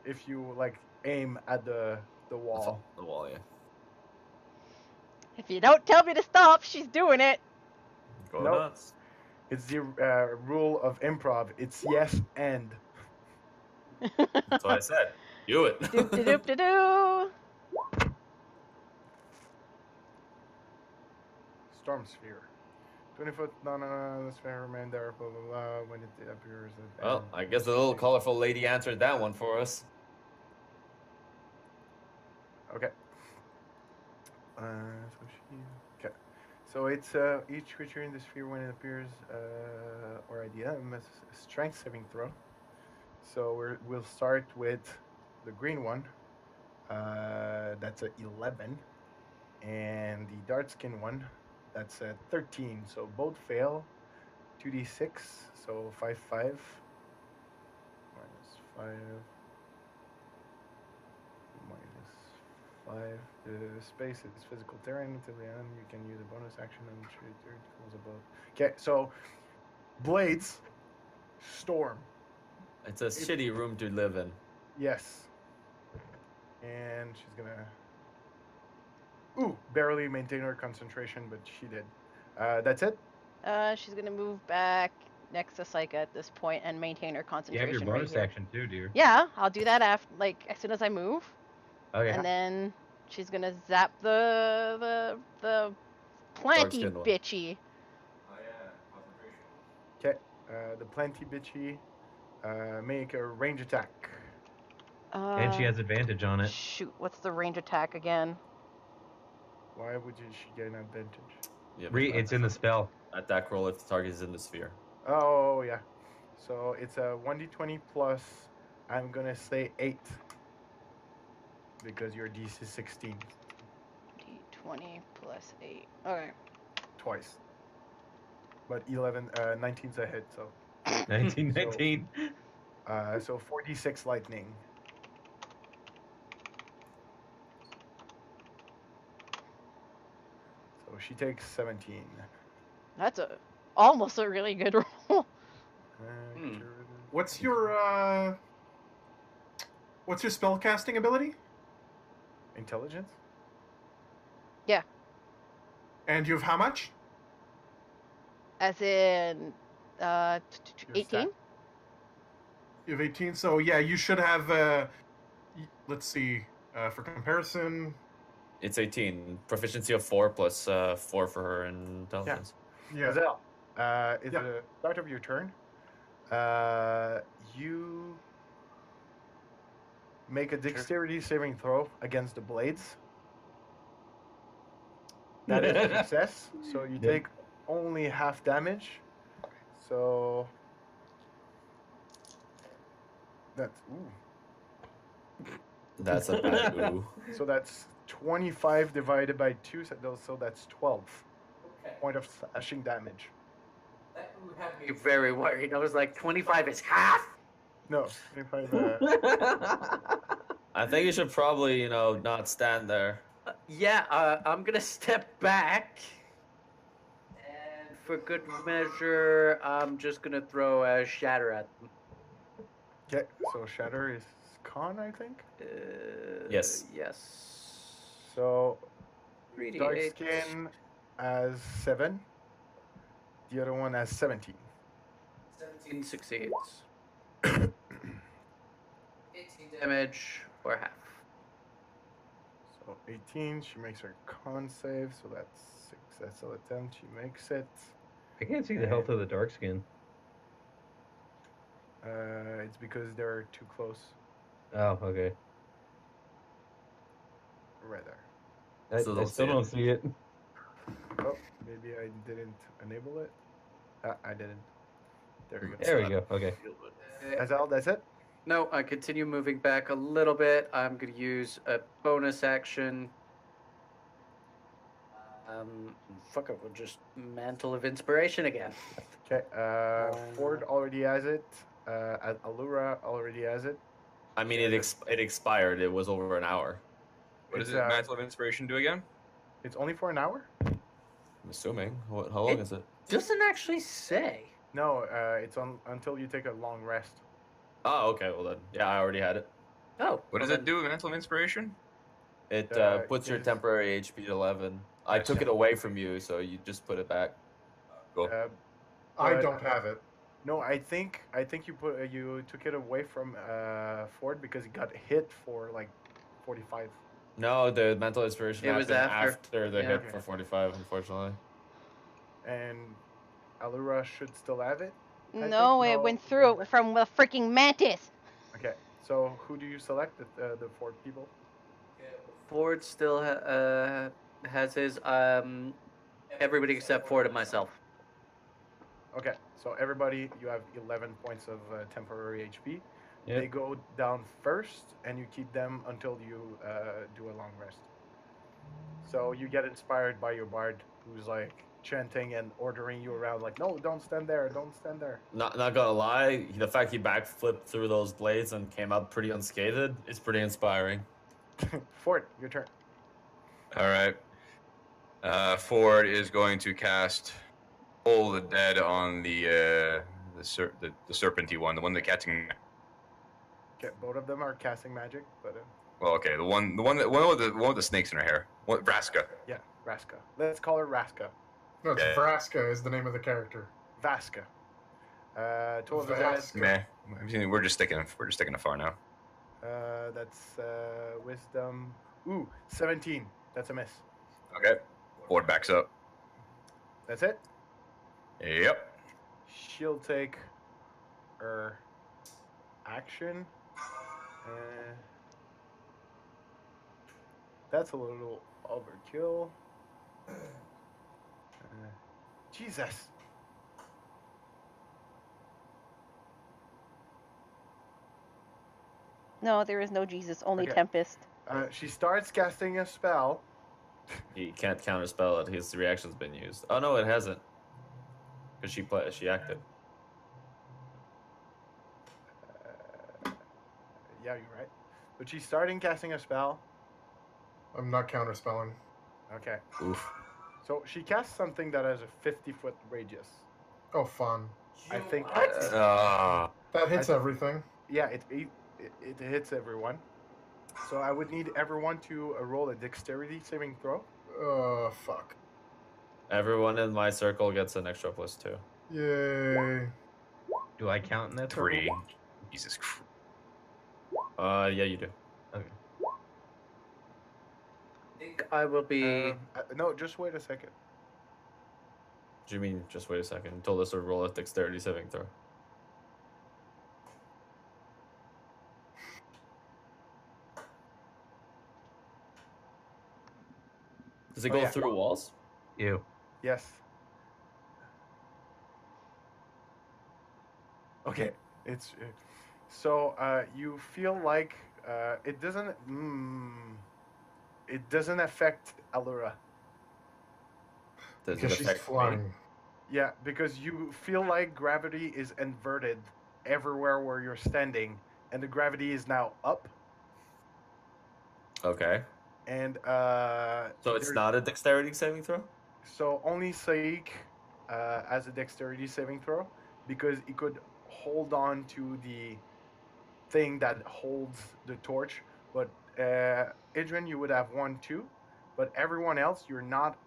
If you like aim at the wall. The wall, yeah. If you don't tell me to stop, she's doing it. Go Nope. nuts. It's the rule of improv. It's yes and. That's what I said. Do it. Doop de doop de doo. Storm sphere. 20-foot the sphere remain there, blah blah blah. When it appears. Well, I guess the little colorful lady answered that one for us. Okay. So it's each creature in the sphere when it appears or idea must a strength saving throw. So we'll start with the green one. That's a 11, and the dark skin one. That's a 13. So both fail. 2d6. So 5 minus 5. Minus 5. The space is physical terrain. Until the end, you can use a bonus action and treat your equals above. Okay, so blades, storm. It's a shitty room to live in. Yes. And she's gonna. Ooh, barely maintain her concentration, but she did. That's it. She's gonna move back next to Saika at this point and maintain her You have concentration your bonus right here. action too, dear. Yeah, I'll do that after, like, as soon as I move, Okay. and then she's gonna zap the planty Dark-skinned one. bitchy. Oh yeah, concentration. Okay. The plenty bitchy. Make a range attack. And she has advantage on it. Shoot, what's the range attack again? Why would she get an advantage? Yeah, It's in the spell. attack roll if the target is in the sphere. Oh yeah. So it's a 1d20 plus. I'm gonna say 8 because your DC is 16 D20 plus 8. Okay. twice. But 19's a hit. So 1919. so 4d6 lightning. So she takes 17. That's almost a really good roll. What's your spell casting ability? Intelligence? Yeah. And you have how much? As in, Your 18? stat? You have 18. So yeah, you should have. Let's see. For comparison, It's 18. Proficiency of 4 plus 4 for her intelligence. yeah. Azelle, it's Yeah. the start of your turn. You make a dexterity saving throw against the blades. That is a success, so you Yep. take only half damage. So that's That's a bad ooh. so that's 25 divided by 2, so that's 12 point of slashing damage. That had me very worried. I was like, 25 is half. No, 25. I think you should probably, not stand there. I'm gonna step back, and for good measure, I'm just gonna throw a shatter at them. Okay, so shatter is con, I think. Yes. Yes. So 3d8. dark skin has 7. The other one has 17. 17 succeeds. 18 damage or half. So 18, she makes her con save, so that's successful attempt. She makes it. I can't see the health of the dark skin. It's because they're too close. Oh, okay. Right there. I Still don't still see it. don't see it. Oh, maybe I didn't enable it. I didn't. There we go. There we go. Okay. That's all. That's it. No, I continue moving back a little bit. I'm going to use a bonus action. Fuck it, we'll just Mantle of Inspiration again. Okay. Ford already has it. Allura already has it. I mean, it expired. It was over an hour. What does It's, it Mantle of Inspiration do again? It's only for an hour. I'm assuming. How long is it? Doesn't actually say. No, it's on until you take a long rest. Oh, okay. Well then, yeah, I already had it. Oh. What does it do, Mantle of Inspiration? It puts your is- temporary HP to 11. I took it away from you, so you just put it back. Cool. I But- don't have it. No, I think you took it away from Ford because he got hit for like 45. No, the mental inspiration It was happened after. the Yeah. hit for 45, unfortunately. And Allura should still have it. I think No, it no. went through it from the freaking mantis. Okay, so who do you select? The 4 people. Ford still has his. Everybody except Ford and myself. Okay, so everybody, you have 11 points of temporary HP. Yep. They go down first, and you keep them until you do a long rest. So you get inspired by your bard, who's like chanting and ordering you around, like, no, don't stand there, don't stand there. Not gonna lie, the fact he backflipped through those blades and came up pretty unscathed is pretty inspiring. Ford, your turn. All right. Ford is going to cast Pull the Dead on the serpenty one, the one that catching. Okay, both of them are casting magic, but Well, okay, the one with the snakes in her hair. What Vraska? yeah, Raska. Let's call her Raska. No, it's Yeah. Vraska is the name of the character. Vaska. Two of the dead. Vasca. Meh. We're just sticking a far now. That's wisdom. Ooh, 17. That's a miss. Okay. Ford backs up. That's it. Yep. She'll take her action. That's a little overkill. Jesus. No, there is no Jesus, only Okay. Tempest. She starts casting a spell. He can't counterspell it. His reaction's been used. Oh no, it hasn't. Because she acted. Yeah, you're right. But she's starting casting a spell. I'm not counterspelling. Okay. Oof. So she casts something that has a 50-foot radius. Oh, fun. I think. Ah. That hits everything. Yeah, it hits everyone. So I would need everyone to roll a dexterity saving throw. Fuck. Everyone in my circle gets an extra +2. Yay. Do I count in that? 3. circle? Jesus Christ. Yeah, you do. Okay. I think I will be. No, just wait a second. Do you mean just wait a second? You told us to roll a dexterity saving throw. Does it Oh, go yeah. through walls? Ew. Yes. Okay. It's so you feel like it doesn't. It doesn't affect Allura. Does Because it she's affect me? flying. Yeah, because you feel like gravity is inverted everywhere where you're standing, and the gravity is now up. Okay. And So it's there's- not a dexterity saving throw? So only Saik has a dexterity saving throw because he could hold on to the thing that holds the torch. But Adrian, you would have 1, 2. But everyone else, you're not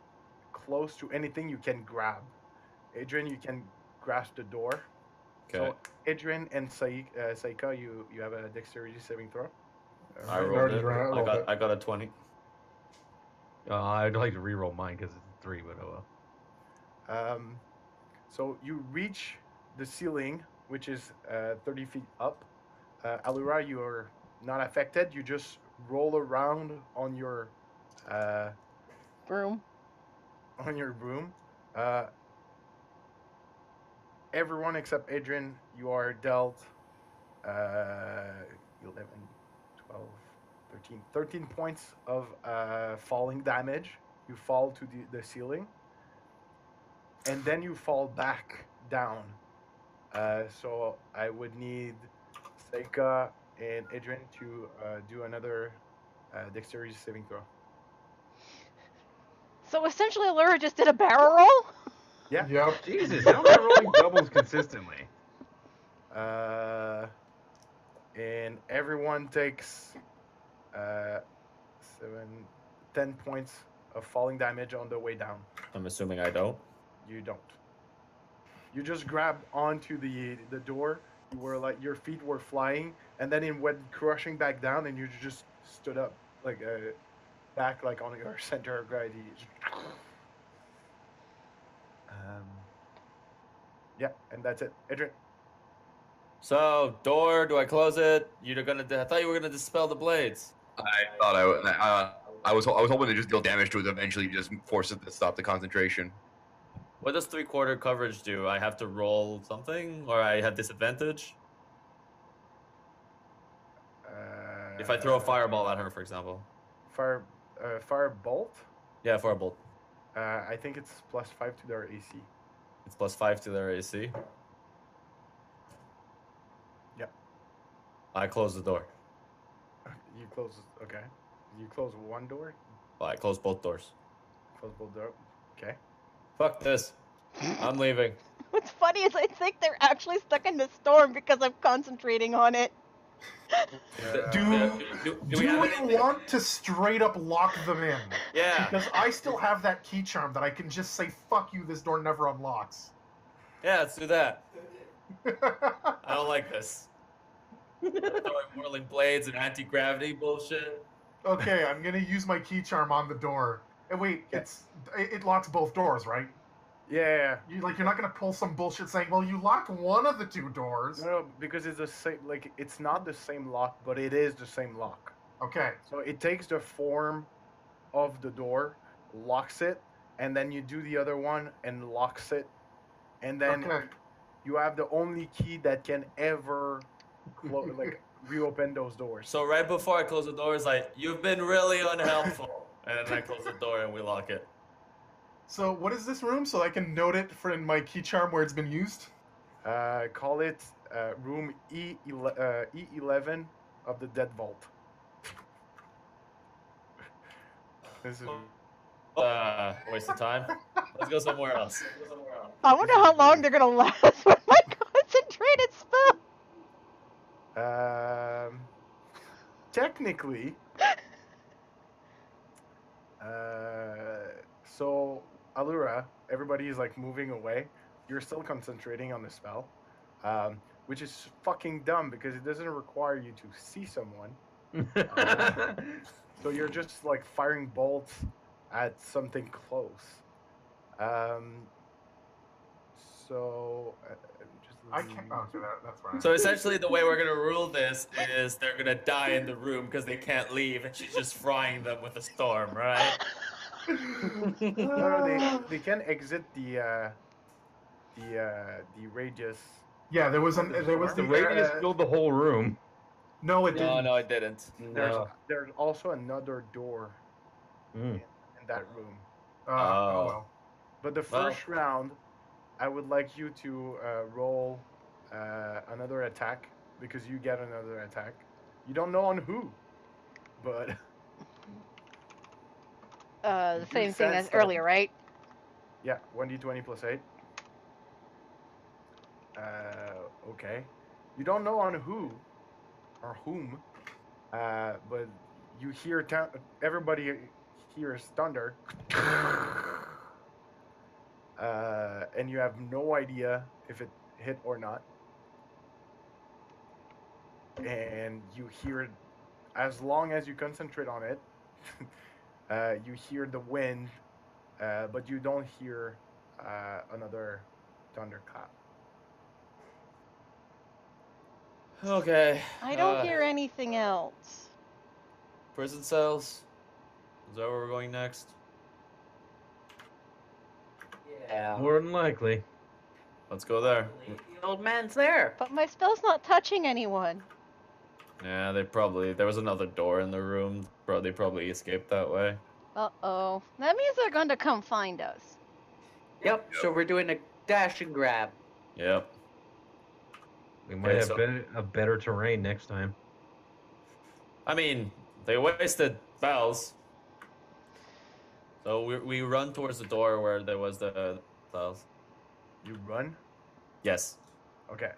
close to anything you can grab. Adrian, you can grasp the door. Okay. So Adrian and Saika, you have a dexterity saving throw. I I rolled already it. rolled it. I got a 20. I'd like to re-roll mine because it's 3, but oh well. So you reach the ceiling, which is 30 feet up. Allura, you're not affected. You just roll around on your Broom. broom. Everyone except Adrian, you are dealt 11, 12, 13 points of falling damage. You fall to the ceiling. And then you fall back down. So I would need Seika and Adrian to do another dexterity saving throw. So essentially, Allura just did a barrel roll? Yeah. Yep. Jesus, how am I rolling doubles consistently? And everyone takes 10 points of falling damage on the way down. I'm assuming I don't. You don't. You just grabbed onto the door. You were like, your feet were flying, and then it went crushing back down, and you just stood up like back like on your center of gravity. Yeah, and that's it. Adrian. So, door, do I close it? You're gonna. I thought you were gonna dispel the blades. I thought I was hoping to just deal damage to it, eventually just force it to stop the concentration. What does 3/4 coverage do? I have to roll something, or I have disadvantage if I throw a fireball at her, for example. Fire bolt. Yeah, firebolt. I think it's +5 to their AC. It's +5 to their AC. Yep. I close the door. You close. Okay. You close one door. Well, I close both doors. Close both doors. Okay. Fuck this. I'm leaving. What's funny is I think they're actually stuck in the storm because I'm concentrating on it. Do we we have anything? want to straight up lock them in? Yeah. Because I still have that key charm that I can just say, fuck you, this door never unlocks. Yeah, let's do that. I don't like this. Throwing whirling blades and anti-gravity bullshit. Okay, I'm gonna use my key charm on the door. And wait, Yeah. it locks both doors, right? Yeah. You're not gonna pull some bullshit saying, well, you locked one of the two doors. No, because it's the same. Like it's not the same lock, but it is the same lock. Okay. So it takes the form of the door, locks it, and then you do the other one and locks it, and then Okay. you have the only key that can ever reopen those doors. So right before I close the door, it's like, you've been really unhelpful. And then I close the door and we lock it. So what is this room so I can note it for in my key charm where it's been used? Call it room E11 of the Dead Vault. This is Waste of time. Let's go somewhere else. I wonder how long they're gonna last with my concentrated spell. technically. So Allura, everybody is like moving away. You're still concentrating on the spell, which is fucking dumb because it doesn't require you to see someone. So you're just like firing bolts at something close. I can't answer that. That's fine. So essentially, the way we're gonna rule this is they're gonna die in the room because they can't leave, and she's just frying them with a storm, right? No, they can exit the radius. Yeah, there was The radius filled the whole room. No, it didn't. No, it didn't. There's also another door Mm. in that room. Oh well. But the first round, I would like you to roll another attack because you get another attack. You don't know on who, but The same thing as sense that- earlier, right? yeah, 1d20 plus 8. Okay. You don't know on who or whom, but you hear everybody hears thunder, and you have no idea if it hit or not. And you hear, as long as you concentrate on it, you hear the wind, but you don't hear another thunderclap. Okay. I don't hear anything else. Prison cells. Is that where we're going next? Yeah. More than likely. Let's go there. The old man's there. But my spell's not touching anyone. Yeah, there was another door in the room. Bro, they probably escaped that way. Uh-oh. That means they're going to come find us. Yep. So we're doing a dash and grab. Yep. We might have a better terrain next time. I mean, they wasted spells. So we run towards the door where there was the spells. You run? Yes. Okay.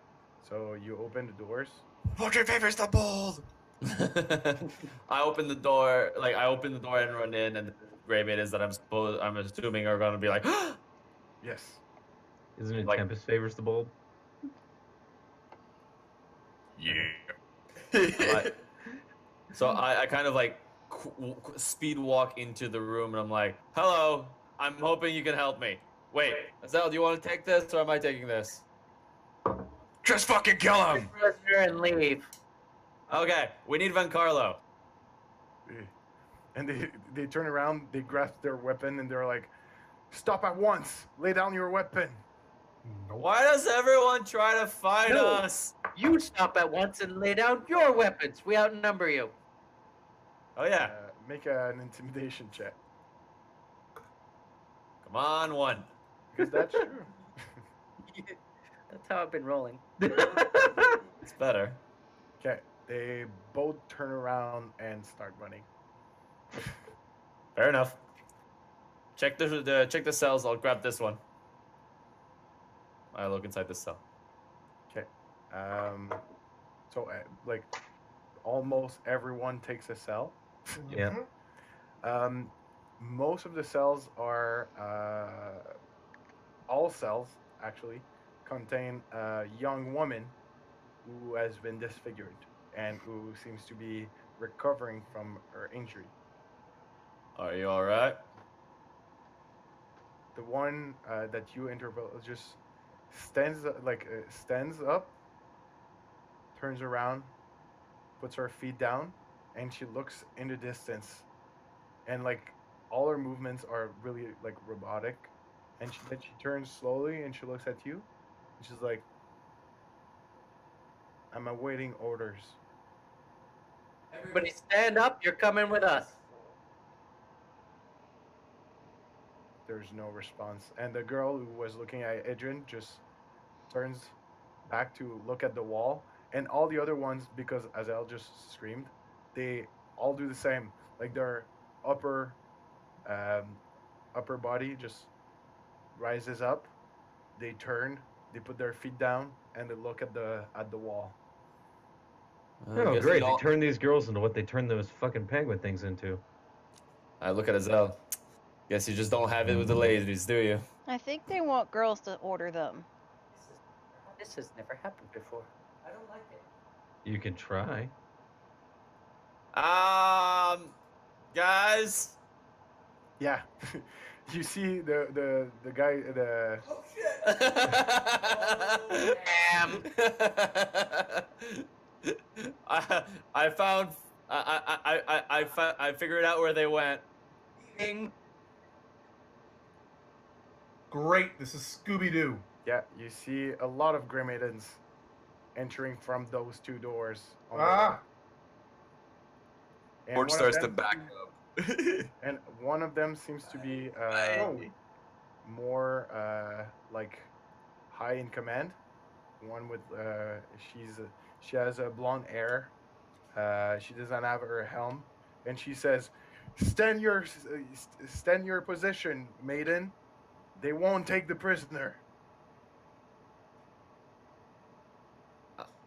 So you open the doors. Fortune favors the bold. I open the door and run in, and the gray maidens that I'm assuming are gonna be like, Yes. Isn't it Like- Tempest favors the bold? Yeah. So I kind of like speed walk into the room, and I'm like, hello, I'm hoping you can help me. Wait, Azelle, do you want to take this, or am I taking this? Just fucking kill him. Prisoner and leave. Okay, we need Van Carlo. And they turn around, they grasp their weapon, and they're like, "Stop at once! Lay down your weapon!" Why does everyone try to fight No. us? You stop at once and lay down your weapons. We outnumber you. Oh yeah, Make an intimidation check. come on, one. Because that's true. That's how I've been rolling. It's better. Okay. They both turn around and start running. Fair enough. Check the cells. I'll grab this one. I look inside this cell. Okay. So like almost everyone takes a cell. Yeah. Most of the cells are all cells actually contain a young woman who has been disfigured and who seems to be recovering from her injury. Are you all right? The one that you interval just stands up, turns around, puts her feet down, and she looks in the distance, and like all her movements are really like robotic, and then she turns slowly and she looks at you, and she's like, "I'm awaiting orders." Everybody stand up. You're coming with us. There's no response, and the girl who was looking at Adrian just turns back to look at the wall, and all the other ones, because Azel just screamed, they all do the same. Like their upper um, upper body just rises up. They turn. They put their feet down and they look at the wall. Oh, great. They turn these girls into what they turn those fucking penguin things into. I look at Azel. Guess you just don't have it with the ladies, do you? I think they want girls to order them. This has never happened before. I don't like it. You can try. Guys. Yeah, you see the guy the. Oh shit! Damn. I found I figured out where they went. Great, this is Scooby Doo. Yeah, you see a lot of Grey Maidens entering from those two doors. On the Ah, right. And Ford one of starts to them- back up. And one of them seems to be more like high in command. One with she has a blonde hair. She doesn't have her helm, and she says, stand your position, maiden. They won't take the prisoner."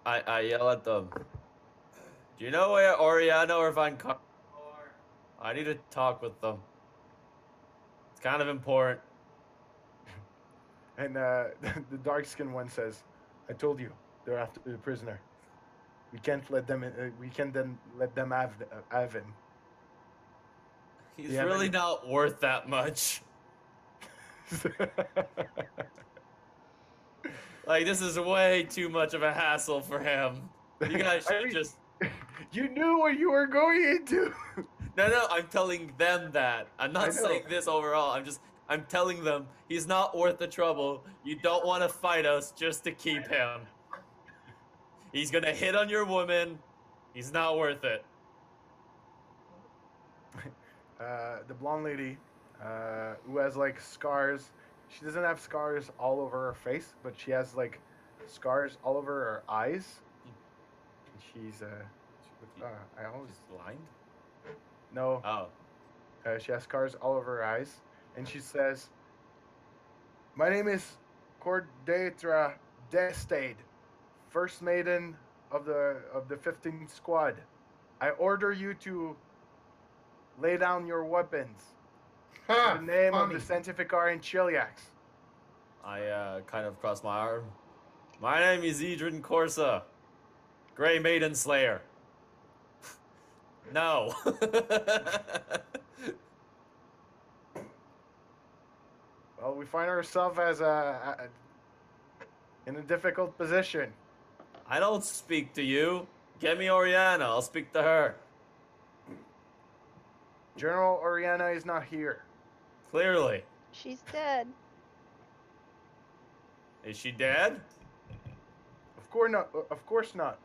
I yell at them. Do you know where Oriana or Van Car are? I need to talk with them. It's kind of important. And the dark-skinned one says, "I told you, they're after the prisoner. We can't let them. We can't then let them have him." He's Yeah, really but- not worth that much. Like, this is way too much of a hassle for him. You guys I should mean- just... You knew what you were going into. No, I'm telling them that. I'm I not know. saying this overall. I'm telling them he's not worth the trouble. You don't want to fight us just to keep him. He's gonna hit on your woman. He's not worth it. The blonde lady, who has like scars. She doesn't have scars all over her face, but she has like scars all over her eyes. She's I always He's blind? no. Oh. She has scars all over her eyes, and she says, "My name is Cordetra Destade, first maiden of the 15th squad. I order you to lay down your weapons ha, in the name funny. of the Sanctificar and Chiliacs." I kind of cross my arm. My name is Idrin Corsa, Grey Maiden Slayer. No. Well, we find ourselves as in a difficult position. I don't speak to you. Get me Oriana. I'll speak to her. General Oriana is not here. Clearly. She's dead. Is she dead? Of course not. Of course not.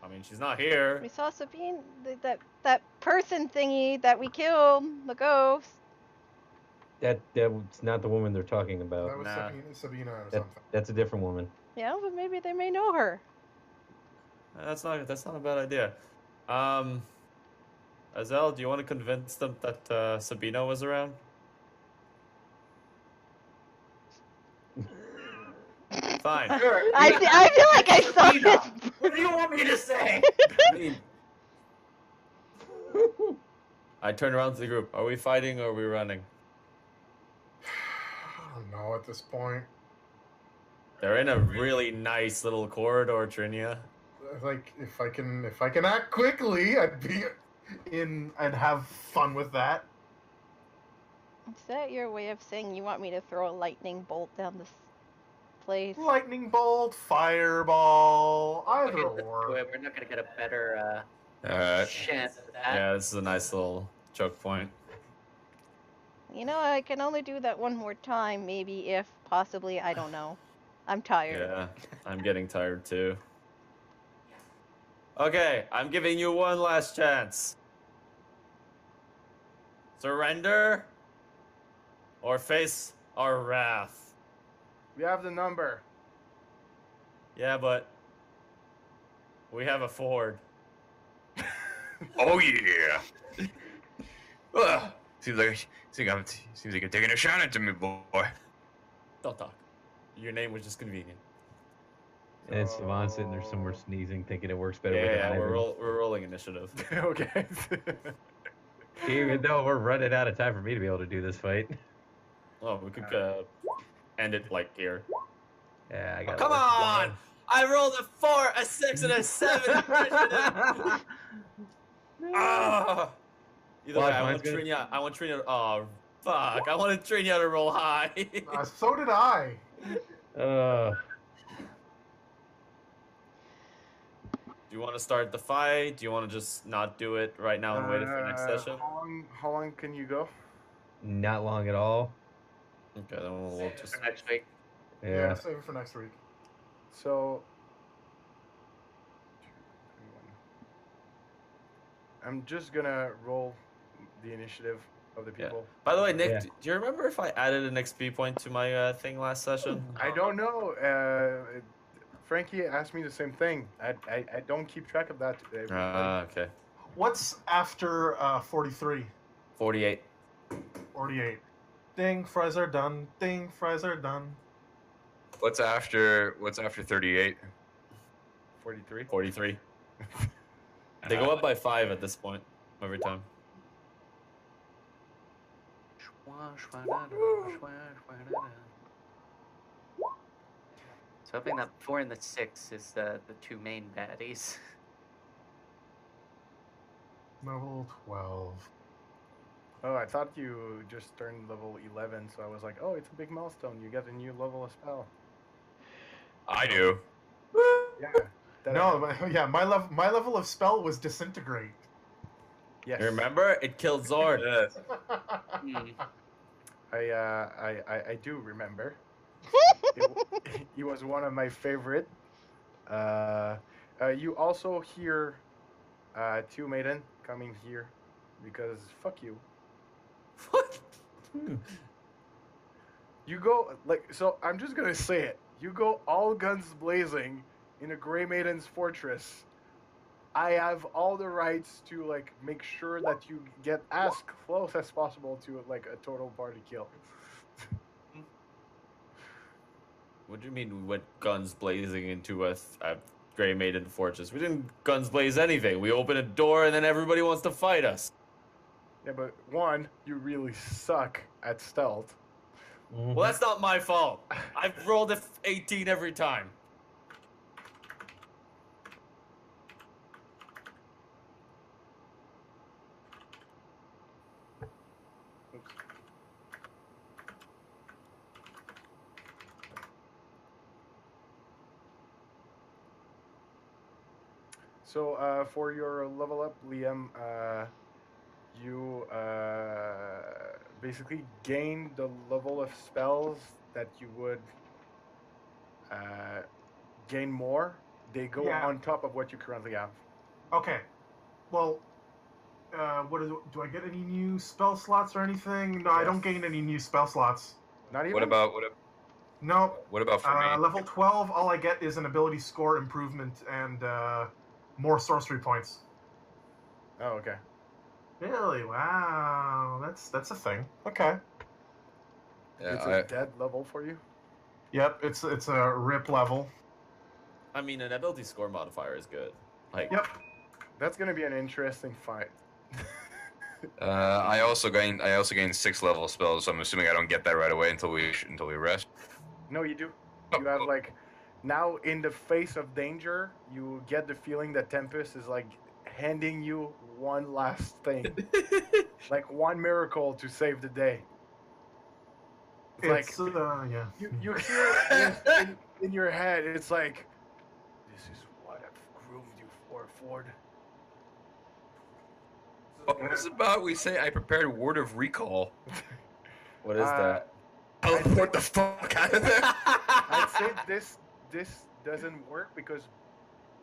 I mean, she's not here. We saw Sabine, that person thingy that we killed, the ghost. That's not the woman they're talking about. That was Nah. Sabina or That, something. that's a different woman. Yeah, but maybe they may know her. That's not a bad idea. Azel, do you want to convince them that Sabina was around? Fine. I feel like I saw this. What do you want me to say? I mean, I turn around to the group. Are we fighting or are we running? don't know at this point. They're in a really nice little corridor, Trinia. Like if I can act quickly, I'd be in. I'd have fun with that. Is that your way of saying you want me to throw a lightning bolt down this place? Lightning bolt, fireball, either Okay, let's do or. it. We're not gonna get a better Alright. chance at that. Yeah, this is a nice little choke point. You know, I can only do that one more time, maybe, if possibly, I don't know. I'm tired. Yeah, I'm getting tired too. Okay, I'm giving you one last chance. Surrender or face our wrath. We have the number. Yeah, but we have a Ford. Oh yeah. Seems like you're taking a shot at me, boy. Don't talk. Your name was just convenient. And Savant's sitting there somewhere sneezing, thinking it works better with Yeah, an we're Ivan. we're rolling initiative. Okay. Even though we're running out of time for me to be able to do this fight. Oh, we could end it like here. Yeah, I got. Come on! I rolled a 4, a 6, and a 7 initiative. Ah! Either Well, way, I mine's want good. Trinia. I want Trinia. Oh, fuck! I wanted Trinia to roll high. So did I. Uh, Do you want to start the fight? Do you want to just not do it right now and wait for next session? How long can you go? not long at all. Okay, then we'll just. For next week. Yeah, save it for next week. So, I'm just gonna roll the initiative of the Yeah. people. By the way, Nick, Yeah. do you remember if I added an XP point to my thing last session? I don't know. Frankie asked me the same thing. I don't keep track of that. Okay. What's after 43? 48. 48. Ding, fries are done. Ding, fries are done. What's after 38? 43. 43. They go up by 5 at this point every time. So hoping that 4 and the 6 is the two main baddies. Level 12. Oh, I thought you just turned level 11, so I was like, oh, it's a big milestone. You get a new level of spell. I do. Yeah. that No, yeah, my level of spell was disintegrate. Yes. You remember? It killed Zord. Yes. Hmm. I do remember. He was one of my favorite. You also hear two maiden coming here because fuck you. What? You go so. I'm just gonna say it. You go all guns blazing in a Grey Maiden's fortress. I have all the rights to make sure that you get as close as possible to a total party kill. What do you mean we went guns blazing into a Grey Maiden fortress? We didn't guns blaze anything. We opened a door and then everybody wants to fight us. Yeah, but one, you really suck at stealth. Well, that's not my fault. I've rolled a 18 every time. So for your level up, Liam, you basically gain the level of spells that you would gain more. They go Yeah. on top of what you currently have. Okay. Well, do I get any new spell slots or anything? No, I don't Yes. gain any new spell slots. Not even. What about No. for me? Level 12, all I get is an ability score improvement and more sorcery points. Oh, okay. Really? Wow. That's a thing. Okay. Yeah, It's a dead level for you. Yep, it's a rip level. I mean, an ability score modifier is good. Yep. That's gonna be an interesting fight. I also gained 6 level spells, so I'm assuming I don't get that right away until we rest. No, you do. Oh, You have cool. like now in the face of danger, you get the feeling that Tempest is like handing you one last thing, like one miracle to save the day. It's like It's yeah. you hear this in your head. It's like, this is what I've groomed you for, Ford. What was it about? We say I prepared a word of recall. What is that? Teleport the fuck out of there. I'd say this doesn't work because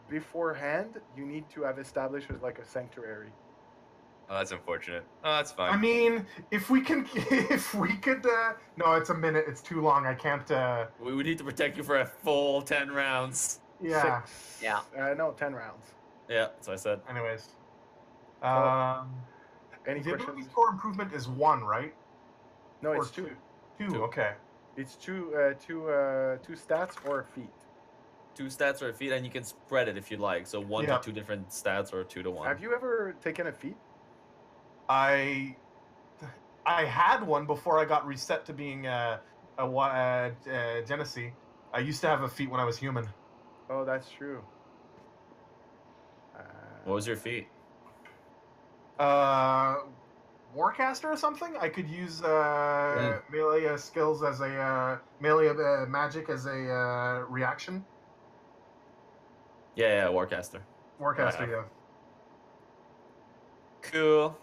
beforehand you need to have established as like a sanctuary. Oh, that's unfortunate. Oh, that's fine. I mean, if we could, no, it's a minute. It's too long. I can't. We would need to protect you for a full 10 rounds. Yeah. 6. Yeah. No, 10 rounds. Yeah, that's what I said. Anyways, Any the ability questions? score improvement is 1, right? No, Or it's 2. 2. Okay. It's two stats or a feat. 2 stats or a feat, and you can spread it if you like. So 1 Yeah. to 2 different stats or 2 to 1. Have you ever taken a feat? I had one before I got reset to being Genesee. I used to have a feat when I was human. Oh, that's true. What was your feat? Warcaster or something. I could use melee skills as a melee magic as a reaction. Yeah, Warcaster. Warcaster, yeah. Cool.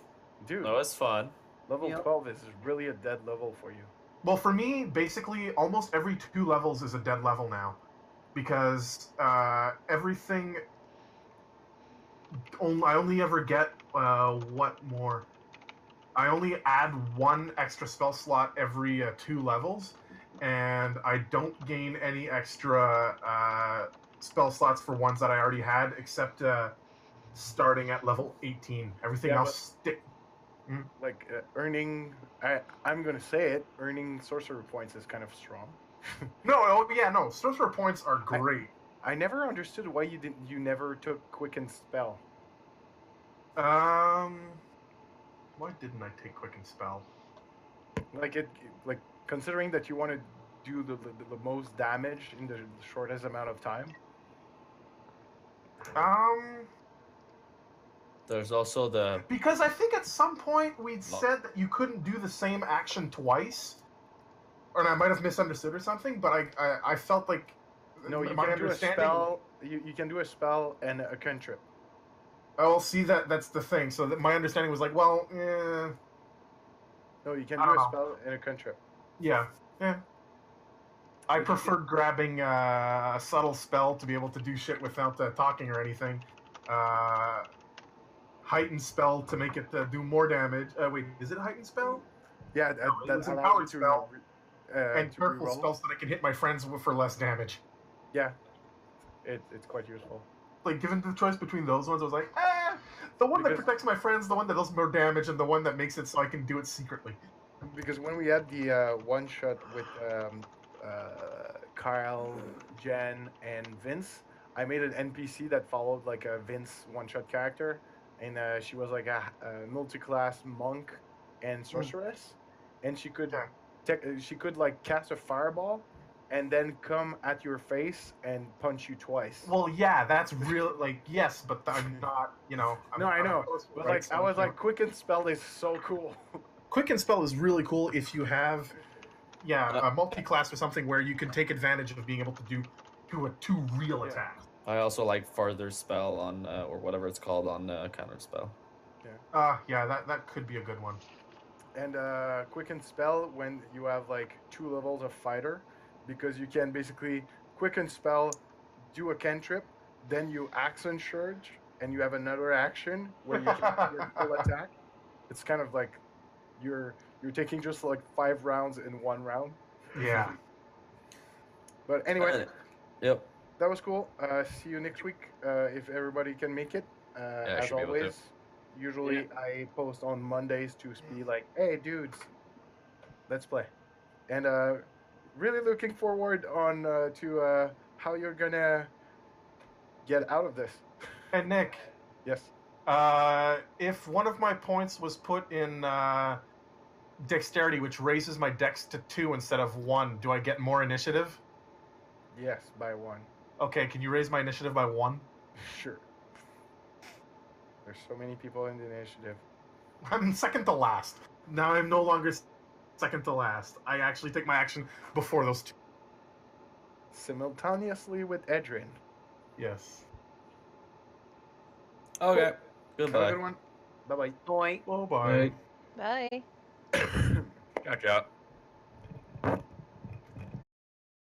Dude, That was fun. level Yep. 12 is really a dead level for you. Well, for me, basically, almost every 2 levels is a dead level now, because everything. I only ever get what more? I only add 1 extra spell slot every 2 levels, and I don't gain any extra spell slots for ones that I already had, except starting at level 18. Everything Yeah, else stick. Like earning, I'm gonna say it, earning sorcerer points is kind of strong. No, sorcerer points are great. I never understood why you never took quicken spell. Why didn't I take quicken spell? Like considering that you want to do the most damage in the shortest amount of time. There's also the Because I think at some point we'd said that you couldn't do the same action twice, or I might have misunderstood or something. But I felt like No, you my can do a understanding. spell. You can do a spell and a cantrip. Oh, see that's the thing. So that my understanding was like, well, No, you can I do a don't know. spell and a cantrip. yeah. I preferred grabbing a subtle spell to be able to do shit without talking or anything. Heightened spell to make it do more damage. Wait, is it a heightened spell? Yeah, it that was allows empowered you to spell. And to careful reroll. spells that I can hit my friends for less damage. Yeah, it's quite useful. Like, given the choice between those ones, I was like, the one that Because- protects my friends, the one that does more damage, and the one that makes it so I can do it secretly. Because when we had the one shot with Kyle, Jen, and Vince, I made an NPC that followed like a Vince one shot character, and she was like a multi-class monk and sorceress, and she could like cast a fireball, and then come at your face and punch you twice. Well, yeah, that's real. Like, yes, but I'm not. No, I know. forceful, But right? like, I was like, quicken spell is so cool. Quicken spell is really cool if you have, a multi-class or something where you can take advantage of being able to do two real Yeah. attacks. I also like farther spell on or whatever it's called on counter spell. Yeah, that could be a good one. And quicken spell when you have like 2 levels of fighter, because you can basically quicken spell, do a cantrip, then you action surge, and you have another action where you can do your full attack. It's kind of like you're taking just like 5 rounds in 1 round. Yeah. But anyway, Yep. that was cool. See you next week if everybody can make it. I As should be able to. always, usually I post on Mondays to be like, hey dudes, let's play. And really looking forward on to how you're gonna get out of this. And Nick, Yes. If one of my points was put in dexterity, which raises my dex to 2 instead of 1, do I get more initiative? Yes, by 1. Okay, can you raise my initiative by 1? Sure. There's so many people in the initiative. I'm second to last. Now I'm no longer second to last. I actually take my action before those 2. Simultaneously with Edrin. Yes. Okay. Have a Goodbye. good one. Bye-bye. Point. Oh, bye. Right. Bye. Ciao, ciao.